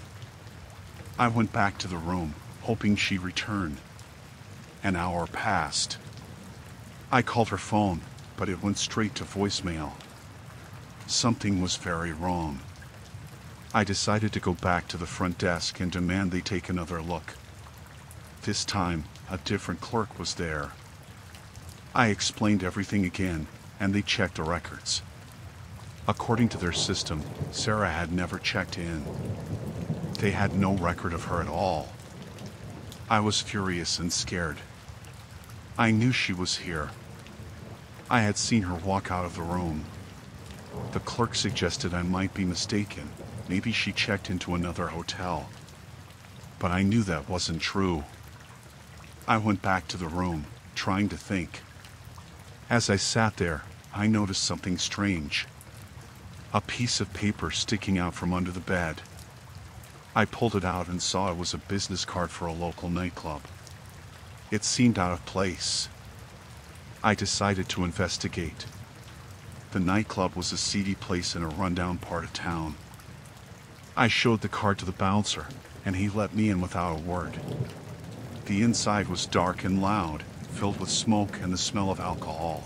I went back to the room, hoping she returned. An hour passed. I called her phone, but it went straight to voicemail. Something was very wrong. I decided to go back to the front desk and demand they take another look. This time, a different clerk was there. I explained everything again, and they checked the records. According to their system, Sarah had never checked in. They had no record of her at all. I was furious and scared. I knew she was here. I had seen her walk out of the room. The clerk suggested I might be mistaken. Maybe she checked into another hotel. But I knew that wasn't true. I went back to the room, trying to think. As I sat there, I noticed something strange. A piece of paper sticking out from under the bed. I pulled it out and saw it was a business card for a local nightclub. It seemed out of place. I decided to investigate. The nightclub was a seedy place in a rundown part of town. I showed the card to the bouncer, and he let me in without a word. The inside was dark and loud, filled with smoke and the smell of alcohol.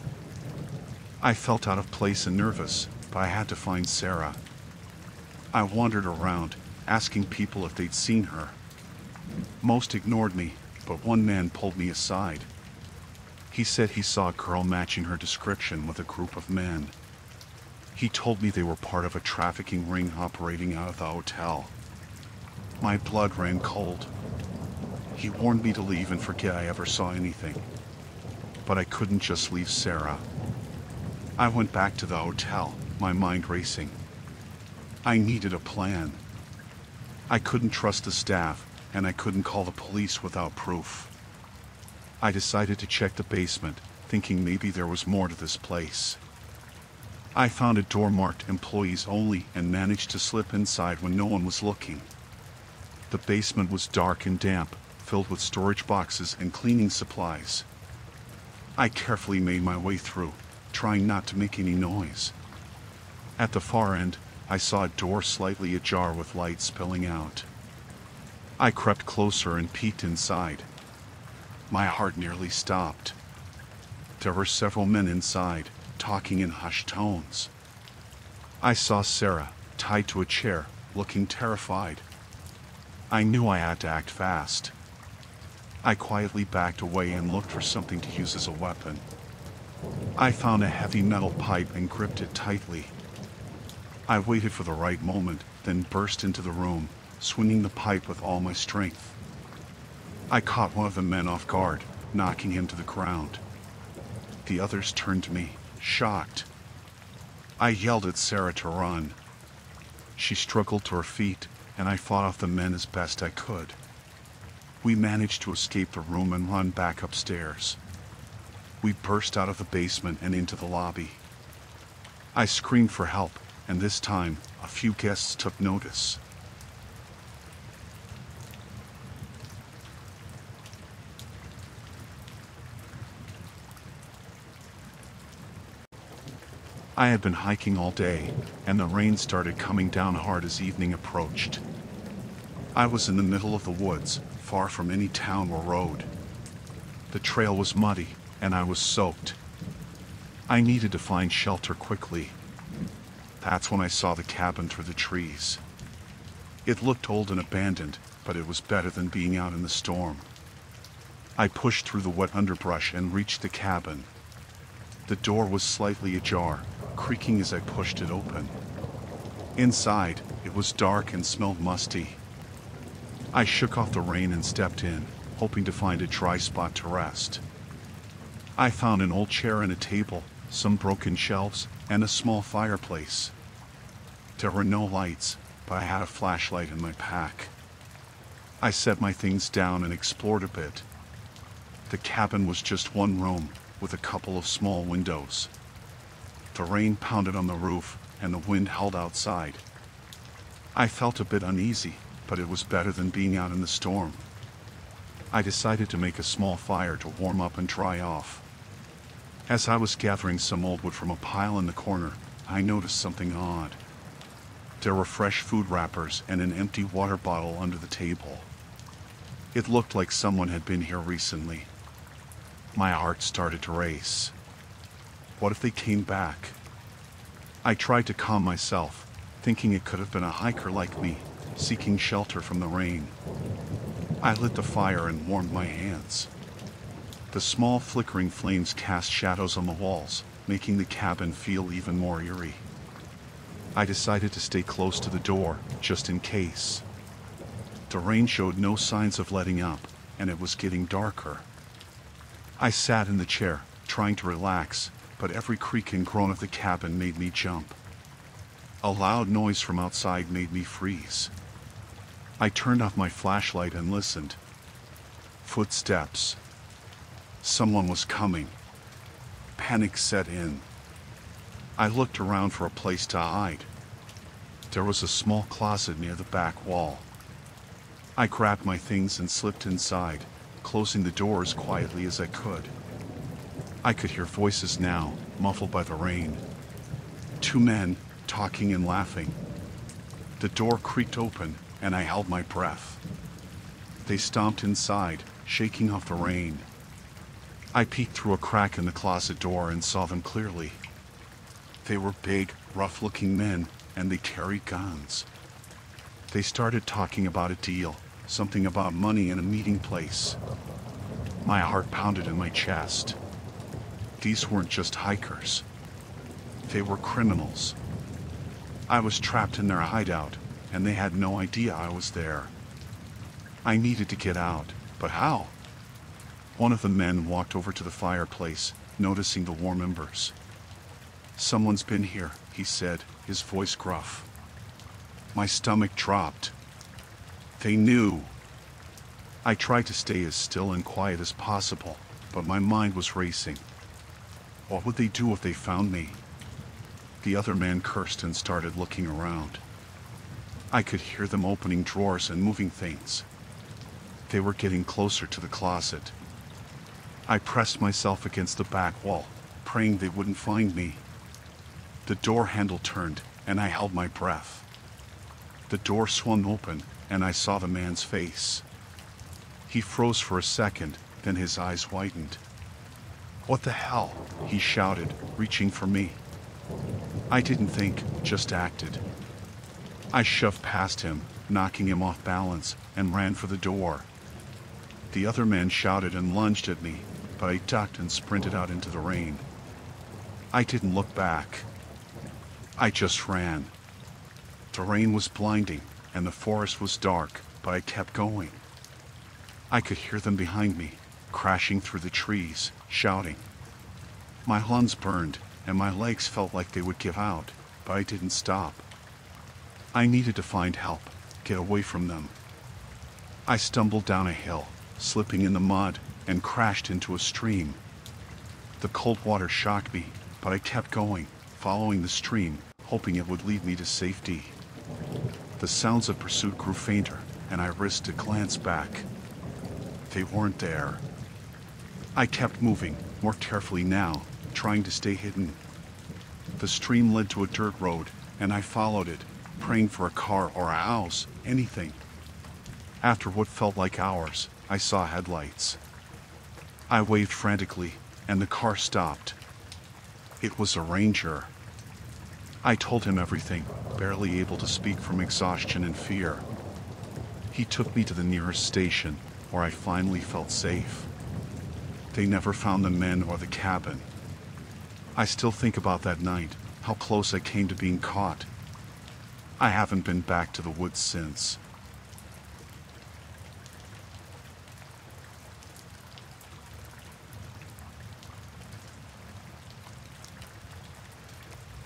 I felt out of place and nervous, but I had to find Sarah. I wandered around, asking people if they'd seen her. Most ignored me, but one man pulled me aside. He said he saw a girl matching her description with a group of men. He told me they were part of a trafficking ring operating out of the hotel. My blood ran cold. He warned me to leave and forget I ever saw anything. But I couldn't just leave Sarah. I went back to the hotel, my mind racing. I needed a plan. I couldn't trust the staff, and I couldn't call the police without proof. I decided to check the basement, thinking maybe there was more to this place. I found a door marked employees only and managed to slip inside when no one was looking. The basement was dark and damp, filled with storage boxes and cleaning supplies. I carefully made my way through, trying not to make any noise. At the far end, I saw a door slightly ajar with light spilling out. I crept closer and peeked inside. My heart nearly stopped. There were several men inside, talking in hushed tones. I saw Sarah, tied to a chair, looking terrified. I knew I had to act fast. I quietly backed away and looked for something to use as a weapon. I found a heavy metal pipe and gripped it tightly. I waited for the right moment, then burst into the room, swinging the pipe with all my strength. I caught one of the men off guard, knocking him to the ground. The others turned to me, shocked. I yelled at Sarah to run. She struggled to her feet, and I fought off the men as best I could. We managed to escape the room and run back upstairs. We burst out of the basement and into the lobby. I screamed for help, and this time, a few guests took notice. I had been hiking all day, and the rain started coming down hard as evening approached. I was in the middle of the woods, far from any town or road. The trail was muddy, and I was soaked. I needed to find shelter quickly. That's when I saw the cabin through the trees. It looked old and abandoned, but it was better than being out in the storm. I pushed through the wet underbrush and reached the cabin. The door was slightly ajar, creaking as I pushed it open. Inside, it was dark and smelled musty. I shook off the rain and stepped in, hoping to find a dry spot to rest. I found an old chair and a table, some broken shelves, and a small fireplace. There were no lights, but I had a flashlight in my pack. I set my things down and explored a bit. The cabin was just one room, with a couple of small windows. The rain pounded on the roof, and the wind howled outside. I felt a bit uneasy, but it was better than being out in the storm. I decided to make a small fire to warm up and dry off. As I was gathering some old wood from a pile in the corner, I noticed something odd. There were fresh food wrappers and an empty water bottle under the table. It looked like someone had been here recently. My heart started to race. What if they came back? I tried to calm myself, thinking it could have been a hiker like me, seeking shelter from the rain. I lit the fire and warmed my hands. The small flickering flames cast shadows on the walls, making the cabin feel even more eerie. I decided to stay close to the door, just in case. The rain showed no signs of letting up, and it was getting darker. I sat in the chair, trying to relax, but every creak and groan of the cabin made me jump. A loud noise from outside made me freeze. I turned off my flashlight and listened. Footsteps. Someone was coming. Panic set in. I looked around for a place to hide. There was a small closet near the back wall. I grabbed my things and slipped inside, closing the door as quietly as I could. I could hear voices now, muffled by the rain. 2 men, talking and laughing. The door creaked open, and I held my breath. They stomped inside, shaking off the rain. I peeked through a crack in the closet door and saw them clearly. They were big, rough-looking men, and they carried guns. They started talking about a deal, something about money in a meeting place. My heart pounded in my chest. These weren't just hikers. They were criminals. I was trapped in their hideout, and they had no idea I was there. I needed to get out, but how? One of the men walked over to the fireplace, noticing the warm embers. "Someone's been here," he said, his voice gruff. My stomach dropped. They knew. I tried to stay as still and quiet as possible, but my mind was racing. What would they do if they found me? The other man cursed and started looking around. I could hear them opening drawers and moving things. They were getting closer to the closet. I pressed myself against the back wall, praying they wouldn't find me. The door handle turned, and I held my breath. The door swung open, and I saw the man's face. He froze for a second, then his eyes widened. "What the hell?" he shouted, reaching for me. I didn't think, just acted. I shoved past him, knocking him off balance, and ran for the door. The other man shouted and lunged at me, but I ducked and sprinted out into the rain. I didn't look back. I just ran. The rain was blinding, and the forest was dark, but I kept going. I could hear them behind me, crashing through the trees, shouting. My lungs burned, and my legs felt like they would give out, but I didn't stop. I needed to find help, get away from them. I stumbled down a hill, slipping in the mud, and crashed into a stream. The cold water shocked me, but I kept going, following the stream, hoping it would lead me to safety. The sounds of pursuit grew fainter, and I risked a glance back. They weren't there. I kept moving, more carefully now, trying to stay hidden. The stream led to a dirt road, and I followed it, praying for a car or a house, anything. After what felt like hours, I saw headlights. I waved frantically, and the car stopped. It was a ranger. I told him everything, barely able to speak from exhaustion and fear. He took me to the nearest station, where I finally felt safe. They never found the men or the cabin. I still think about that night, how close I came to being caught. I haven't been back to the woods since.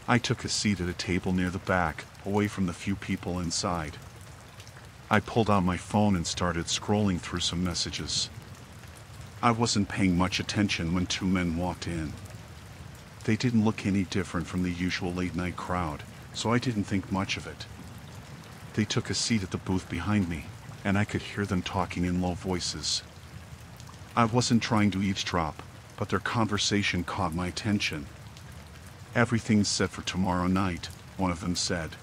I took a seat at a table near the back, away from the few people inside. I pulled out my phone and started scrolling through some messages. I wasn't paying much attention when 2 men walked in. They didn't look any different from the usual late-night crowd, so I didn't think much of it. They took a seat at the booth behind me, and I could hear them talking in low voices. I wasn't trying to eavesdrop, but their conversation caught my attention. "Everything's set for tomorrow night," one of them said.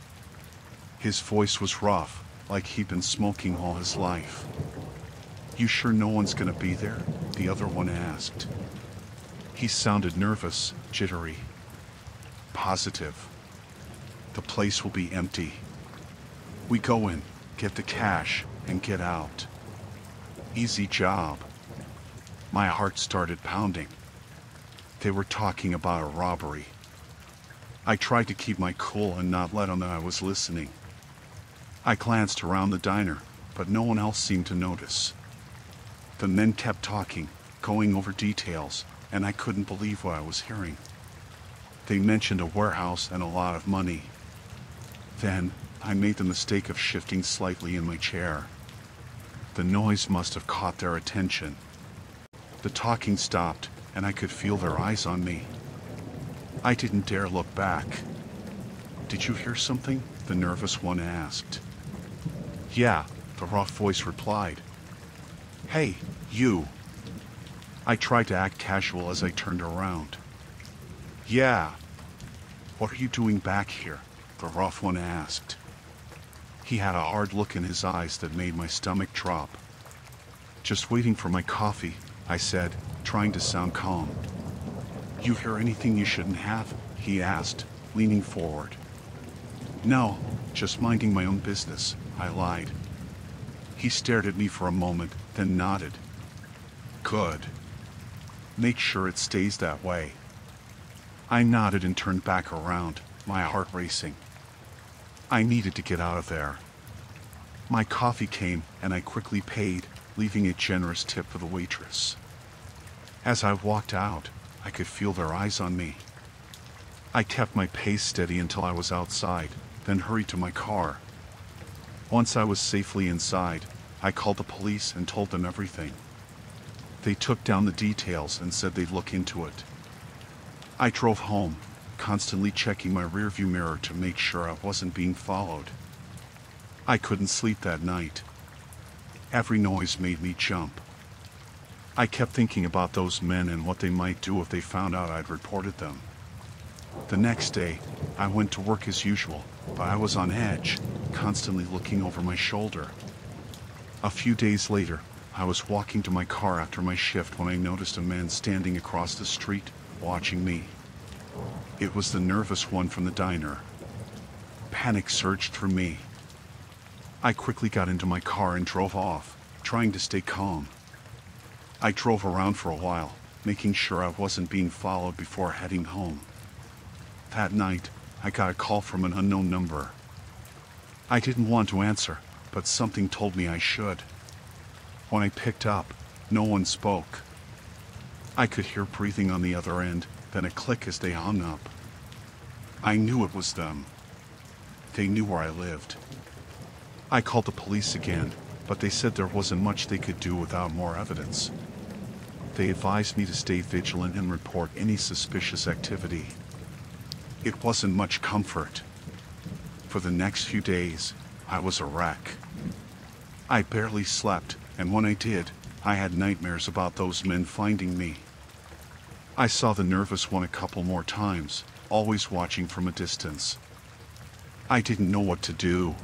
His voice was rough, like he'd been smoking all his life. "You sure no one's gonna be there?" the other one asked. He sounded nervous, jittery. "Positive. The place will be empty. We go in, get the cash, and get out. Easy job." My heart started pounding. They were talking about a robbery. I tried to keep my cool and not let on that I was listening. I glanced around the diner, but no one else seemed to notice. The men kept talking, going over details, and I couldn't believe what I was hearing. They mentioned a warehouse and a lot of money. Then, I made the mistake of shifting slightly in my chair. The noise must have caught their attention. The talking stopped, and I could feel their eyes on me. I didn't dare look back. "Did you hear something?" the nervous one asked. "Yeah," the rough voice replied. "Hey, you." I tried to act casual as I turned around. "Yeah." "What are you doing back here?" the rough one asked. He had a hard look in his eyes that made my stomach drop. "Just waiting for my coffee," I said, trying to sound calm. "You hear anything you shouldn't have?" he asked, leaning forward. "No, just minding my own business," I lied. He stared at me for a moment, then nodded. "Good. Make sure it stays that way." I nodded and turned back around, my heart racing. I needed to get out of there. My coffee came, and I quickly paid, leaving a generous tip for the waitress. As I walked out, I could feel their eyes on me. I kept my pace steady until I was outside, then hurried to my car. Once I was safely inside, I called the police and told them everything. They took down the details and said they'd look into it. I drove home, constantly checking my rearview mirror to make sure I wasn't being followed. I couldn't sleep that night. Every noise made me jump. I kept thinking about those men and what they might do if they found out I'd reported them. The next day, I went to work as usual, but I was on edge, constantly looking over my shoulder. A few days later, I was walking to my car after my shift when I noticed a man standing across the street, watching me. It was the nervous one from the diner. Panic surged through me. I quickly got into my car and drove off, trying to stay calm. I drove around for a while, making sure I wasn't being followed before heading home. That night, I got a call from an unknown number. I didn't want to answer, but something told me I should. When I picked up, no one spoke. I could hear breathing on the other end, then a click as they hung up. I knew it was them. They knew where I lived. I called the police again, but they said there wasn't much they could do without more evidence. They advised me to stay vigilant and report any suspicious activity. It wasn't much comfort. For the next few days, I was a wreck. I barely slept, and when I did, I had nightmares about those men finding me. I saw the nervous one a couple more times, always watching from a distance. I didn't know what to do.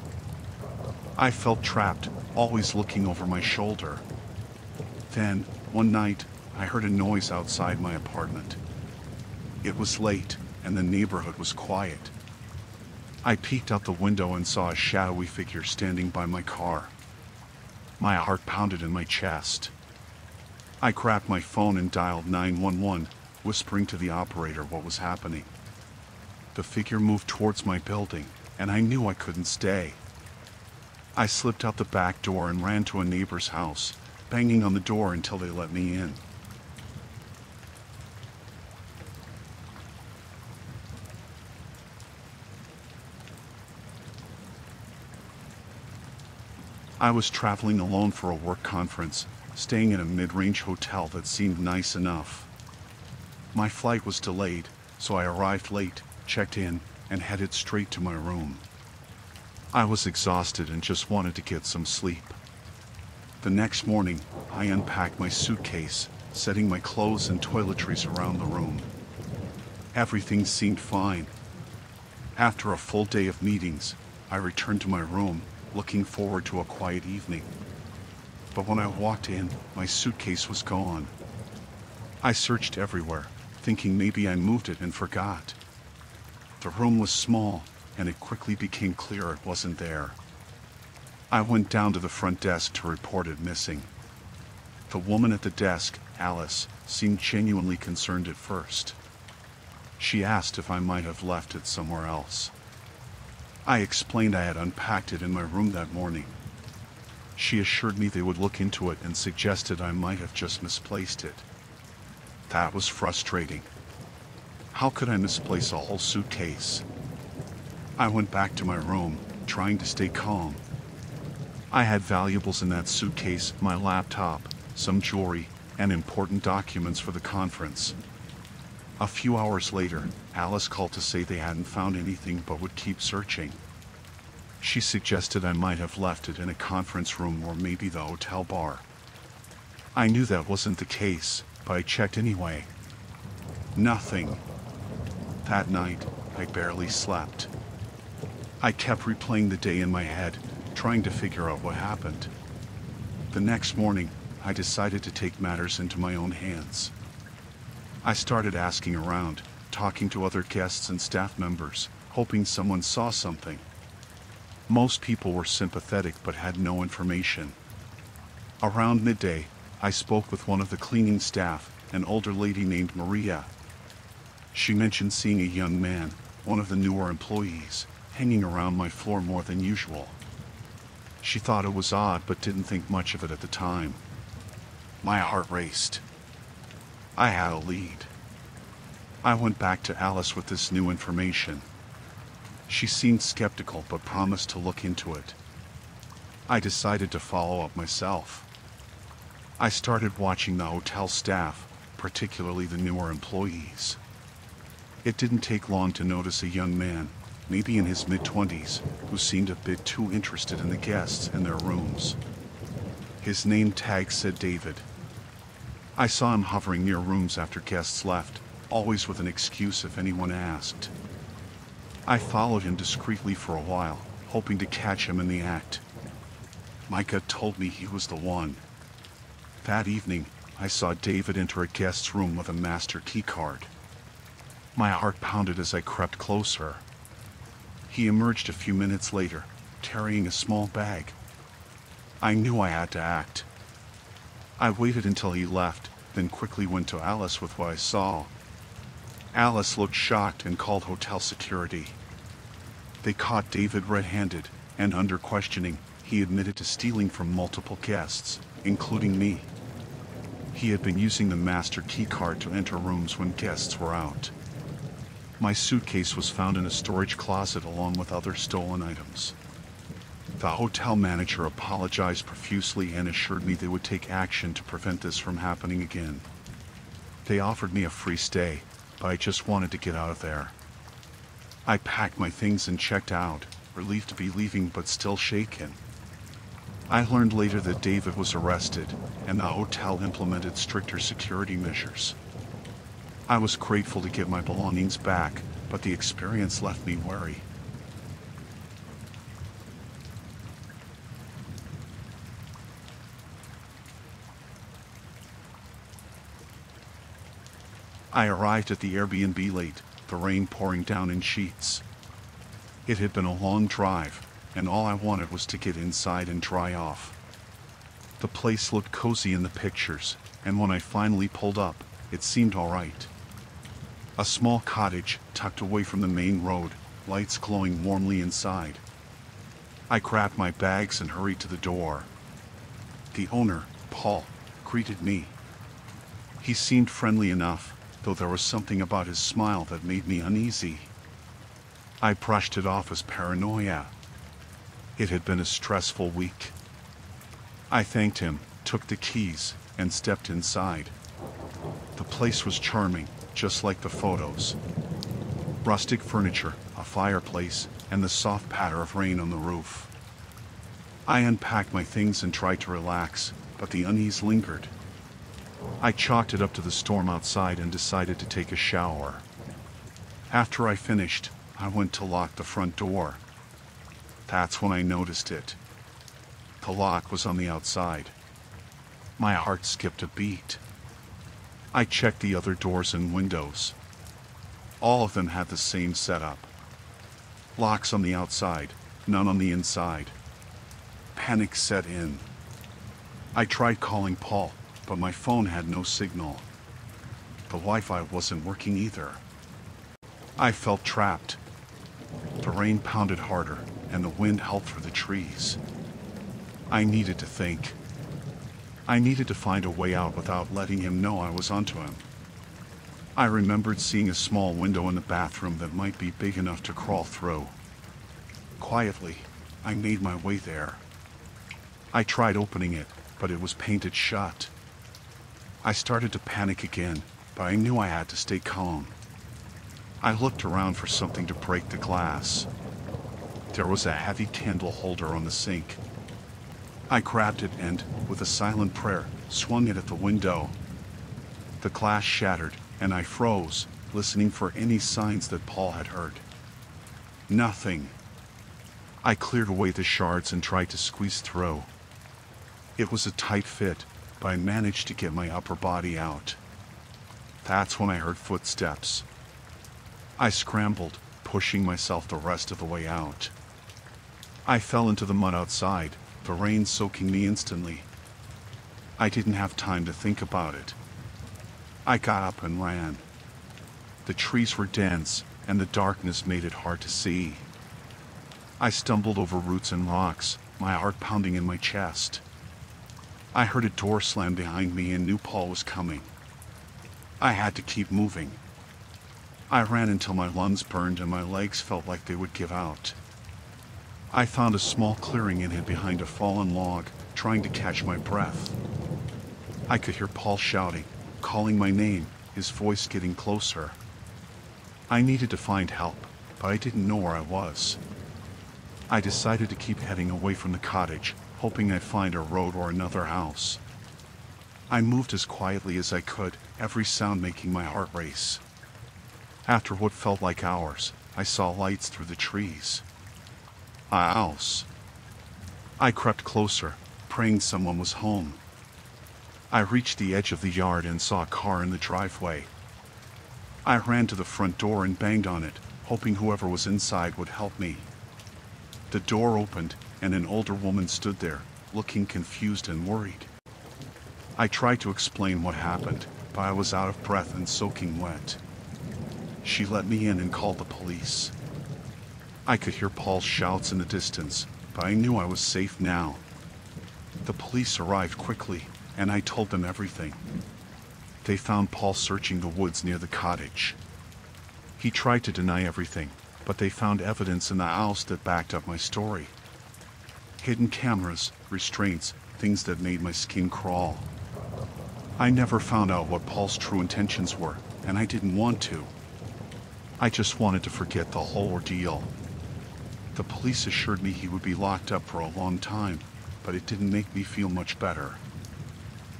I felt trapped, always looking over my shoulder. Then, one night, I heard a noise outside my apartment. It was late, and the neighborhood was quiet. I peeked out the window and saw a shadowy figure standing by my car. My heart pounded in my chest. I grabbed my phone and dialed 911, whispering to the operator what was happening. The figure moved towards my building, and I knew I couldn't stay. I slipped out the back door and ran to a neighbor's house, banging on the door until they let me in. I was traveling alone for a work conference, staying in a mid-range hotel that seemed nice enough. My flight was delayed, so I arrived late, checked in, and headed straight to my room. I was exhausted and just wanted to get some sleep. The next morning, I unpacked my suitcase, setting my clothes and toiletries around the room. Everything seemed fine. After a full day of meetings, I returned to my room, looking forward to a quiet evening. But when I walked in, my suitcase was gone. I searched everywhere, thinking maybe I moved it and forgot. The room was small, and it quickly became clear it wasn't there. I went down to the front desk to report it missing. The woman at the desk, Alice, seemed genuinely concerned at first. She asked if I might have left it somewhere else. I explained I had unpacked it in my room that morning. She assured me they would look into it and suggested I might have just misplaced it. That was frustrating. How could I misplace a whole suitcase? I went back to my room, trying to stay calm. I had valuables in that suitcase, my laptop, some jewelry, and important documents for the conference. A few hours later, Alice called to say they hadn't found anything but would keep searching. She suggested I might have left it in a conference room or maybe the hotel bar. I knew that wasn't the case, but I checked anyway. Nothing. That night, I barely slept. I kept replaying the day in my head, trying to figure out what happened. The next morning, I decided to take matters into my own hands. I started asking around, talking to other guests and staff members, hoping someone saw something. Most people were sympathetic but had no information. Around midday, I spoke with one of the cleaning staff, an older lady named Maria. She mentioned seeing a young man, one of the newer employees, hanging around my floor more than usual. She thought it was odd but didn't think much of it at the time. My heart raced. I had a lead. I went back to Alice with this new information. She seemed skeptical but promised to look into it. I decided to follow up myself. I started watching the hotel staff, particularly the newer employees. It didn't take long to notice a young man, maybe in his mid-20s, who seemed a bit too interested in the guests and their rooms. His name tag said David. I saw him hovering near rooms after guests left, always with an excuse if anyone asked. I followed him discreetly for a while, hoping to catch him in the act. My gut told me he was the one. That evening, I saw David enter a guest's room with a master key card. My heart pounded as I crept closer. He emerged a few minutes later, carrying a small bag. I knew I had to act. I waited until he left, then quickly went to Alice with what I saw. Alice looked shocked and called hotel security. They caught David red-handed, and under questioning, he admitted to stealing from multiple guests, including me. He had been using the master key card to enter rooms when guests were out. My suitcase was found in a storage closet along with other stolen items. The hotel manager apologized profusely and assured me they would take action to prevent this from happening again. They offered me a free stay, but I just wanted to get out of there. I packed my things and checked out, relieved to be leaving but still shaken. I learned later that David was arrested, and the hotel implemented stricter security measures. I was grateful to get my belongings back, but the experience left me wary. I arrived at the Airbnb late, the rain pouring down in sheets. It had been a long drive, and all I wanted was to get inside and dry off. The place looked cozy in the pictures, and when I finally pulled up, it seemed all right. A small cottage tucked away from the main road, lights glowing warmly inside. I grabbed my bags and hurried to the door. The owner, Paul, greeted me. He seemed friendly enough, though there was something about his smile that made me uneasy. I brushed it off as paranoia. It had been a stressful week. I thanked him, took the keys, and stepped inside. The place was charming, just like the photos. Rustic furniture, a fireplace, and the soft patter of rain on the roof. I unpacked my things and tried to relax, but the unease lingered. I chalked it up to the storm outside and decided to take a shower. After I finished, I went to lock the front door. That's when I noticed it. The lock was on the outside. My heart skipped a beat. I checked the other doors and windows. All of them had the same setup. Locks on the outside, none on the inside. Panic set in. I tried calling Paul, but my phone had no signal. The Wi-Fi wasn't working either. I felt trapped. The rain pounded harder, and the wind howled through the trees. I needed to think. I needed to find a way out without letting him know I was onto him. I remembered seeing a small window in the bathroom that might be big enough to crawl through. Quietly, I made my way there. I tried opening it, but it was painted shut. I started to panic again, but I knew I had to stay calm. I looked around for something to break the glass. There was a heavy candle holder on the sink. I grabbed it and, with a silent prayer, swung it at the window. The glass shattered, and I froze, listening for any signs that Paul had heard. Nothing. I cleared away the shards and tried to squeeze through. It was a tight fit, but I managed to get my upper body out. That's when I heard footsteps. I scrambled, pushing myself the rest of the way out. I fell into the mud outside, the rain soaking me instantly. I didn't have time to think about it. I got up and ran. The trees were dense, and the darkness made it hard to see. I stumbled over roots and rocks, my heart pounding in my chest. I heard a door slam behind me and knew Paul was coming. I had to keep moving. I ran until my lungs burned and my legs felt like they would give out. I found a small clearing and hid behind a fallen log, trying to catch my breath. I could hear Paul shouting, calling my name, his voice getting closer. I needed to find help, but I didn't know where I was. I decided to keep heading away from the cottage, hoping I'd find a road or another house. I moved as quietly as I could, every sound making my heart race. After what felt like hours, I saw lights through the trees. A house. I crept closer, praying someone was home. I reached the edge of the yard and saw a car in the driveway. I ran to the front door and banged on it, hoping whoever was inside would help me. The door opened, and an older woman stood there, looking confused and worried. I tried to explain what happened, but I was out of breath and soaking wet. She let me in and called the police. I could hear Paul's shouts in the distance, but I knew I was safe now. The police arrived quickly, and I told them everything. They found Paul searching the woods near the cottage. He tried to deny everything, but they found evidence in the house that backed up my story. Hidden cameras, restraints, things that made my skin crawl. I never found out what Paul's true intentions were, and I didn't want to. I just wanted to forget the whole ordeal. The police assured me he would be locked up for a long time, but it didn't make me feel much better.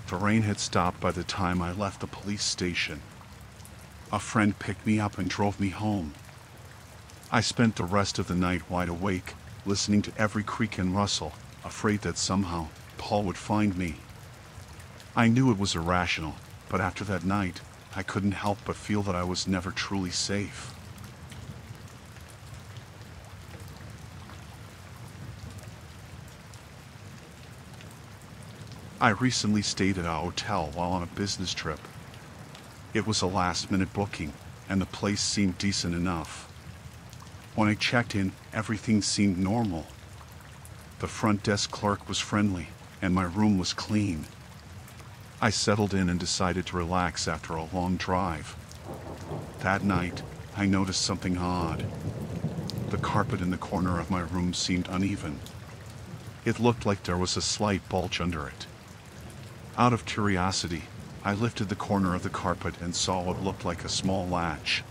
The rain had stopped by the time I left the police station. A friend picked me up and drove me home. I spent the rest of the night wide awake, listening to every creak and rustle, afraid that somehow Paul would find me. I knew it was irrational, but after that night, I couldn't help but feel that I was never truly safe. I recently stayed at a hotel while on a business trip. It was a last-minute booking, and the place seemed decent enough. When I checked in, everything seemed normal. The front desk clerk was friendly, and my room was clean. I settled in and decided to relax after a long drive. That night, I noticed something odd. The carpet in the corner of my room seemed uneven. It looked like there was a slight bulge under it. Out of curiosity, I lifted the corner of the carpet and saw what looked like a small latch.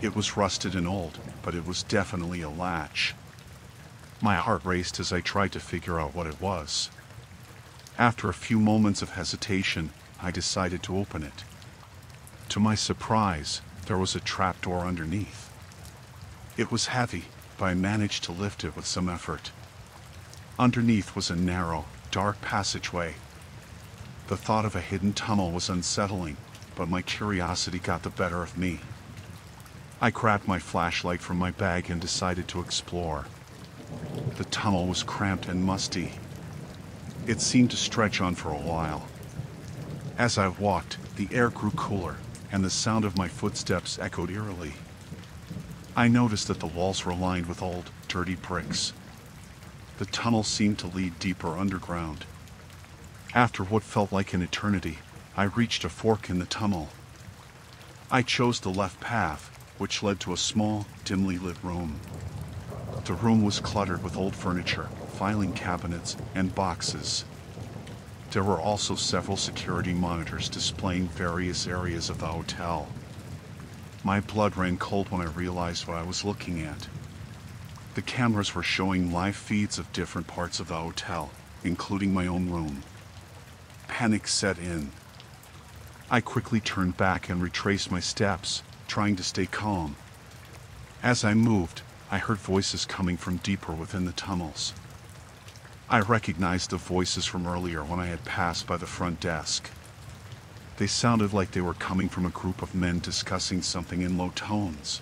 It was rusted and old, but it was definitely a latch. My heart raced as I tried to figure out what it was. After a few moments of hesitation, I decided to open it. To my surprise, there was a trapdoor underneath. It was heavy, but I managed to lift it with some effort. Underneath was a narrow, dark passageway. The thought of a hidden tunnel was unsettling, but my curiosity got the better of me. I grabbed my flashlight from my bag and decided to explore. The tunnel was cramped and musty. It seemed to stretch on for a while. As I walked, the air grew cooler, and the sound of my footsteps echoed eerily. I noticed that the walls were lined with old, dirty bricks. The tunnel seemed to lead deeper underground. After what felt like an eternity, I reached a fork in the tunnel. I chose the left path, which led to a small, dimly lit room. The room was cluttered with old furniture, filing cabinets, and boxes. There were also several security monitors displaying various areas of the hotel. My blood ran cold when I realized what I was looking at. The cameras were showing live feeds of different parts of the hotel, including my own room. Panic set in. I quickly turned back and retraced my steps, trying to stay calm. As I moved, I heard voices coming from deeper within the tunnels. I recognized the voices from earlier when I had passed by the front desk. They sounded like they were coming from a group of men discussing something in low tones.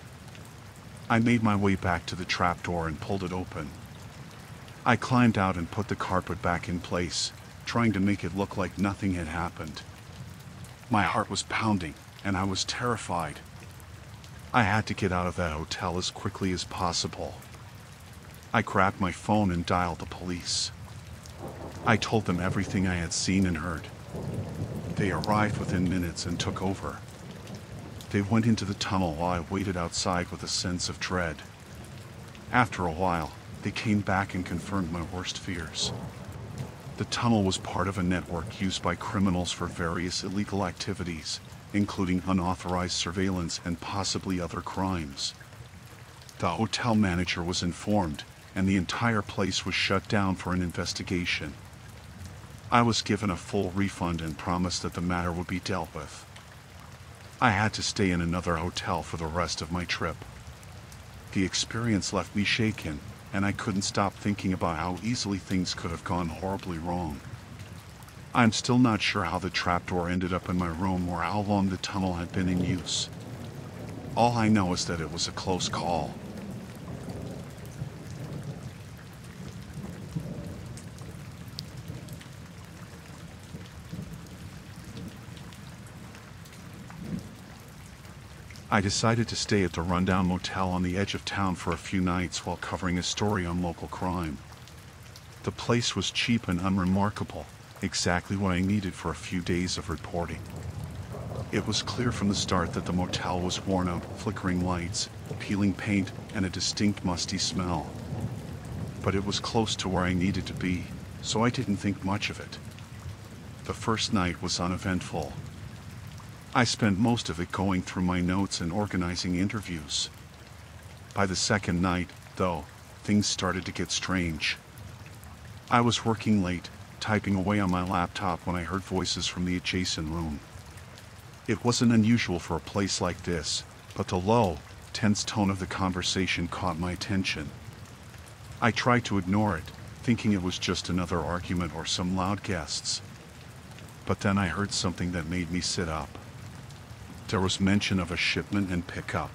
I made my way back to the trapdoor and pulled it open. I climbed out and put the carpet back in place, trying to make it look like nothing had happened. My heart was pounding, and I was terrified. I had to get out of that hotel as quickly as possible. I grabbed my phone and dialed the police. I told them everything I had seen and heard. They arrived within minutes and took over. They went into the tunnel while I waited outside with a sense of dread. After a while, they came back and confirmed my worst fears. The tunnel was part of a network used by criminals for various illegal activities, including unauthorized surveillance and possibly other crimes. The hotel manager was informed, and the entire place was shut down for an investigation. I was given a full refund and promised that the matter would be dealt with. I had to stay in another hotel for the rest of my trip. The experience left me shaken, and I couldn't stop thinking about how easily things could have gone horribly wrong. I'm still not sure how the trapdoor ended up in my room or how long the tunnel had been in use. All I know is that it was a close call. I decided to stay at the rundown motel on the edge of town for a few nights while covering a story on local crime. The place was cheap and unremarkable, exactly what I needed for a few days of reporting. It was clear from the start that the motel was worn out, flickering lights, peeling paint, and a distinct musty smell. But it was close to where I needed to be, so I didn't think much of it. The first night was uneventful. I spent most of it going through my notes and organizing interviews. By the second night, though, things started to get strange. I was working late, typing away on my laptop when I heard voices from the adjacent room. It wasn't unusual for a place like this, but the low, tense tone of the conversation caught my attention. I tried to ignore it, thinking it was just another argument or some loud guests. But then I heard something that made me sit up. There was mention of a shipment and pickup.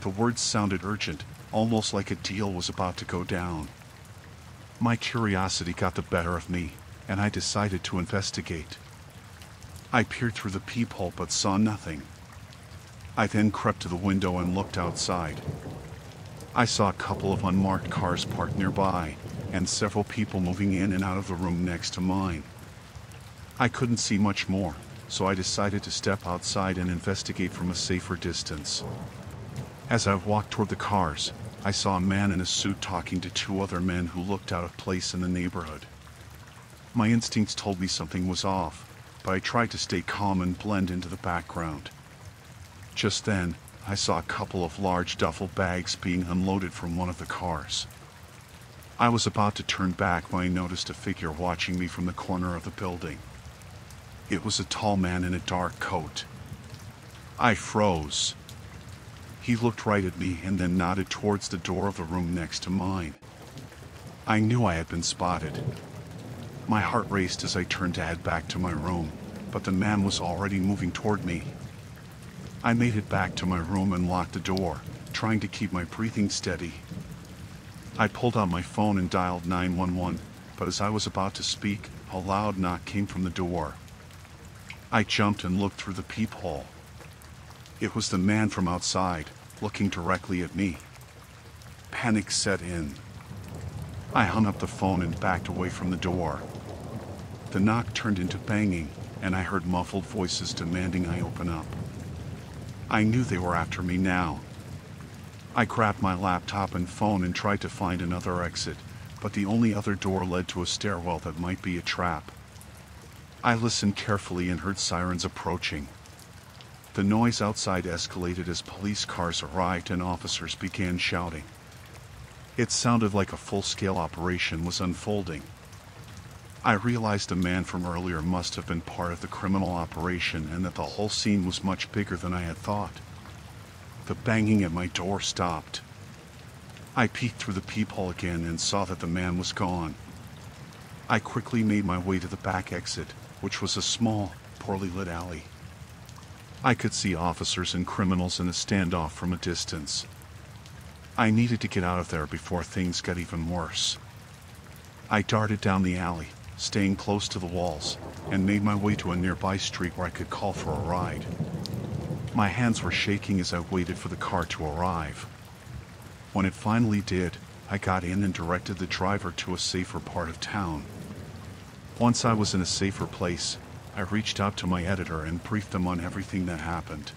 The words sounded urgent, almost like a deal was about to go down. My curiosity got the better of me, and I decided to investigate. I peered through the peephole but saw nothing. I then crept to the window and looked outside. I saw a couple of unmarked cars parked nearby, and several people moving in and out of the room next to mine. I couldn't see much more, so I decided to step outside and investigate from a safer distance. As I walked toward the cars, I saw a man in a suit talking to two other men who looked out of place in the neighborhood. My instincts told me something was off, but I tried to stay calm and blend into the background. Just then, I saw a couple of large duffel bags being unloaded from one of the cars. I was about to turn back when I noticed a figure watching me from the corner of the building. It was a tall man in a dark coat. I froze. He looked right at me and then nodded towards the door of the room next to mine. I knew I had been spotted. My heart raced as I turned to head back to my room, but the man was already moving toward me. I made it back to my room and locked the door, trying to keep my breathing steady. I pulled out my phone and dialed 911, but as I was about to speak, a loud knock came from the door. I jumped and looked through the peephole. It was the man from outside, looking directly at me. Panic set in. I hung up the phone and backed away from the door. The knock turned into banging, and I heard muffled voices demanding I open up. I knew they were after me now. I grabbed my laptop and phone and tried to find another exit, but the only other door led to a stairwell that might be a trap. I listened carefully and heard sirens approaching. The noise outside escalated as police cars arrived and officers began shouting. It sounded like a full-scale operation was unfolding. I realized the man from earlier must have been part of the criminal operation and that the whole scene was much bigger than I had thought. The banging at my door stopped. I peeked through the peephole again and saw that the man was gone. I quickly made my way to the back exit, which was a small, poorly lit alley. I could see officers and criminals in a standoff from a distance. I needed to get out of there before things got even worse. I darted down the alley, staying close to the walls, and made my way to a nearby street where I could call for a ride. My hands were shaking as I waited for the car to arrive. When it finally did, I got in and directed the driver to a safer part of town. Once I was in a safer place, I reached out to my editor and briefed him on everything that happened.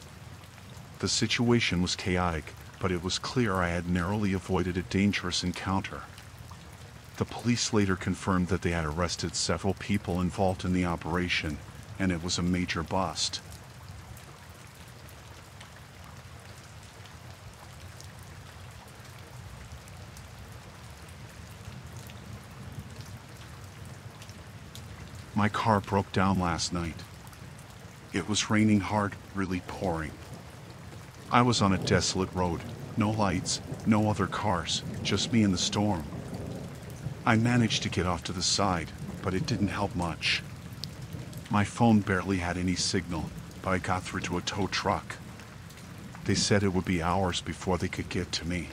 The situation was chaotic, but it was clear I had narrowly avoided a dangerous encounter. The police later confirmed that they had arrested several people involved in the operation, and it was a major bust. My car broke down last night. It was raining hard, really pouring. I was on a desolate road, no lights, no other cars, just me and the storm. I managed to get off to the side, but it didn't help much. My phone barely had any signal, but I got through to a tow truck. They said it would be hours before they could get to me.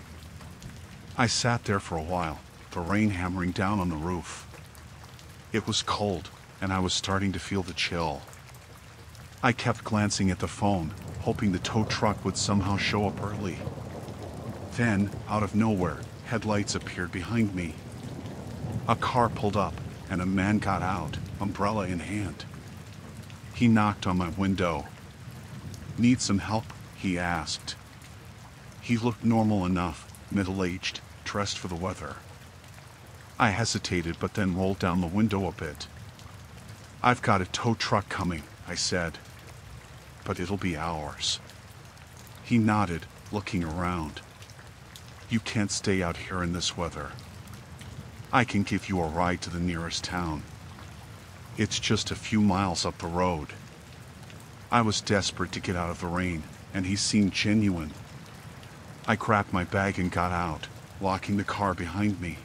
I sat there for a while, the rain hammering down on the roof. It was cold, and I was starting to feel the chill. I kept glancing at the phone, hoping the tow truck would somehow show up early. Then, out of nowhere, headlights appeared behind me. A car pulled up, and a man got out, umbrella in hand. He knocked on my window. "Need some help?" he asked. He looked normal enough, middle-aged, dressed for the weather. I hesitated but then rolled down the window a bit. "I've got a tow truck coming," I said. "But it'll be hours." He nodded, looking around. "You can't stay out here in this weather. I can give you a ride to the nearest town. It's just a few miles up the road." I was desperate to get out of the rain, and he seemed genuine. I grabbed my bag and got out, locking the car behind me.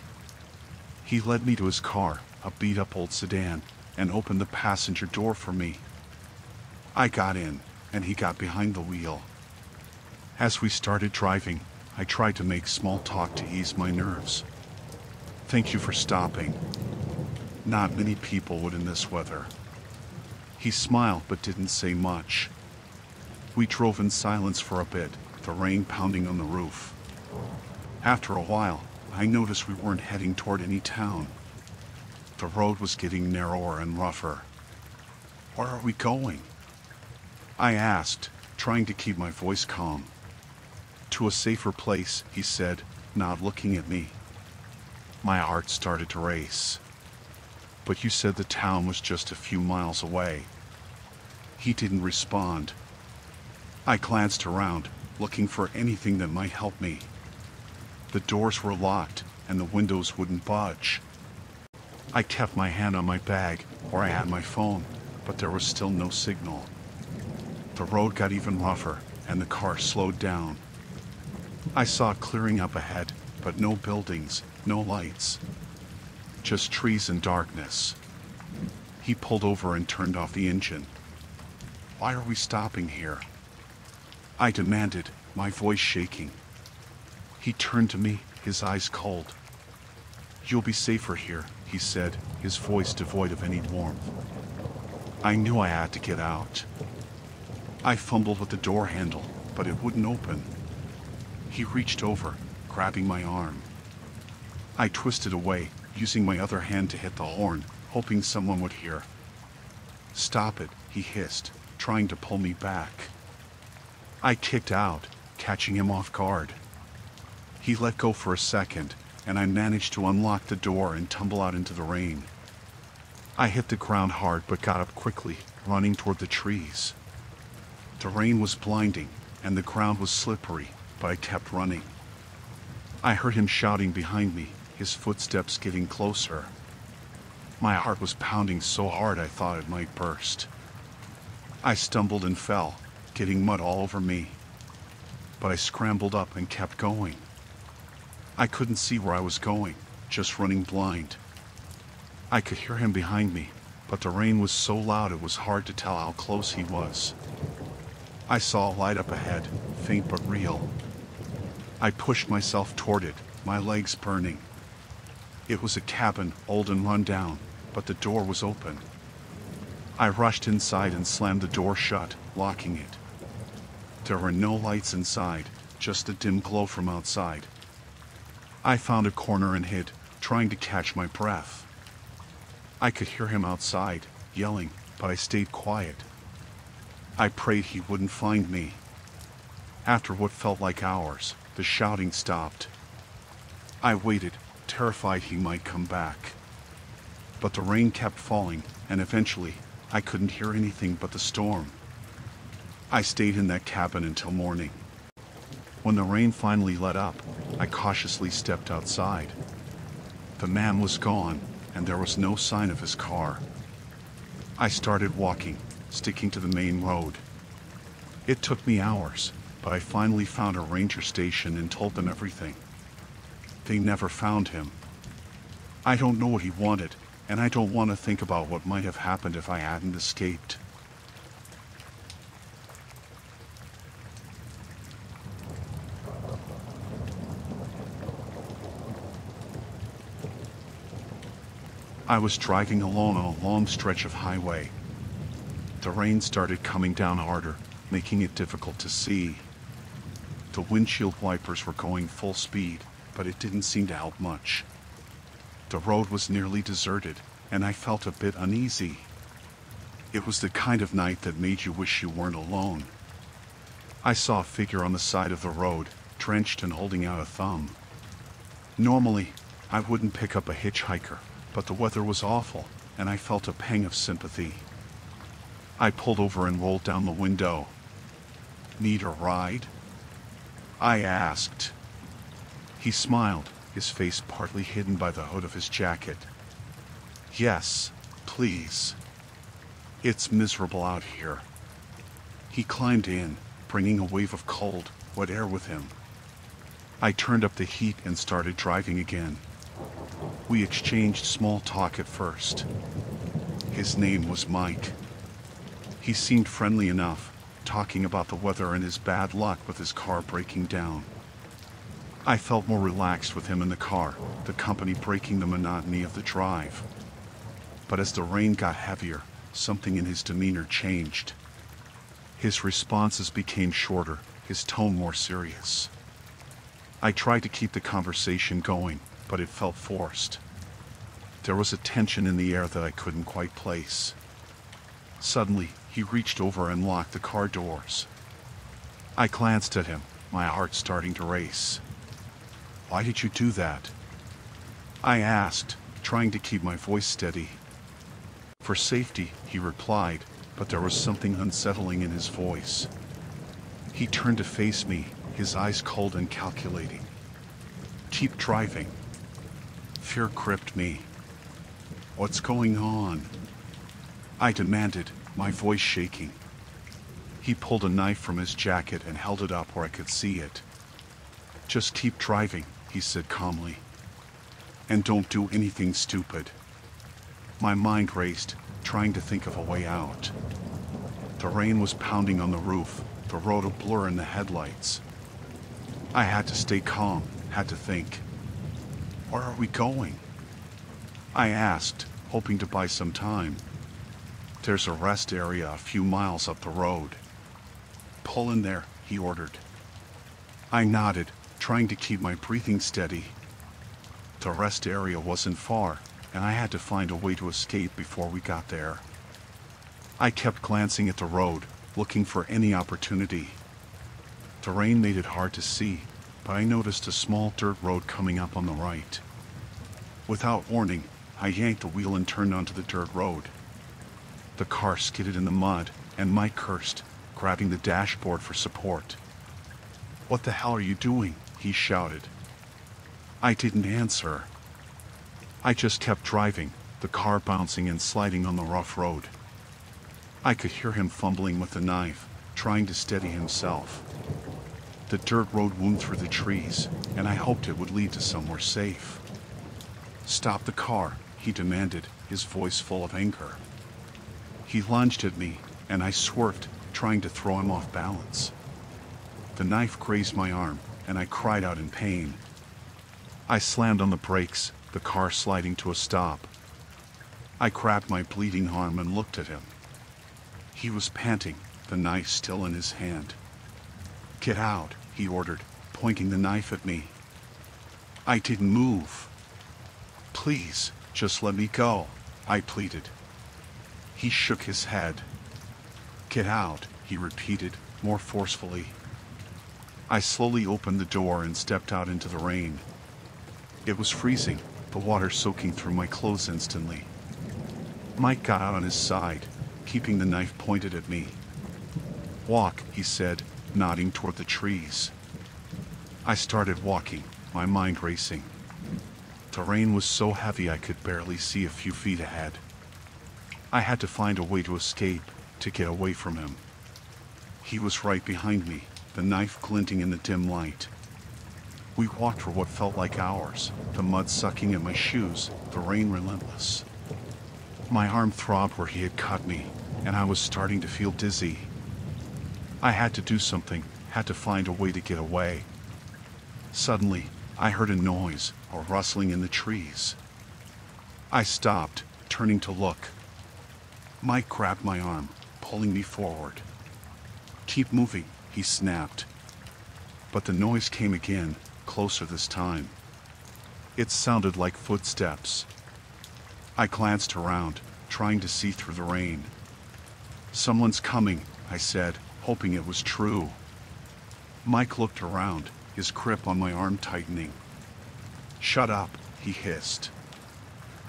He led me to his car, a beat-up old sedan, and opened the passenger door for me. I got in, and he got behind the wheel. As we started driving, I tried to make small talk to ease my nerves. "Thank you for stopping. Not many people would in this weather." He smiled but didn't say much. We drove in silence for a bit, the rain pounding on the roof. After a while, I noticed we weren't heading toward any town. The road was getting narrower and rougher. "Where are we going?" I asked, trying to keep my voice calm. "To a safer place," he said, not looking at me. My heart started to race. "But you said the town was just a few miles away." He didn't respond. I glanced around, looking for anything that might help me. The doors were locked, and the windows wouldn't budge. I kept my hand on my bag, where I had my phone, but there was still no signal. The road got even rougher, and the car slowed down. I saw a clearing up ahead, but no buildings, no lights. Just trees and darkness. He pulled over and turned off the engine. "Why are we stopping here?" I demanded, my voice shaking. He turned to me, his eyes cold. "You'll be safer here," he said, his voice devoid of any warmth. I knew I had to get out. I fumbled with the door handle, but it wouldn't open. He reached over, grabbing my arm. I twisted away, using my other hand to hit the horn, hoping someone would hear. "Stop it," he hissed, trying to pull me back. I kicked out, catching him off guard. He let go for a second, and I managed to unlock the door and tumble out into the rain. I hit the ground hard but got up quickly, running toward the trees. The rain was blinding, and the ground was slippery, but I kept running. I heard him shouting behind me, his footsteps getting closer. My heart was pounding so hard I thought it might burst. I stumbled and fell, getting mud all over me. But I scrambled up and kept going. I couldn't see where I was going, just running blind. I could hear him behind me, but the rain was so loud it was hard to tell how close he was. I saw a light up ahead, faint but real. I pushed myself toward it, my legs burning. It was a cabin, old and run down, but the door was open. I rushed inside and slammed the door shut, locking it. There were no lights inside, just a dim glow from outside. I found a corner and hid, trying to catch my breath. I could hear him outside, yelling, but I stayed quiet. I prayed he wouldn't find me. After what felt like hours, the shouting stopped. I waited, terrified he might come back. But the rain kept falling, and eventually, I couldn't hear anything but the storm. I stayed in that cabin until morning. When the rain finally let up, I cautiously stepped outside. The man was gone, and there was no sign of his car. I started walking, sticking to the main road. It took me hours, but I finally found a ranger station and told them everything. They never found him. I don't know what he wanted, and I don't want to think about what might have happened if I hadn't escaped. I was driving alone on a long stretch of highway. The rain started coming down harder, making it difficult to see. The windshield wipers were going full speed, but it didn't seem to help much. The road was nearly deserted, and I felt a bit uneasy. It was the kind of night that made you wish you weren't alone. I saw a figure on the side of the road, drenched and holding out a thumb. Normally, I wouldn't pick up a hitchhiker, but the weather was awful, and I felt a pang of sympathy. I pulled over and rolled down the window. "Need a ride?" I asked. He smiled, his face partly hidden by the hood of his jacket. "Yes, please. It's miserable out here." He climbed in, bringing a wave of cold, wet air with him. I turned up the heat and started driving again. We exchanged small talk at first. His name was Mike. He seemed friendly enough, talking about the weather and his bad luck with his car breaking down. I felt more relaxed with him in the car, the company breaking the monotony of the drive. But as the rain got heavier, something in his demeanor changed. His responses became shorter, his tone more serious. I tried to keep the conversation going, but it felt forced. There was a tension in the air that I couldn't quite place. Suddenly, he reached over and locked the car doors. I glanced at him, my heart starting to race. "Why did you do that?" I asked, trying to keep my voice steady. "For safety," he replied, but there was something unsettling in his voice. He turned to face me, his eyes cold and calculating. "Keep driving." Fear gripped me. "What's going on?" I demanded, my voice shaking. He pulled a knife from his jacket and held it up where I could see it. "Just keep driving," he said calmly. "And don't do anything stupid." My mind raced, trying to think of a way out. The rain was pounding on the roof, the road a blur in the headlights. I had to stay calm, had to think. "Where are we going?" I asked, hoping to buy some time. "There's a rest area a few miles up the road." "Pull in there," he ordered. I nodded, trying to keep my breathing steady. The rest area wasn't far, and I had to find a way to escape before we got there. I kept glancing at the road, looking for any opportunity. The rain made it hard to see, but I noticed a small dirt road coming up on the right. Without warning, I yanked the wheel and turned onto the dirt road. The car skidded in the mud, and Mike cursed, grabbing the dashboard for support. "What the hell are you doing?" he shouted. I didn't answer. I just kept driving, the car bouncing and sliding on the rough road. I could hear him fumbling with the knife, trying to steady himself. The dirt road wound through the trees, and I hoped it would lead to somewhere safe. "Stop the car," he demanded, his voice full of anger. He lunged at me, and I swerved, trying to throw him off balance. The knife grazed my arm, and I cried out in pain. I slammed on the brakes, the car sliding to a stop. I grabbed my bleeding arm and looked at him. He was panting, the knife still in his hand. "Get out," he ordered, pointing the knife at me. I didn't move. "Please, just let me go," I pleaded. He shook his head. "Get out," he repeated, more forcefully. I slowly opened the door and stepped out into the rain. It was freezing, the water soaking through my clothes instantly. Mike got out on his side, keeping the knife pointed at me. "Walk," he said, nodding toward the trees. I started walking, my mind racing. The rain was so heavy I could barely see a few feet ahead. I had to find a way to escape, to get away from him. He was right behind me, the knife glinting in the dim light. We walked for what felt like hours, the mud sucking at my shoes, the rain relentless. My arm throbbed where he had cut me, and I was starting to feel dizzy. I had to do something, had to find a way to get away. Suddenly, I heard a noise, a rustling in the trees. I stopped, turning to look. Mike grabbed my arm, pulling me forward. "Keep moving," he snapped. But the noise came again, closer this time. It sounded like footsteps. I glanced around, trying to see through the rain. "Someone's coming," I said, hoping it was true. Mike looked around, his grip on my arm tightening. "Shut up," he hissed.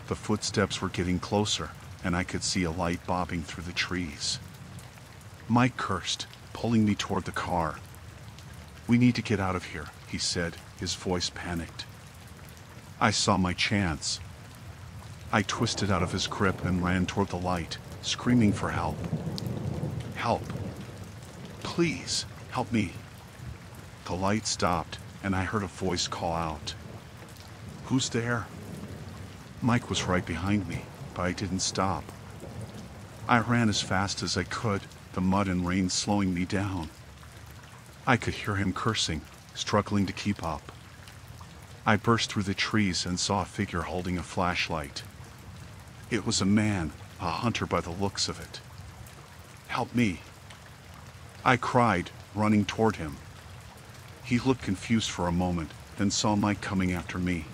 The footsteps were getting closer, and I could see a light bobbing through the trees. Mike cursed, pulling me toward the car. "We need to get out of here," he said, his voice panicked. I saw my chance. I twisted out of his grip and ran toward the light, screaming for help. "Help! Please, help me!" The light stopped, and I heard a voice call out. "Who's there?" Mike was right behind me, but I didn't stop. I ran as fast as I could, the mud and rain slowing me down. I could hear him cursing, struggling to keep up. I burst through the trees and saw a figure holding a flashlight. It was a man, a hunter by the looks of it. "Help me!" I cried, running toward him. He looked confused for a moment, then saw Mike coming after me.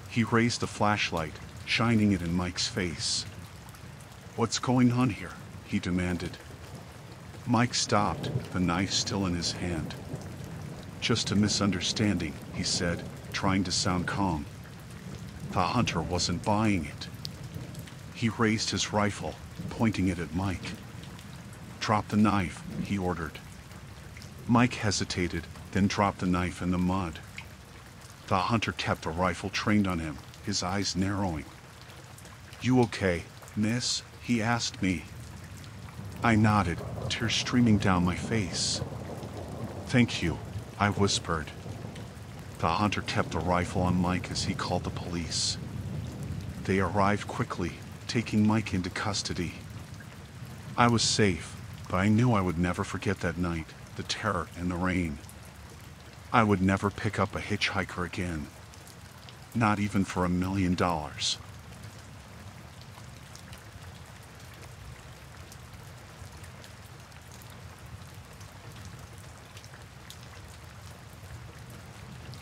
He raised the flashlight, shining it in Mike's face. "What's going on here?" he demanded. Mike stopped, the knife still in his hand. "Just a misunderstanding," he said, trying to sound calm. The hunter wasn't buying it. He raised his rifle, pointing it at Mike. "Drop the knife," he ordered. Mike hesitated, then dropped the knife in the mud. The hunter kept the rifle trained on him, his eyes narrowing. "You okay, miss?" he asked me. I nodded, tears streaming down my face. "Thank you," I whispered. The hunter kept the rifle on Mike as he called the police. They arrived quickly, taking Mike into custody. I was safe, but I knew I would never forget that night, the terror and the rain. I would never pick up a hitchhiker again. Not even for $1 million.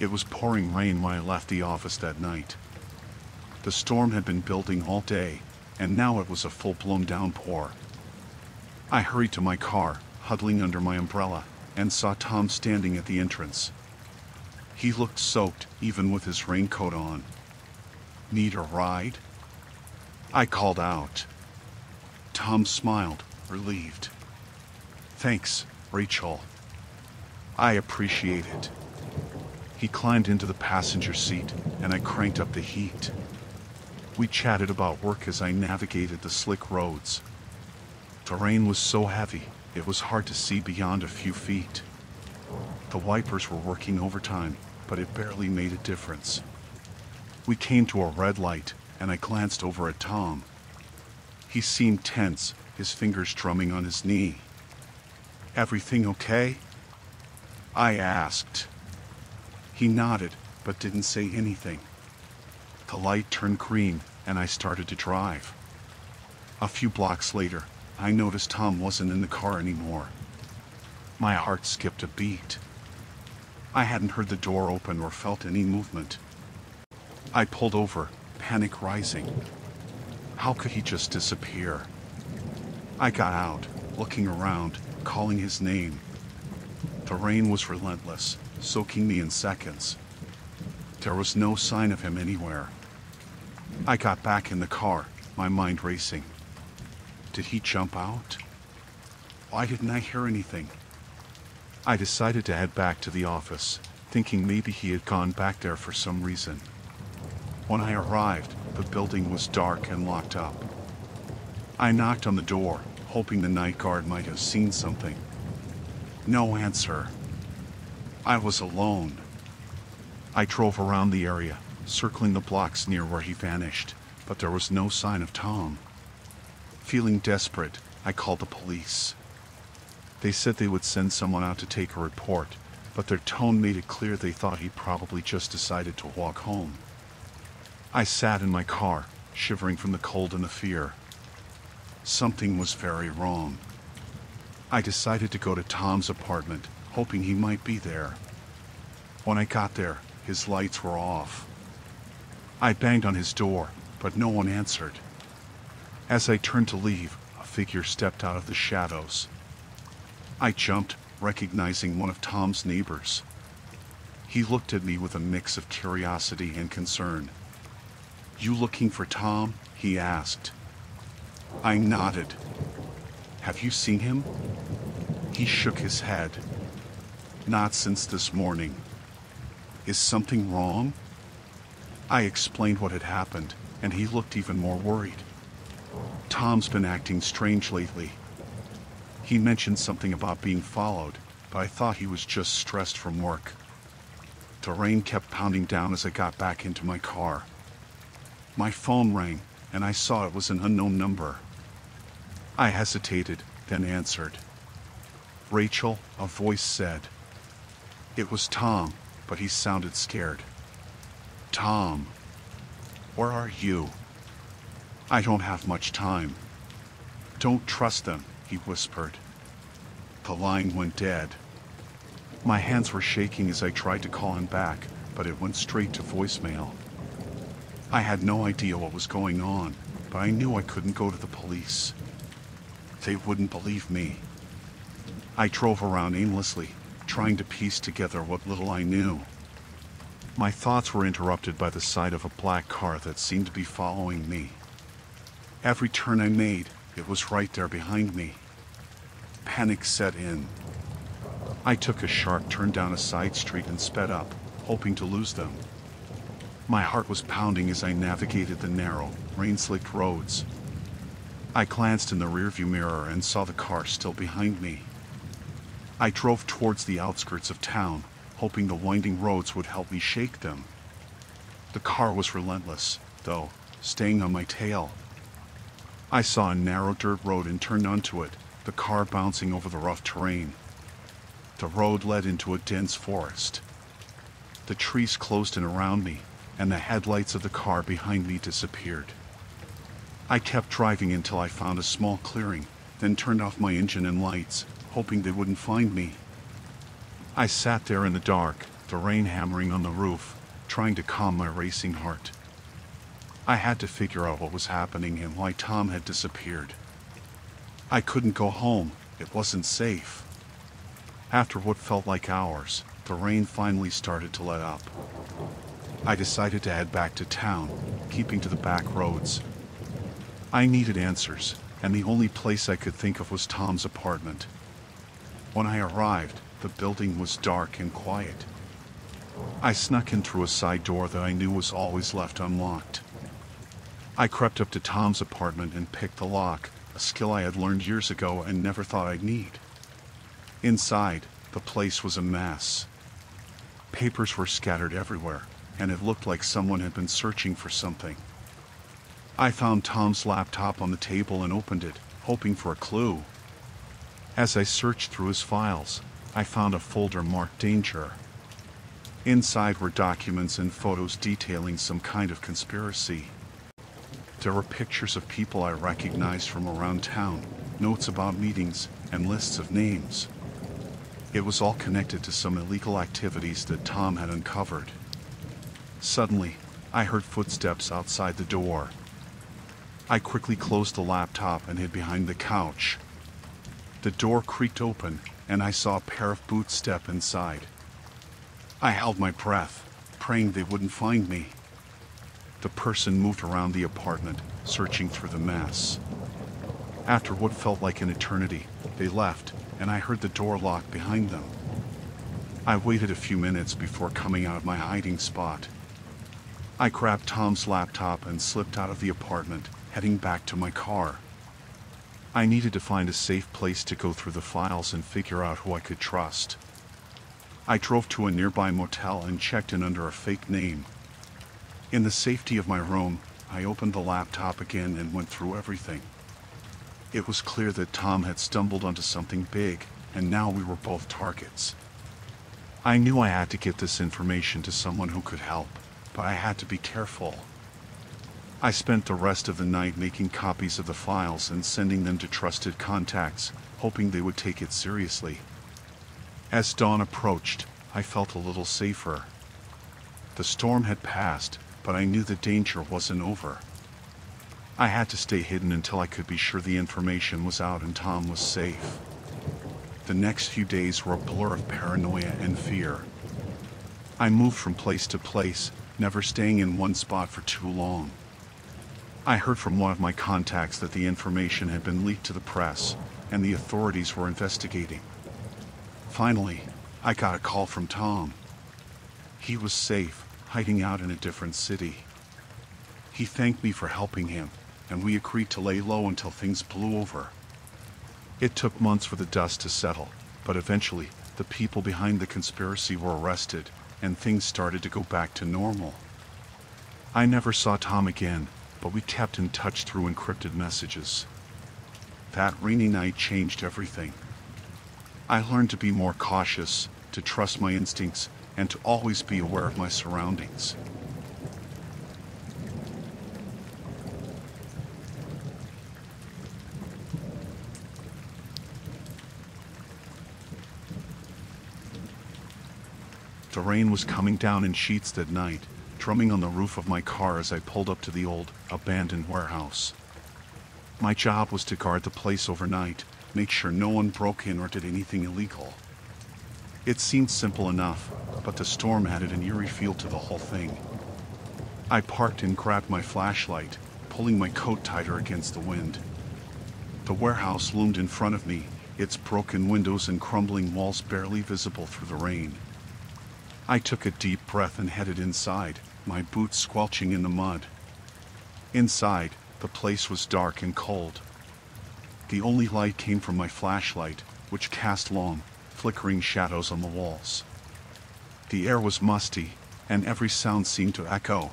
It was pouring rain when I left the office that night. The storm had been building all day, and now it was a full-blown downpour. I hurried to my car, huddling under my umbrella, and saw Tom standing at the entrance. He looked soaked, even with his raincoat on. "Need a ride?" I called out. Tom smiled, relieved. "Thanks, Rachel. I appreciate it." He climbed into the passenger seat, and I cranked up the heat. We chatted about work as I navigated the slick roads. The rain was so heavy, it was hard to see beyond a few feet. The wipers were working overtime, but it barely made a difference. We came to a red light, and I glanced over at Tom. He seemed tense, his fingers drumming on his knee. "Everything okay?" I asked. He nodded, but didn't say anything. The light turned green, and I started to drive. A few blocks later, I noticed Tom wasn't in the car anymore. My heart skipped a beat. I hadn't heard the door open or felt any movement. I pulled over, panic rising. How could he just disappear? I got out, looking around, calling his name. The rain was relentless, soaking me in seconds. There was no sign of him anywhere. I got back in the car, my mind racing. Did he jump out? Why didn't I hear anything? I decided to head back to the office, thinking maybe he had gone back there for some reason. When I arrived, the building was dark and locked up. I knocked on the door, hoping the night guard might have seen something. No answer. I was alone. I drove around the area, circling the blocks near where he vanished, but there was no sign of Tom. Feeling desperate, I called the police. They said they would send someone out to take a report, but their tone made it clear they thought he probably just decided to walk home. I sat in my car, shivering from the cold and the fear. Something was very wrong. I decided to go to Tom's apartment, hoping he might be there. When I got there, his lights were off. I banged on his door, but no one answered. As I turned to leave, a figure stepped out of the shadows. I jumped, recognizing one of Tom's neighbors. He looked at me with a mix of curiosity and concern. "You looking for Tom?" he asked. I nodded. "Have you seen him?" He shook his head. "Not since this morning." "Is something wrong?" I explained what had happened, and he looked even more worried. "Tom's been acting strange lately. He mentioned something about being followed, but I thought he was just stressed from work." The rain kept pounding down as I got back into my car. My phone rang, and I saw it was an unknown number. I hesitated, then answered. "Rachel," a voice said. It was Tom, but he sounded scared. "Tom, where are you?" "I don't have much time." "Don't trust them," he whispered. The line went dead. My hands were shaking as I tried to call him back, but it went straight to voicemail. I had no idea what was going on, but I knew I couldn't go to the police. They wouldn't believe me. I drove around aimlessly, trying to piece together what little I knew. My thoughts were interrupted by the sight of a black car that seemed to be following me. Every turn I made, it was right there behind me. Panic set in. I took a sharp turn down a side street and sped up, hoping to lose them. My heart was pounding as I navigated the narrow, rain-slicked roads. I glanced in the rearview mirror and saw the car still behind me. I drove towards the outskirts of town, hoping the winding roads would help me shake them. The car was relentless, though, staying on my tail. I saw a narrow dirt road and turned onto it, the car bouncing over the rough terrain. The road led into a dense forest. The trees closed in around me, and the headlights of the car behind me disappeared. I kept driving until I found a small clearing, then turned off my engine and lights, hoping they wouldn't find me. I sat there in the dark, the rain hammering on the roof, trying to calm my racing heart. I had to figure out what was happening and why Tom had disappeared. I couldn't go home, it wasn't safe. After what felt like hours, the rain finally started to let up. I decided to head back to town, keeping to the back roads. I needed answers, and the only place I could think of was Tom's apartment. When I arrived, the building was dark and quiet. I snuck in through a side door that I knew was always left unlocked. I crept up to Tom's apartment and picked the lock, a skill I had learned years ago and never thought I'd need. Inside, the place was a mess. Papers were scattered everywhere, and it looked like someone had been searching for something. I found Tom's laptop on the table and opened it, hoping for a clue. As I searched through his files, I found a folder marked Danger. Inside were documents and photos detailing some kind of conspiracy. There were pictures of people I recognized from around town, notes about meetings, and lists of names. It was all connected to some illegal activities that Tom had uncovered. Suddenly, I heard footsteps outside the door. I quickly closed the laptop and hid behind the couch. The door creaked open, and I saw a pair of boots step inside. I held my breath, praying they wouldn't find me. The person moved around the apartment, searching through the mess. After what felt like an eternity, they left, and I heard the door lock behind them. I waited a few minutes before coming out of my hiding spot. I grabbed Tom's laptop and slipped out of the apartment, heading back to my car. I needed to find a safe place to go through the files and figure out who I could trust. I drove to a nearby motel and checked in under a fake name. In the safety of my room, I opened the laptop again and went through everything. It was clear that Tom had stumbled onto something big, and now we were both targets. I knew I had to get this information to someone who could help, but I had to be careful. I spent the rest of the night making copies of the files and sending them to trusted contacts, hoping they would take it seriously. As dawn approached, I felt a little safer. The storm had passed, but I knew the danger wasn't over. I had to stay hidden until I could be sure the information was out and Tom was safe. The next few days were a blur of paranoia and fear. I moved from place to place, never staying in one spot for too long. I heard from one of my contacts that the information had been leaked to the press, and the authorities were investigating. Finally, I got a call from Tom. He was safe, hiding out in a different city. He thanked me for helping him, and we agreed to lay low until things blew over. It took months for the dust to settle, but eventually, the people behind the conspiracy were arrested, and things started to go back to normal. I never saw Tom again, but we kept in touch through encrypted messages. That rainy night changed everything. I learned to be more cautious, to trust my instincts, and to always be aware of my surroundings. The rain was coming down in sheets that night, drumming on the roof of my car as I pulled up to the old, abandoned warehouse. My job was to guard the place overnight, make sure no one broke in or did anything illegal. It seemed simple enough, but the storm added an eerie feel to the whole thing. I parked and grabbed my flashlight, pulling my coat tighter against the wind. The warehouse loomed in front of me, its broken windows and crumbling walls barely visible through the rain. I took a deep breath and headed inside, my boots squelching in the mud. Inside, the place was dark and cold. The only light came from my flashlight, which cast long, flickering shadows on the walls. The air was musty, and every sound seemed to echo.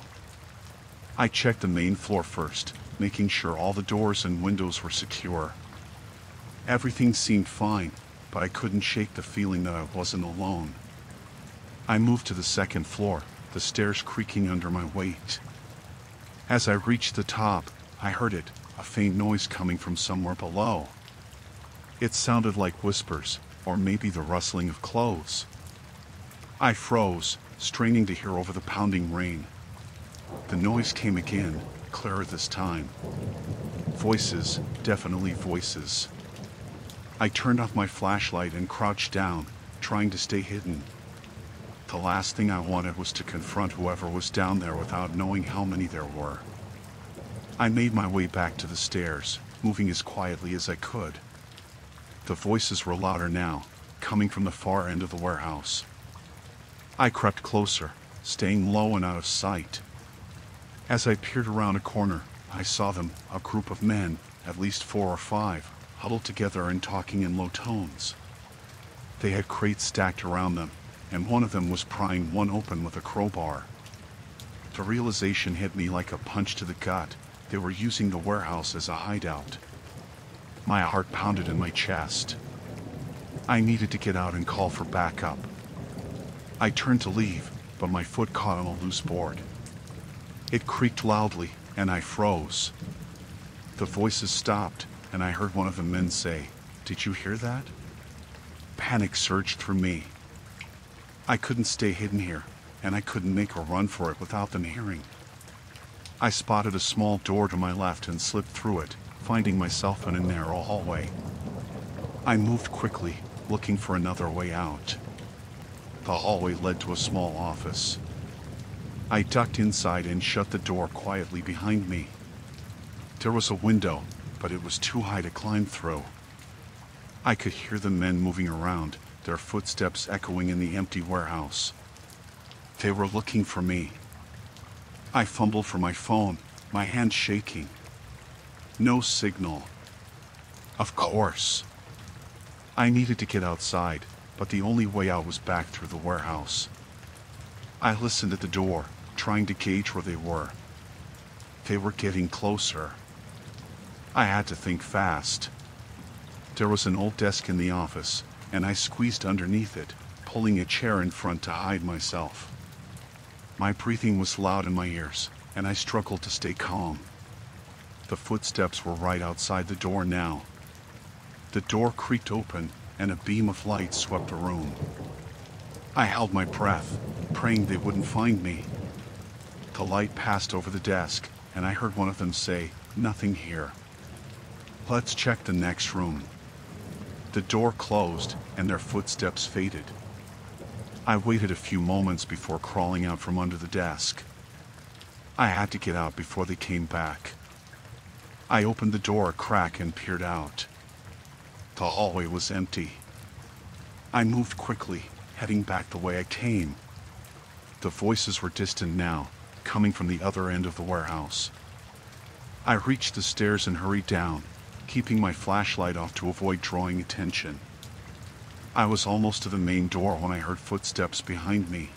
I checked the main floor first, making sure all the doors and windows were secure. Everything seemed fine, but I couldn't shake the feeling that I wasn't alone. I moved to the second floor, the stairs creaking under my weight. As I reached the top, I heard it, a faint noise coming from somewhere below. It sounded like whispers, or maybe the rustling of clothes. I froze, straining to hear over the pounding rain. The noise came again, clearer this time. Voices, definitely voices. I turned off my flashlight and crouched down, trying to stay hidden. The last thing I wanted was to confront whoever was down there without knowing how many there were. I made my way back to the stairs, moving as quietly as I could. The voices were louder now, coming from the far end of the warehouse. I crept closer, staying low and out of sight. As I peered around a corner, I saw them, a group of men, at least 4 or 5, huddled together and talking in low tones. They had crates stacked around them, and one of them was prying one open with a crowbar. The realization hit me like a punch to the gut. They were using the warehouse as a hideout. My heart pounded in my chest. I needed to get out and call for backup. I turned to leave, but my foot caught on a loose board. It creaked loudly, and I froze. The voices stopped, and I heard one of the men say, "Did you hear that?" Panic surged through me. I couldn't stay hidden here, and I couldn't make a run for it without them hearing. I spotted a small door to my left and slipped through it, finding myself in a narrow hallway. I moved quickly, looking for another way out. The hallway led to a small office. I ducked inside and shut the door quietly behind me. There was a window, but it was too high to climb through. I could hear the men moving around, their footsteps echoing in the empty warehouse. They were looking for me. I fumbled for my phone, my hand shaking. No signal. Of course. I needed to get outside, but the only way out was back through the warehouse. I listened at the door, trying to gauge where they were. They were getting closer. I had to think fast. There was an old desk in the office, and I squeezed underneath it, pulling a chair in front to hide myself. My breathing was loud in my ears, and I struggled to stay calm. The footsteps were right outside the door now. The door creaked open, and a beam of light swept the room. I held my breath, praying they wouldn't find me. The light passed over the desk, and I heard one of them say, "Nothing here. Let's check the next room." The door closed, and their footsteps faded. I waited a few moments before crawling out from under the desk. I had to get out before they came back. I opened the door a crack and peered out. The hallway was empty. I moved quickly, heading back the way I came. The voices were distant now, coming from the other end of the warehouse. I reached the stairs and hurried down, keeping my flashlight off to avoid drawing attention. I was almost to the main door when I heard footsteps behind me.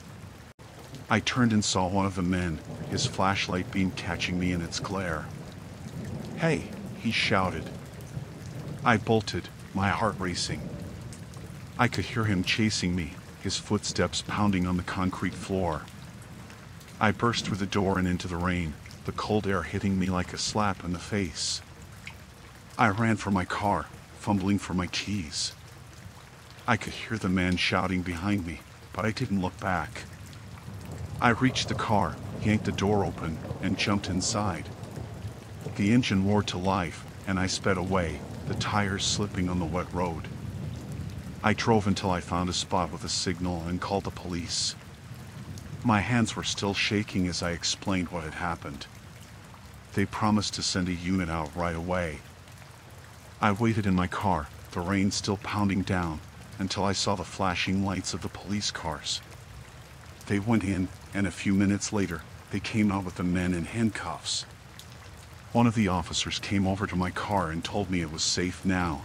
I turned and saw one of the men, his flashlight beam catching me in its glare. "Hey!" he shouted. I bolted, my heart racing. I could hear him chasing me, his footsteps pounding on the concrete floor. I burst through the door and into the rain, the cold air hitting me like a slap in the face. I ran for my car, fumbling for my keys. I could hear the man shouting behind me, but I didn't look back. I reached the car, yanked the door open, and jumped inside. The engine roared to life, and I sped away, the tires slipping on the wet road. I drove until I found a spot with a signal and called the police. My hands were still shaking as I explained what had happened. They promised to send a unit out right away. I waited in my car, the rain still pounding down, until I saw the flashing lights of the police cars. They went in, and a few minutes later, they came out with the men in handcuffs. One of the officers came over to my car and told me it was safe now.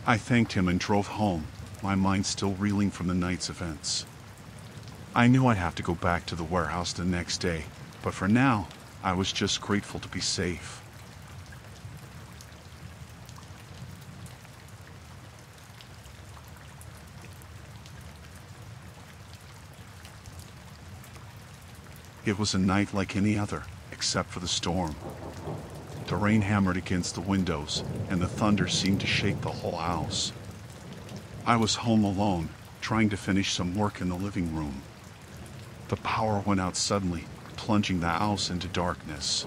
I thanked him and drove home, my mind still reeling from the night's events. I knew I'd have to go back to the warehouse the next day, but for now, I was just grateful to be safe. It was a night like any other, except for the storm. The rain hammered against the windows, and the thunder seemed to shake the whole house. I was home alone, trying to finish some work in the living room. The power went out suddenly, plunging the house into darkness.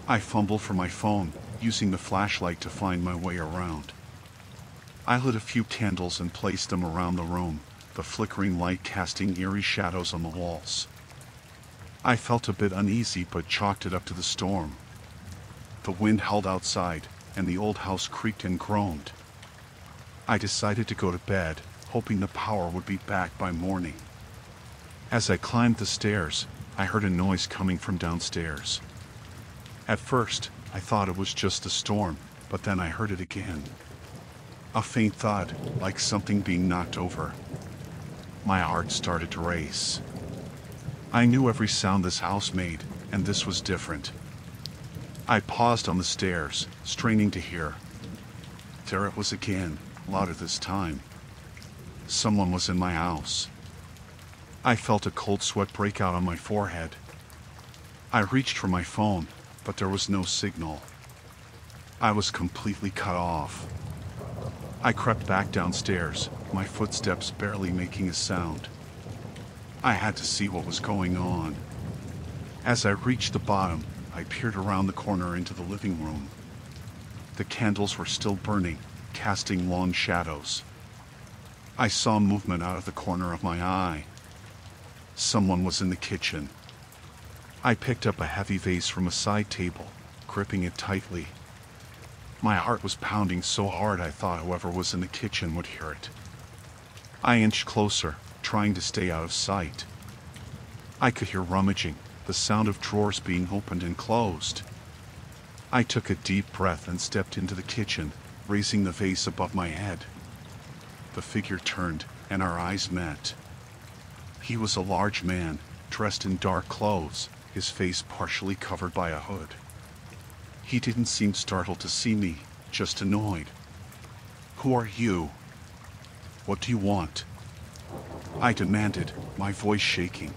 I fumbled for my phone, using the flashlight to find my way around. I lit a few candles and placed them around the room, the flickering light casting eerie shadows on the walls. I felt a bit uneasy but chalked it up to the storm. The wind howled outside, and the old house creaked and groaned. I decided to go to bed, hoping the power would be back by morning. As I climbed the stairs, I heard a noise coming from downstairs. At first, I thought it was just a storm, but then I heard it again. A faint thud, like something being knocked over. My heart started to race. I knew every sound this house made, and this was different. I paused on the stairs, straining to hear. There it was again, louder this time. Someone was in my house. I felt a cold sweat break out on my forehead. I reached for my phone, but there was no signal. I was completely cut off. I crept back downstairs, my footsteps barely making a sound. I had to see what was going on. As I reached the bottom, I peered around the corner into the living room. The candles were still burning, casting long shadows. I saw movement out of the corner of my eye. Someone was in the kitchen. I picked up a heavy vase from a side table, gripping it tightly. My heart was pounding so hard I thought whoever was in the kitchen would hear it. I inched closer, trying to stay out of sight. I could hear rummaging, the sound of drawers being opened and closed. I took a deep breath and stepped into the kitchen, raising the vase above my head. The figure turned, and our eyes met. He was a large man, dressed in dark clothes, his face partially covered by a hood. He didn't seem startled to see me, just annoyed. "Who are you? What do you want?" I demanded, my voice shaking.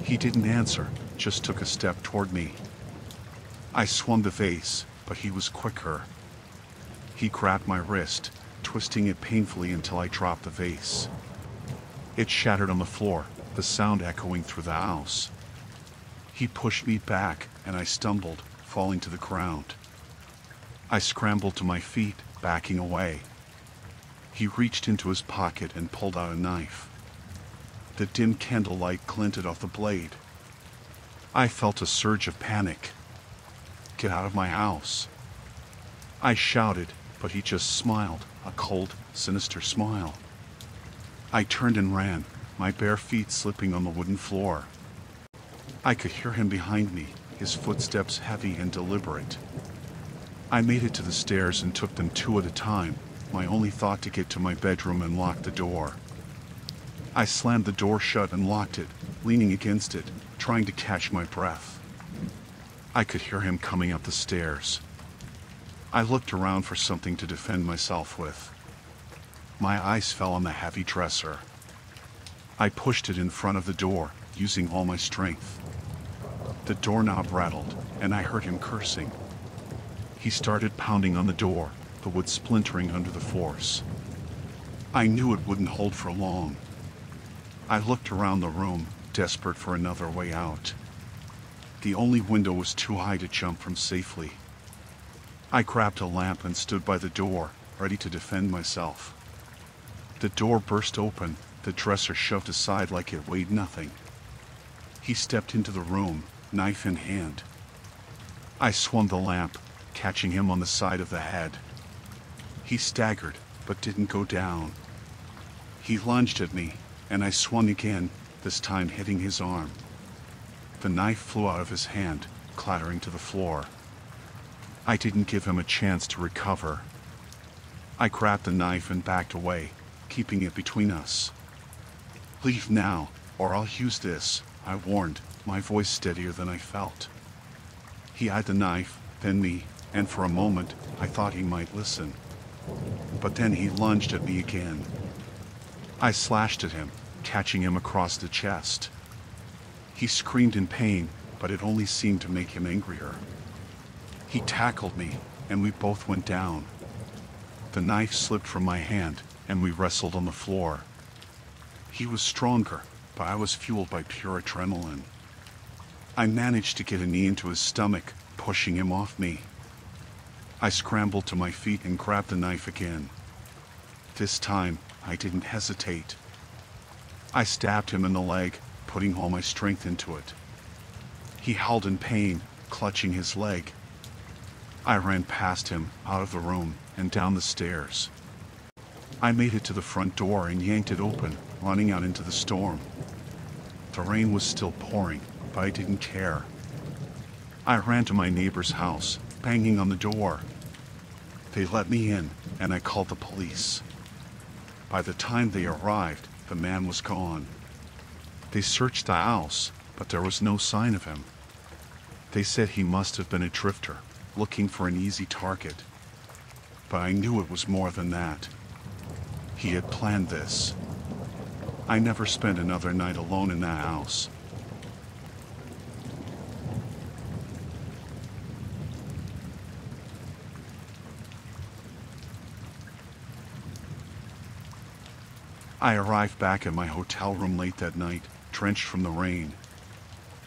He didn't answer, just took a step toward me. I swung the vase, but he was quicker. He grabbed my wrist, twisting it painfully until I dropped the vase. It shattered on the floor, the sound echoing through the house. He pushed me back, and I stumbled, falling to the ground. I scrambled to my feet, backing away. He reached into his pocket and pulled out a knife. The dim candlelight glinted off the blade. I felt a surge of panic. "Get out of my house!" I shouted, but he just smiled, a cold, sinister smile. I turned and ran, my bare feet slipping on the wooden floor. I could hear him behind me, his footsteps heavy and deliberate. I made it to the stairs and took them two at a time, my only thought to get to my bedroom and lock the door. I slammed the door shut and locked it, leaning against it, trying to catch my breath. I could hear him coming up the stairs. I looked around for something to defend myself with. My eyes fell on the heavy dresser. I pushed it in front of the door, using all my strength. The doorknob rattled, and I heard him cursing. He started pounding on the door, the wood splintering under the force. I knew it wouldn't hold for long. I looked around the room, desperate for another way out. The only window was too high to jump from safely. I grabbed a lamp and stood by the door, ready to defend myself. The door burst open, the dresser shoved aside like it weighed nothing. He stepped into the room, knife in hand. I swung the lamp, catching him on the side of the head. He staggered, but didn't go down. He lunged at me, and I swung again, this time hitting his arm. The knife flew out of his hand, clattering to the floor. I didn't give him a chance to recover. I grabbed the knife and backed away, keeping it between us. "Leave now, or I'll use this," I warned, my voice steadier than I felt. He eyed the knife, then me, and for a moment, I thought he might listen. But then he lunged at me again. I slashed at him, catching him across the chest. He screamed in pain, but it only seemed to make him angrier. He tackled me, and we both went down. The knife slipped from my hand, and we wrestled on the floor. He was stronger, but I was fueled by pure adrenaline. I managed to get a knee into his stomach, pushing him off me. I scrambled to my feet and grabbed the knife again. This time, I didn't hesitate. I stabbed him in the leg, putting all my strength into it. He howled in pain, clutching his leg. I ran past him, out of the room, and down the stairs. I made it to the front door and yanked it open, running out into the storm. The rain was still pouring, but I didn't care. I ran to my neighbor's house, banging on the door. They let me in, and I called the police. By the time they arrived, the man was gone. They searched the house, but there was no sign of him. They said he must have been a drifter, looking for an easy target. But I knew it was more than that. He had planned this. I never spent another night alone in that house. I arrived back at my hotel room late that night, drenched from the rain.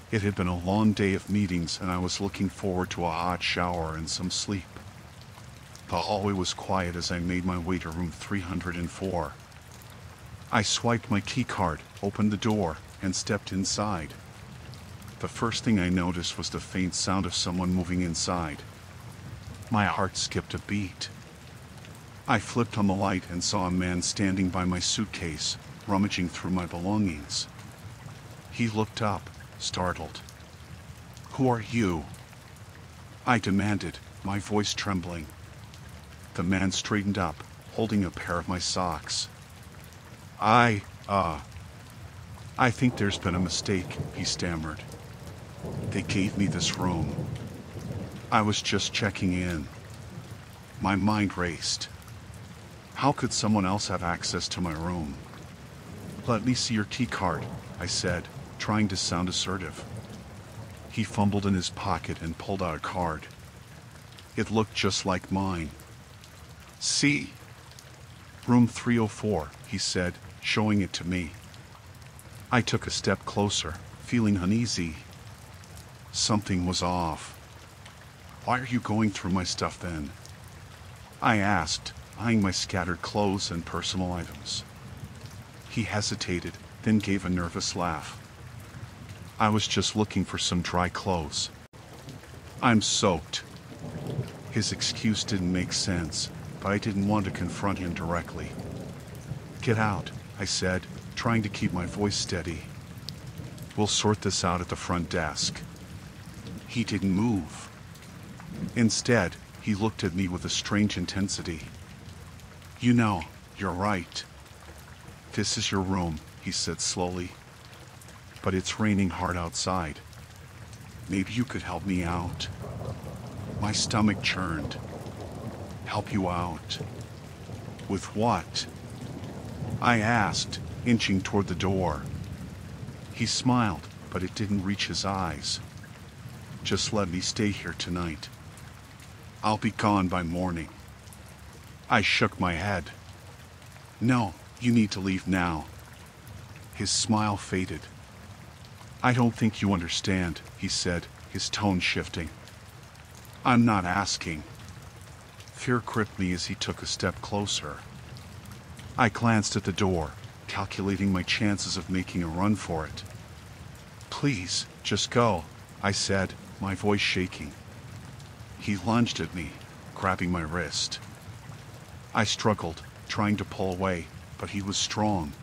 It had been a long day of meetings, and I was looking forward to a hot shower and some sleep. The hallway was quiet as I made my way to room 304. I swiped my keycard, opened the door, and stepped inside. The first thing I noticed was the faint sound of someone moving inside. My heart skipped a beat. I flipped on the light and saw a man standing by my suitcase, rummaging through my belongings. He looked up, startled. "Who are you?" I demanded, my voice trembling. The man straightened up, holding a pair of my socks. I think there's been a mistake," he stammered. "They gave me this room. I was just checking in." My mind raced. How could someone else have access to my room? "Let me see your key card," I said, trying to sound assertive. He fumbled in his pocket and pulled out a card. It looked just like mine. "See? Room 304, he said, showing it to me. I took a step closer, feeling uneasy. Something was off. "Why are you going through my stuff then?" I asked, eyeing my scattered clothes and personal items. He hesitated, then gave a nervous laugh. "I was just looking for some dry clothes. I'm soaked." His excuse didn't make sense, but I didn't want to confront him directly. "Get out," I said, trying to keep my voice steady. "We'll sort this out at the front desk." He didn't move. Instead, he looked at me with a strange intensity. "You know, you're right. This is your room," he said slowly. "But it's raining hard outside. Maybe you could help me out." My stomach churned. "Help you out? With what?" I asked, inching toward the door. He smiled, but it didn't reach his eyes. "Just let me stay here tonight. I'll be gone by morning." I shook my head. "No, you need to leave now." His smile faded. "I don't think you understand," he said, his tone shifting. "I'm not asking." Fear gripped me as he took a step closer. I glanced at the door, calculating my chances of making a run for it. "Please, just go," I said, my voice shaking. He lunged at me, grabbing my wrist. I struggled, trying to pull away, but he was strong.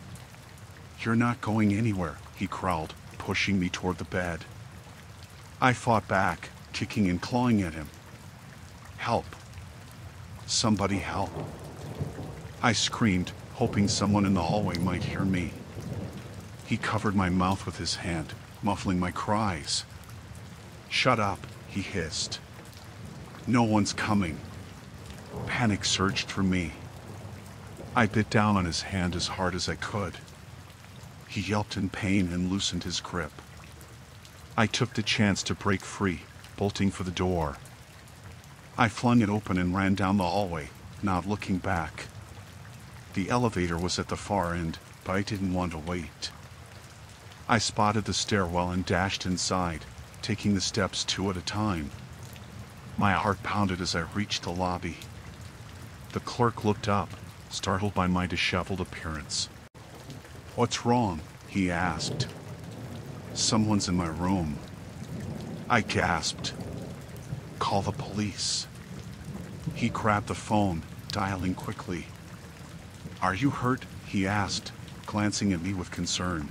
"You're not going anywhere," he growled, pushing me toward the bed. I fought back, kicking and clawing at him. "Help! Somebody help!" I screamed, hoping someone in the hallway might hear me. He covered my mouth with his hand, muffling my cries. "Shut up," he hissed. "No one's coming." Panic surged through me. I bit down on his hand as hard as I could. He yelped in pain and loosened his grip. I took the chance to break free, bolting for the door. I flung it open and ran down the hallway, not looking back. The elevator was at the far end, but I didn't want to wait. I spotted the stairwell and dashed inside, taking the steps 2 at a time. My heart pounded as I reached the lobby. The clerk looked up, startled by my disheveled appearance. "What's wrong?" he asked. "Someone's in my room." I gasped. "Call the police." He grabbed the phone, dialing quickly. "Are you hurt?" he asked, glancing at me with concern.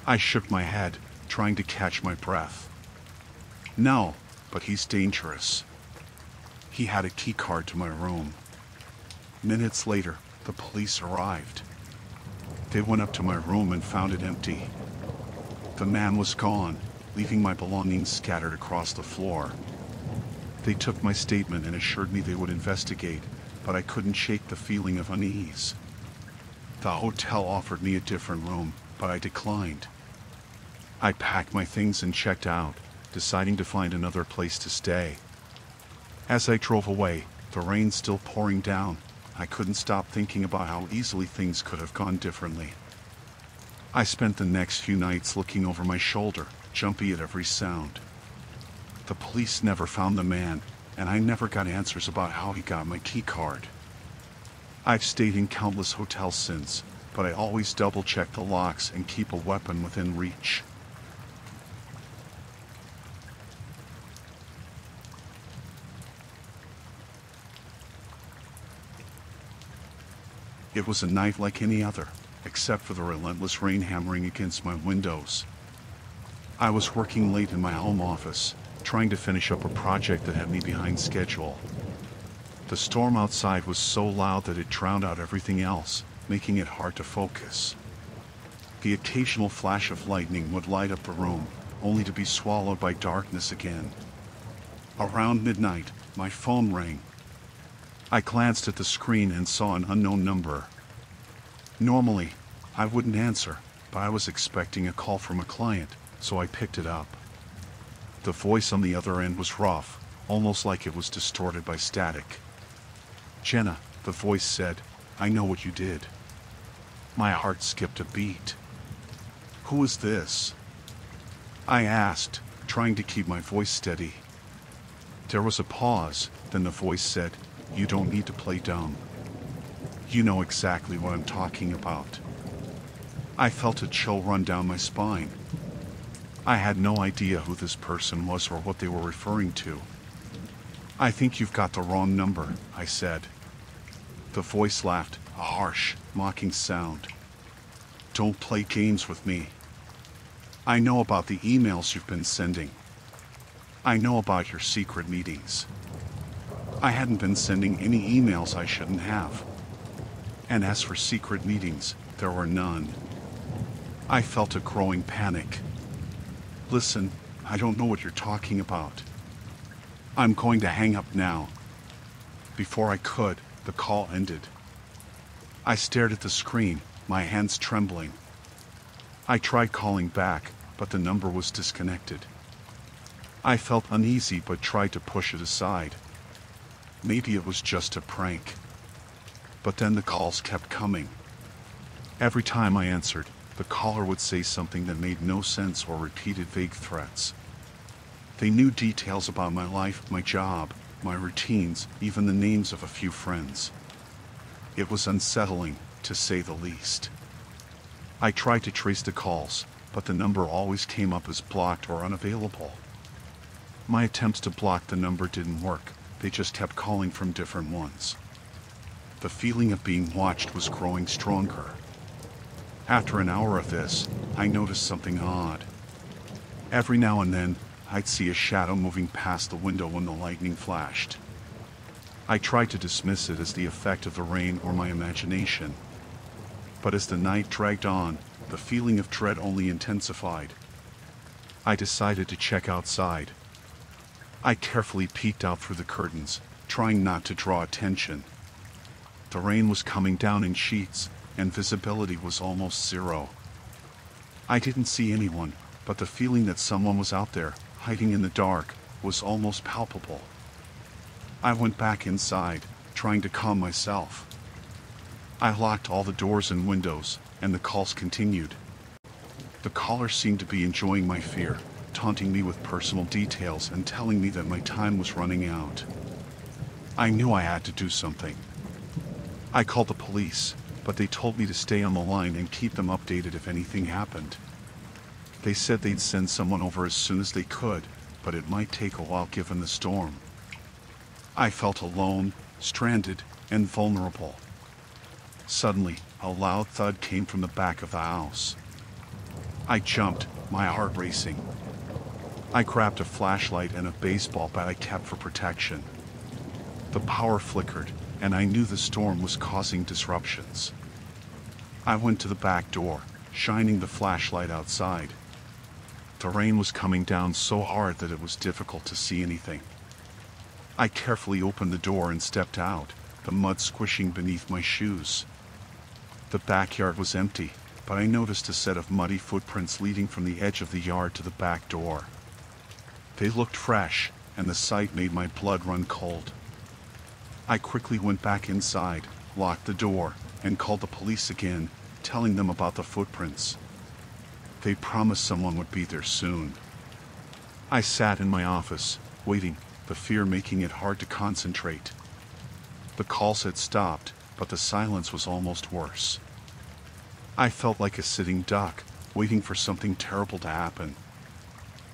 I shook my head, trying to catch my breath. "No, but he's dangerous." He had a key card to my room. Minutes later, the police arrived. They went up to my room and found it empty. The man was gone, leaving my belongings scattered across the floor. They took my statement and assured me they would investigate, but I couldn't shake the feeling of unease. The hotel offered me a different room, but I declined. I packed my things and checked out, deciding to find another place to stay. As I drove away, the rain still pouring down, I couldn't stop thinking about how easily things could have gone differently. I spent the next few nights looking over my shoulder, jumpy at every sound. The police never found the man, and I never got answers about how he got my key card. I've stayed in countless hotels since, but I always double-check the locks and keep a weapon within reach. It was a night like any other, except for the relentless rain hammering against my windows. I was working late in my home office, trying to finish up a project that had me behind schedule. The storm outside was so loud that it drowned out everything else, making it hard to focus. The occasional flash of lightning would light up the room, only to be swallowed by darkness again. Around midnight, my phone rang. I glanced at the screen and saw an unknown number. Normally, I wouldn't answer, but I was expecting a call from a client, so I picked it up. The voice on the other end was rough, almost like it was distorted by static. "Jenna," the voice said, "I know what you did." My heart skipped a beat. "Who is this?" I asked, trying to keep my voice steady. There was a pause, then the voice said, "You don't need to play dumb. You know exactly what I'm talking about." I felt a chill run down my spine. I had no idea who this person was or what they were referring to. "I think you've got the wrong number," I said. The voice laughed, a harsh, mocking sound. "Don't play games with me. I know about the emails you've been sending. I know about your secret meetings. I hadn't been sending any emails I shouldn't have. And as for secret meetings, there were none." I felt a growing panic. "Listen, I don't know what you're talking about. I'm going to hang up now." Before I could, the call ended. I stared at the screen, my hands trembling. I tried calling back, but the number was disconnected. I felt uneasy but tried to push it aside. Maybe it was just a prank. But then the calls kept coming. Every time I answered, the caller would say something that made no sense or repeated vague threats. They knew details about my life, my job, my routines, even the names of a few friends. It was unsettling, to say the least. I tried to trace the calls, but the number always came up as blocked or unavailable. My attempts to block the number didn't work. They just kept calling from different ones. The feeling of being watched was growing stronger. After an hour of this, I noticed something odd. Every now and then, I'd see a shadow moving past the window when the lightning flashed. I tried to dismiss it as the effect of the rain or my imagination. But as the night dragged on, the feeling of dread only intensified. I decided to check outside. I carefully peeked out through the curtains, trying not to draw attention. The rain was coming down in sheets, and visibility was almost zero. I didn't see anyone, but the feeling that someone was out there, hiding in the dark, was almost palpable. I went back inside, trying to calm myself. I locked all the doors and windows, and the calls continued. The caller seemed to be enjoying my fear, taunting me with personal details and telling me that my time was running out. I knew I had to do something. I called the police, but they told me to stay on the line and keep them updated if anything happened. They said they'd send someone over as soon as they could, but it might take a while given the storm. I felt alone, stranded, and vulnerable. Suddenly, a loud thud came from the back of the house. I jumped, my heart racing. I grabbed a flashlight and a baseball bat I kept for protection. The power flickered, and I knew the storm was causing disruptions. I went to the back door, shining the flashlight outside. The rain was coming down so hard that it was difficult to see anything. I carefully opened the door and stepped out, the mud squishing beneath my shoes. The backyard was empty, but I noticed a set of muddy footprints leading from the edge of the yard to the back door. They looked fresh, and the sight made my blood run cold. I quickly went back inside, locked the door, and called the police again, telling them about the footprints. They promised someone would be there soon. I sat in my office, waiting, the fear making it hard to concentrate. The calls had stopped, but the silence was almost worse. I felt like a sitting duck, waiting for something terrible to happen.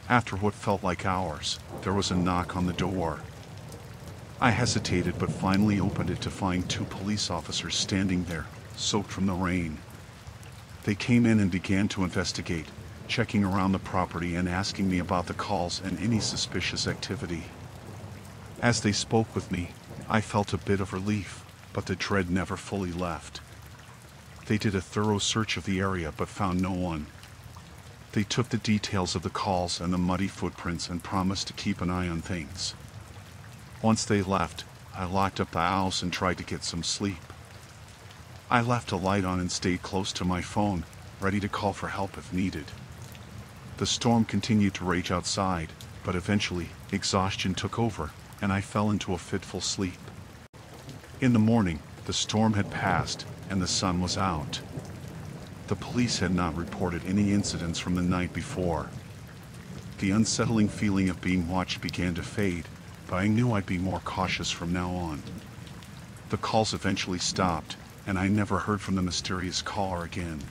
After what felt like hours, there was a knock on the door. I hesitated but finally opened it to find 2 police officers standing there, soaked from the rain. They came in and began to investigate, checking around the property and asking me about the calls and any suspicious activity. As they spoke with me, I felt a bit of relief, but the dread never fully left. They did a thorough search of the area but found no one. They took the details of the calls and the muddy footprints and promised to keep an eye on things. Once they left, I locked up the house and tried to get some sleep. I left a light on and stayed close to my phone, ready to call for help if needed. The storm continued to rage outside, but eventually, exhaustion took over, and I fell into a fitful sleep. In the morning, the storm had passed, and the sun was out. The police had not reported any incidents from the night before. The unsettling feeling of being watched began to fade, but I knew I'd be more cautious from now on. The calls eventually stopped, and I never heard from the mysterious caller again.